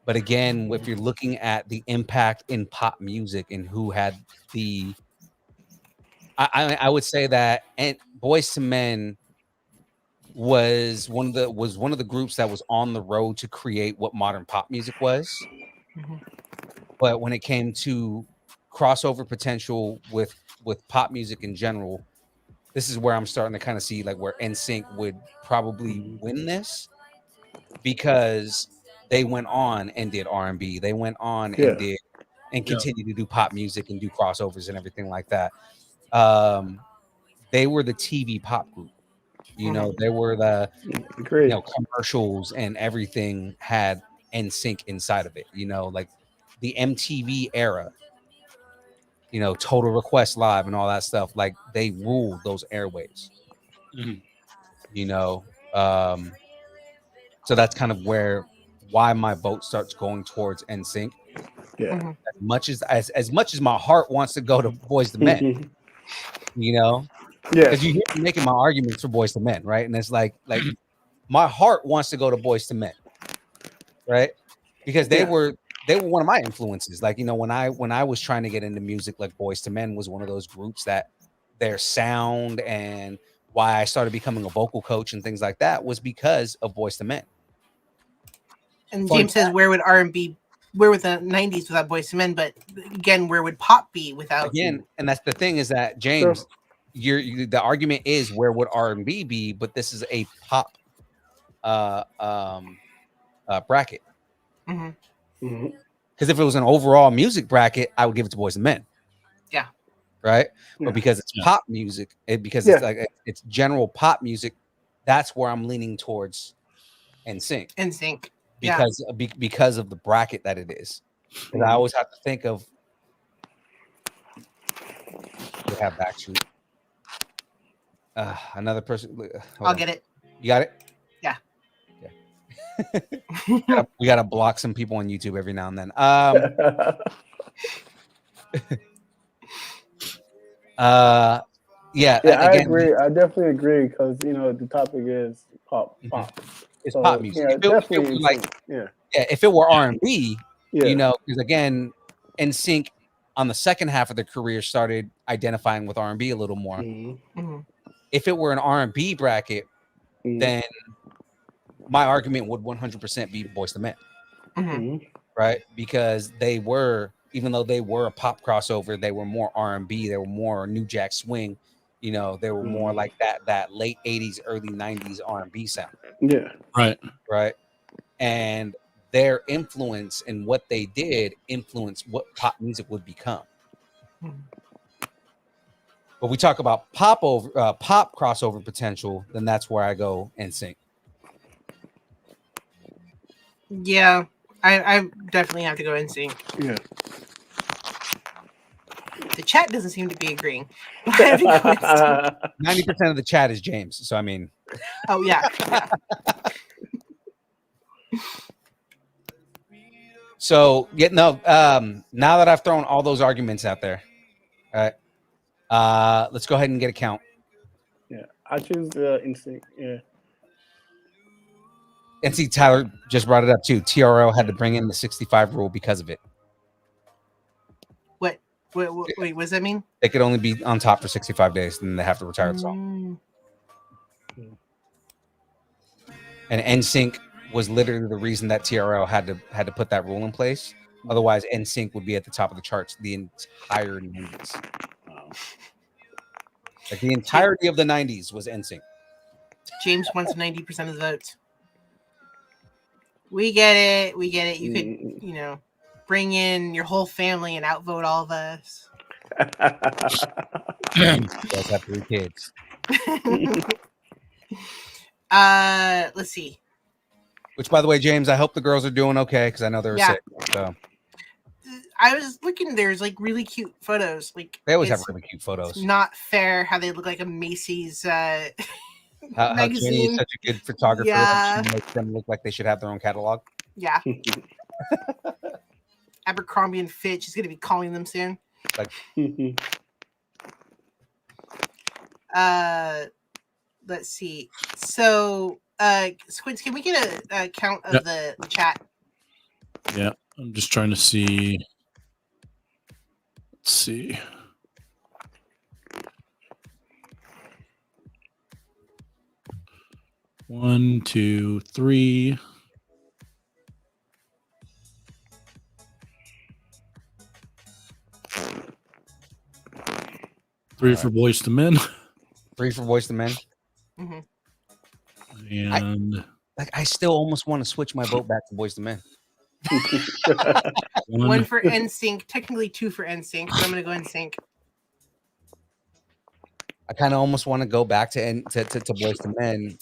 But again, if you're looking at the impact in pop music and who had the, I would say that and Boyz II Men was one of the groups that was on the road to create what modern pop music was. Mhm. But when it came to crossover potential with pop music in general, this is where I'm starting to kind of see like where NSYNC would probably win this, because they went on and did R&B. They went on and yeah, did and Yeah. continue to do pop music and do crossovers and everything like that. They were the TV pop group. They were the great. commercials and everything had NSYNC inside of it. Like the MTV era. Total Request Live and all that stuff. Like they ruled those airwaves. Mhm. So that's kind of why my vote starts going towards NSYNC. Yeah, Mhm. As much as my heart wants to go to Boyz II Men, yeah, because you hear me making my arguments for Boyz II Men, right? And it's like my heart wants to go to Boyz II Men, right? Because they yeah. were one of my influences. Like when I was trying to get into music, like Boyz II Men was one of those groups that their sound and why I started becoming a vocal coach and things like that was because of Boyz II Men. And Fun James says, where would R&B, where would the 90s without Boyz II Men? But again, where would pop be without? Again, and that's the thing is that Sure. James, the argument is where would R&B be, but this is a pop bracket. Mhm. Mhm. Because if it was an overall music bracket, I would give it to Boyz II Men. Yeah. Right. Yeah. But because it's Yeah. pop music, because Yeah. it's like it's general pop music, that's where I'm leaning towards NSYNC. NSYNC. Yeah. Because of the bracket that it is. And I always have to think of we have Backstreet. Another person. I'll get it. You got it? Yeah. We gotta block some people on YouTube every now and then. Yeah, I again, agree. I definitely agree because the topic is pop. it's So, pop music. Yeah, If it definitely. was like, yeah, if it were R&B, yeah, because again, NSYNC on the second half of their career started identifying with R&B a little more. Mhm. Mhm. If it were an R&B bracket, then my argument would 100% be Boyz II Men, Mhm. right? Because they were, even though they were a pop crossover, they were more R&B. They were more New Jack Swing. They were more like that late 80s, early 90s R&B sound. Yeah. Right. And their influence and what they did influenced what pop music would become. Mhm. But we talk about pop crossover potential, then that's where I go NSYNC. Yeah. I definitely have to go NSYNC. Yeah. The chat doesn't seem to be agreeing. But I have to go NSYNC. 90% of the chat is James. So I mean, Oh yeah. So now that I've thrown all those arguments out there, all right, let's go ahead and get a count. Yeah, I choose Nsync. Yeah. And see, Tyler just brought it up too. TRL had to bring in the 65 rule because of it. What? Wait, what does that mean? They could only be on top for 65 days, and then they have to retire the song. And Nsync was literally the reason that TRL had to put that rule in place. Otherwise, Nsync would be at the top of the charts the entire 90s. Like the entirety of the 90s was Nsync. James wants 90% of the votes. We get it. We get it. You could, you know, bring in your whole family and outvote all of us. You guys have 3 kids. Let's see. Which, by the way, James, I hope the girls are doing okay because I know they were sick. So I was looking. There's like really cute photos. Like they always have really cute photos. It's not fair how they look like a Macy's how magazine. Jenny is such a good photographer. Yeah. She makes them look like they should have their own catalog. Yeah. Abercrombie and Fitch is going to be calling them soon. Like, let's see. So, Squints, can we get a count of the chat? Yeah, I'm just trying to see. Let's see. One, two, three. Three for Boys to Men. 3 for Boys to Men. Mm-hmm. And I still almost want to switch my vote back to Boys to Men. One for Nsync, technically 2 for Nsync, but I'm going to go Nsync. I kind of almost want to go back to Boys to Men.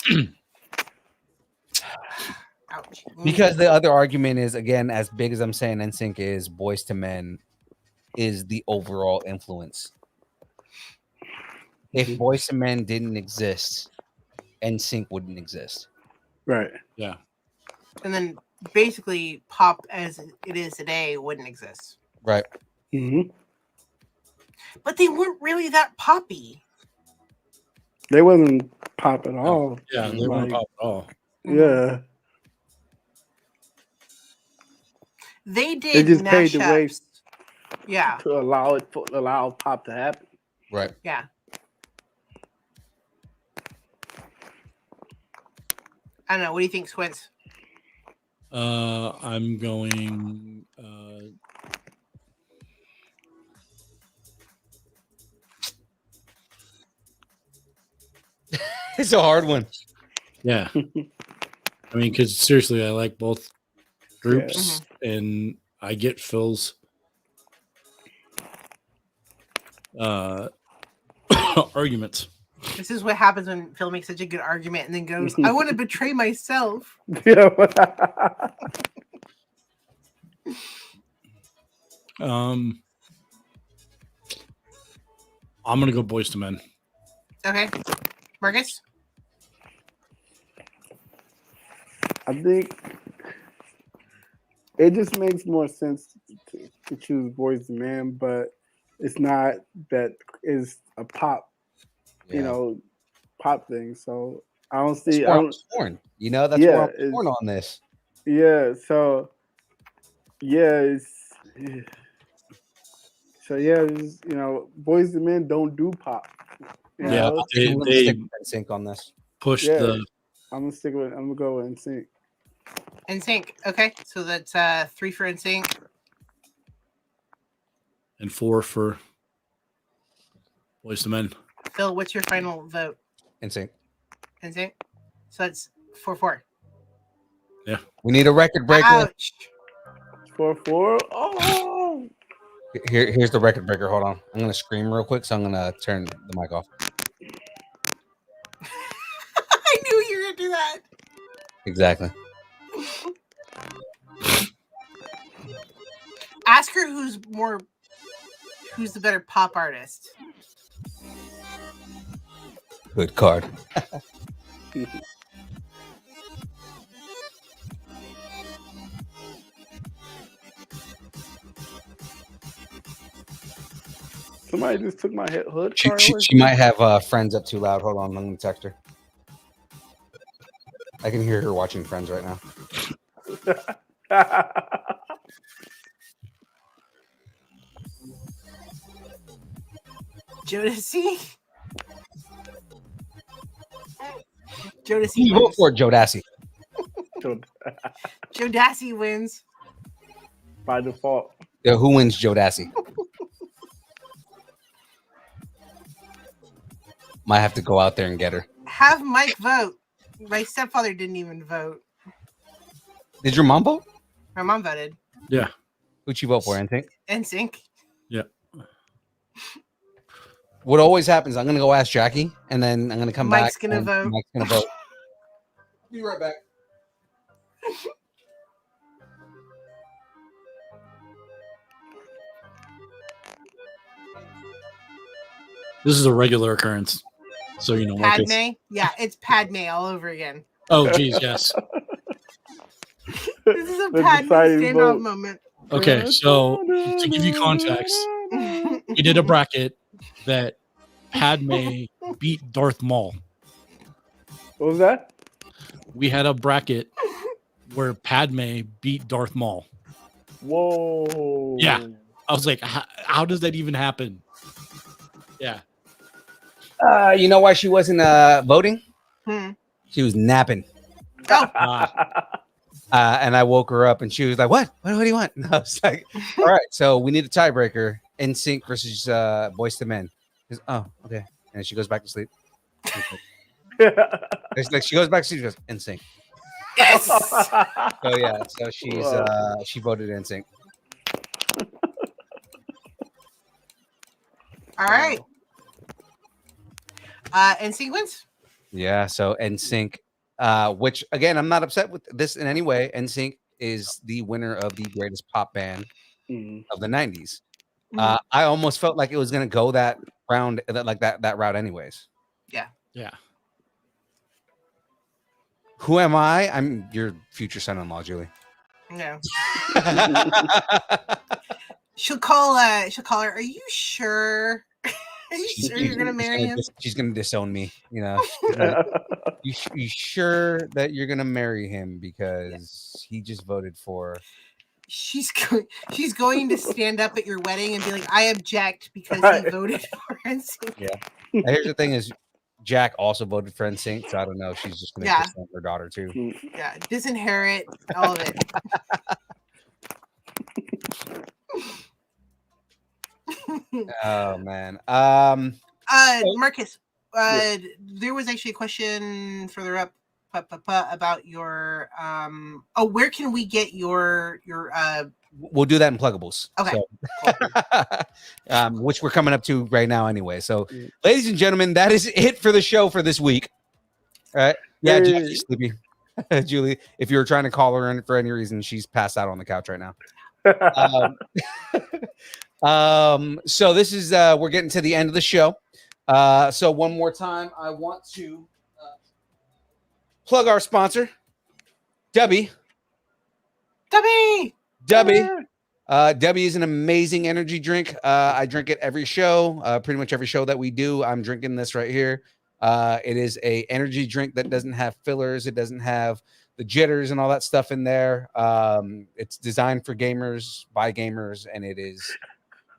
Ouch. Because the other argument is, again, as big as I'm saying Nsync is, Boys to Men is the overall influence. If Boys to Men didn't exist, Nsync wouldn't exist. Right. Yeah. And then basically pop as it is today wouldn't exist. Right. Mm-hmm. But they weren't really that poppy. They wasn't pop at all. Yeah, they weren't pop at all. Yeah. They did. They just paid the way to allow pop to happen. Right. Yeah. I don't know. What do you think, Squints? I'm going. It's a hard one. Yeah. I mean, because seriously, I like both groups, and I get Phil's arguments. This is what happens when Phil makes such a good argument and then goes, I want to betray myself. Yeah. I'm gonna go Boys to Men. Okay. Marcus? I think it just makes more sense to choose Boys to Men, but it's not that is a pop, pop thing. So I don't see. That's where I'm torn on this. Yeah. So it's Boys to Men don't do pop. Yeah, they stick with Nsync on this. Push the. I'm gonna go with Nsync. Nsync. Okay, so that's 3 for Nsync. And 4 for Boys to Men. Phil, what's your final vote? Nsync. Nsync. So that's 4-4. Yeah. We need a record breaker. Ouch. 4-4. Oh. Here's the record breaker. Hold on. I'm gonna scream real quick, so I'm gonna turn the mic off. I knew you were gonna do that. Exactly. Ask her who's the better pop artist. Good card. Somebody just took my hood She, card she, away she from me. might have friends up too loud. Hold on, I'm gonna text her. I can hear her watching Friends right now. Jodeci. Who Jodeci you vote wins. for, Joe Dassey? Jodeci wins. By default. Yeah, who wins, Joe Dassey? Might have to go out there and get her. Have Mike vote. My stepfather didn't even vote. Did your mom vote? My mom voted. Yeah. Who'd you vote for, Nsync? Nsync. Yeah. What always happens, I'm gonna go ask Jackie, and then I'm gonna come Mike's back. gonna and vote. Mike's gonna vote. Be right back. This is a regular occurrence. So, you know, like it's, Padme. Yeah, it's Padme all over again. oh, geez, yes. This is a The Padme deciding standoff vote. moment. Okay, so to give you context, we did a bracket that Padme beat Darth Maul. What was that? We had a bracket where Padme beat Darth Maul. Whoa. Yeah. I was like, how does that even happen? Yeah. You know why she wasn't voting? Hmm. She was napping. And I woke her up and she was like, what do you want? And I was like, all right, so we need a tiebreaker. Nsync versus Boyz II Men. She goes, oh, okay. And she goes back to sleep. It's like she goes back to sleep, she goes, Nsync. Yes. So yeah, so she's she voted Nsync. All right. Nsync wins. Yeah, so Nsync, which again, I'm not upset with this in any way. Nsync is the winner of the greatest pop band of the 90s. I almost felt like it was gonna go that round, that route anyways. Yeah. Yeah. Who am I? I'm your future son-in-law, Julie. No. She'll call her. Are you sure? Are you sure you're gonna marry him? She's gonna disown me. You know, you sure that you're gonna marry him because he just voted for? She's going to stand up at your wedding and be like, I object because he voted for Nsync. Yeah. Now, here's the thing: is Jack also voted for Nsync, so I don't know if she's just gonna disown her daughter too. Yeah, disinherit all of it. Oh man. Marcus, there was actually a question further up about your where can we get your We'll do that in pluggables. Okay. So, which we're coming up to right now anyway. So, ladies and gentlemen, that is it for the show for this week. All right. Yeah, Julie's sleepy. Julie, if you were trying to call her in for any reason, she's passed out on the couch right now. So this is we're getting to the end of the show. So one more time, I want to plug our sponsor, DUBBY. DUBBY is an amazing energy drink. I drink it every show, pretty much every show that we do. I'm drinking this right here. It is a energy drink that doesn't have fillers. It doesn't have the jitters and all that stuff in there. It's designed for gamers, by gamers, and it is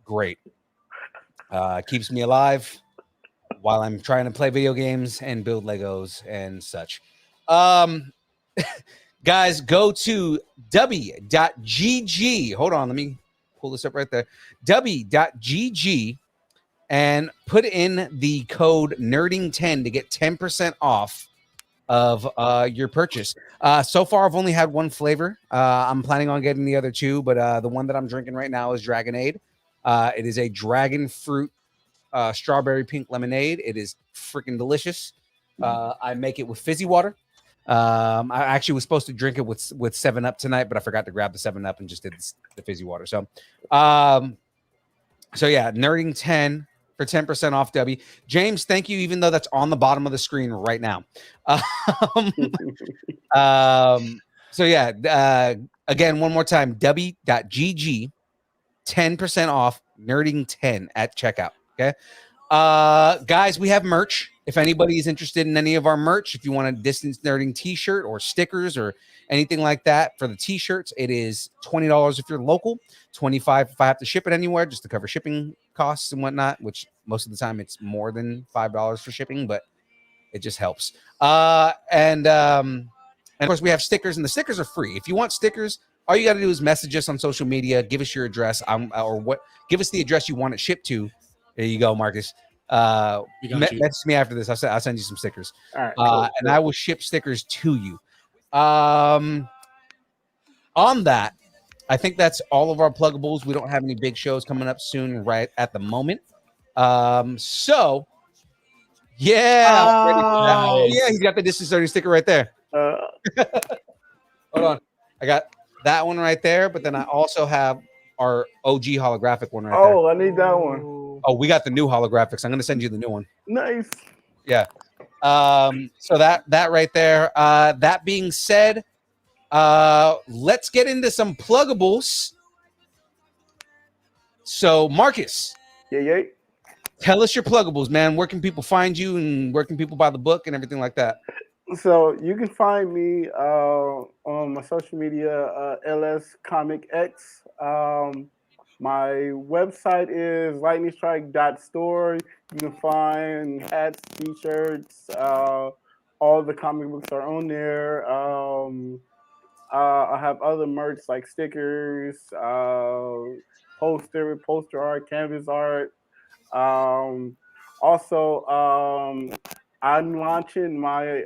great. Keeps me alive while I'm trying to play video games and build Legos and such. Guys, go to dubby.gg. Hold on, let me pull this up right there. dubby.gg and put in the code nerding10 to get 10% off of your purchase. So far, I've only had one flavor. I'm planning on getting the other two, but the one that I'm drinking right now is Dragonade. It is a dragon fruit strawberry pink lemonade. It is freaking delicious. I make it with fizzy water. I actually was supposed to drink it with 7-Up tonight, but I forgot to grab the 7-Up and just did the fizzy water. So yeah, nerding 10 for 10% off DUBBY. James, thank you, even though that's on the bottom of the screen right now. So yeah, again, one more time, dubby.gg, 10% off nerding 10 at checkout. Okay. Guys, we have merch. If anybody is interested in any of our merch, if you want a Distance Nerding t-shirt or stickers or anything like that for the t-shirts, it is $20 if you're local, $25 if I have to ship it anywhere just to cover shipping costs and whatnot, which most of the time it's more than $5 for shipping, but it just helps. And of course we have stickers, and the stickers are free. If you want stickers, all you got to do is message us on social media, give us your address, give us the address you want it shipped to. There you go, Marcus. Message me after this. I'll send you some stickers. All right, cool. And I will ship stickers to you. On that, I think that's all of our pluggables. We don't have any big shows coming up soon right at the moment. So yeah, he's got the Distance Nerding sticker right there. Hold on, I got that one right there, but then I also have our OG holographic one right there. Oh, I need that one. Oh, we got the new holographics. I'm going to send you the new one. Nice. Yeah. So that right there. That being said, let's get into some pluggables. So, Marcus. Yeah. Tell us your pluggables, man. Where can people find you, and where can people buy the book and everything like that? So you can find me on my social media, LS Comic X. My website is lightningstrike.store. You can find hats, t-shirts, all the comic books are on there. I have other merch like stickers, poster art, canvas art. Also, I'm launching NFTs.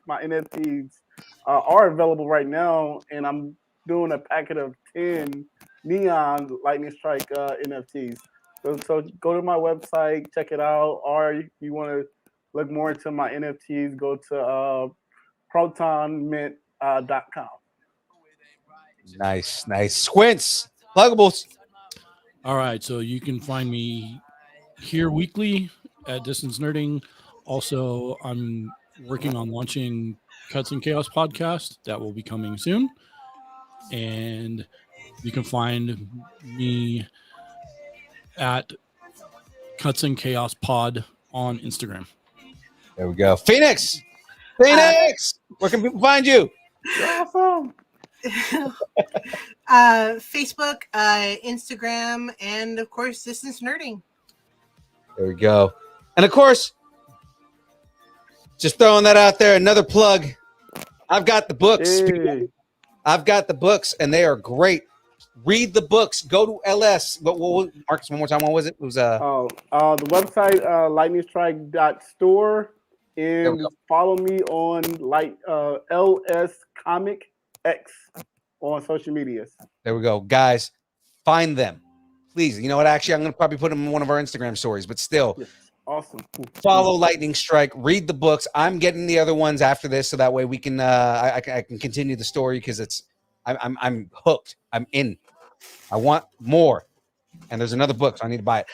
My NFTs are available right now, and I'm doing a packet of 10 neon Lightning Strike NFTs. So go to my website, check it out, or if you want to look more into my NFTs, go to protonmint.com. Nice. Squints, pluggables. All right, so you can find me here weekly at Distance Nerding. Also, I'm working on launching Cuts and Chaos podcast. That will be coming soon. And you can find me at Cuts and Chaos Pod on Instagram. There we go. Phoenix! Where can people find you? Awesome. Facebook, Instagram, and of course, Distance Nerding. There we go. And of course, just throwing that out there, another plug. I've got the books. Hey. I've got the books, and they are great. Read the books. Go to LS. What Marcus, one more time. What was it? It was the website lightningstrike.store, and follow me on LS Comic X on social medias. There we go. Guys, find them. Please. You know what? Actually, I'm going to probably put them in one of our Instagram stories, but still. Yes. Awesome. Follow Lightning Strike. Read the books. I'm getting the other ones after this, so that way we can I can continue the story, because I'm hooked. I'm in. I want more. And there's another book, so I need to buy it.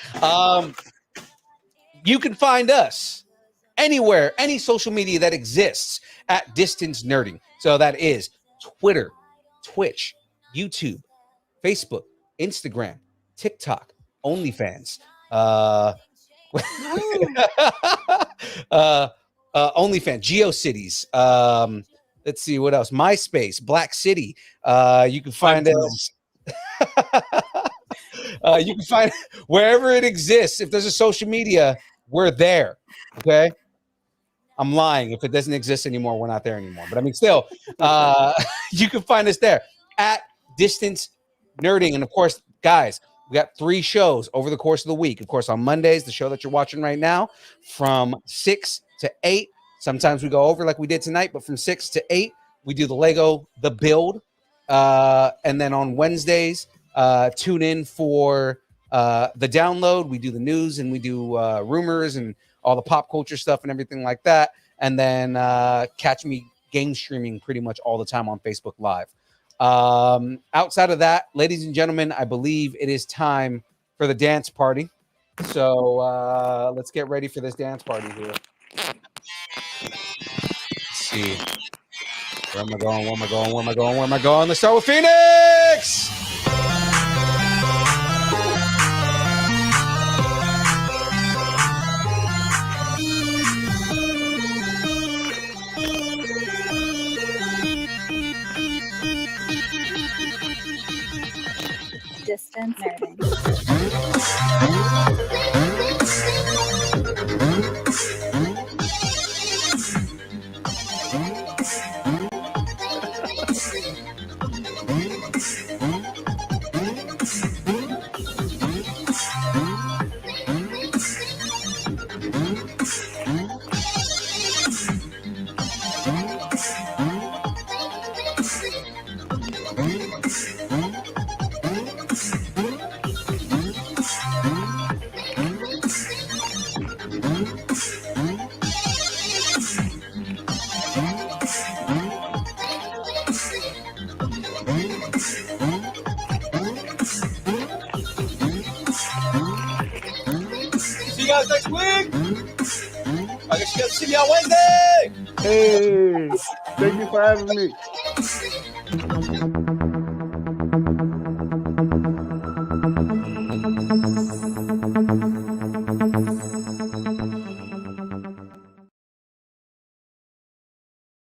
You can find us anywhere, any social media that exists at Distance Nerding. So that is Twitter, Twitch, YouTube, Facebook, Instagram, TikTok, OnlyFans, OnlyFans, GeoCities. Let's see what else. MySpace, Black City. You can find us. You can find wherever it exists. If there's a social media, we're there. Okay. I'm lying. If it doesn't exist anymore, we're not there anymore. But I mean, still, you can find us there at Distance Nerding. And of course, guys, we got 3 shows over the course of the week. Of course, on Mondays, the show that you're watching right now, from 6 to 8. Sometimes we go over like we did tonight, but from 6 to 8, we do the build. And then on Wednesdays, tune in for the download. We do the news, and we do rumors and all the pop culture stuff and everything like that. And then catch me game streaming pretty much all the time on Facebook Live. Outside of that, ladies and gentlemen, I believe it is time for the dance party. So let's get ready for this dance party here. Let's see. Where am I going? Let's start with Phoenix! Distance nerding. See you guys next week. I guess you guys see me on Wednesday. Hey, thank you for having me.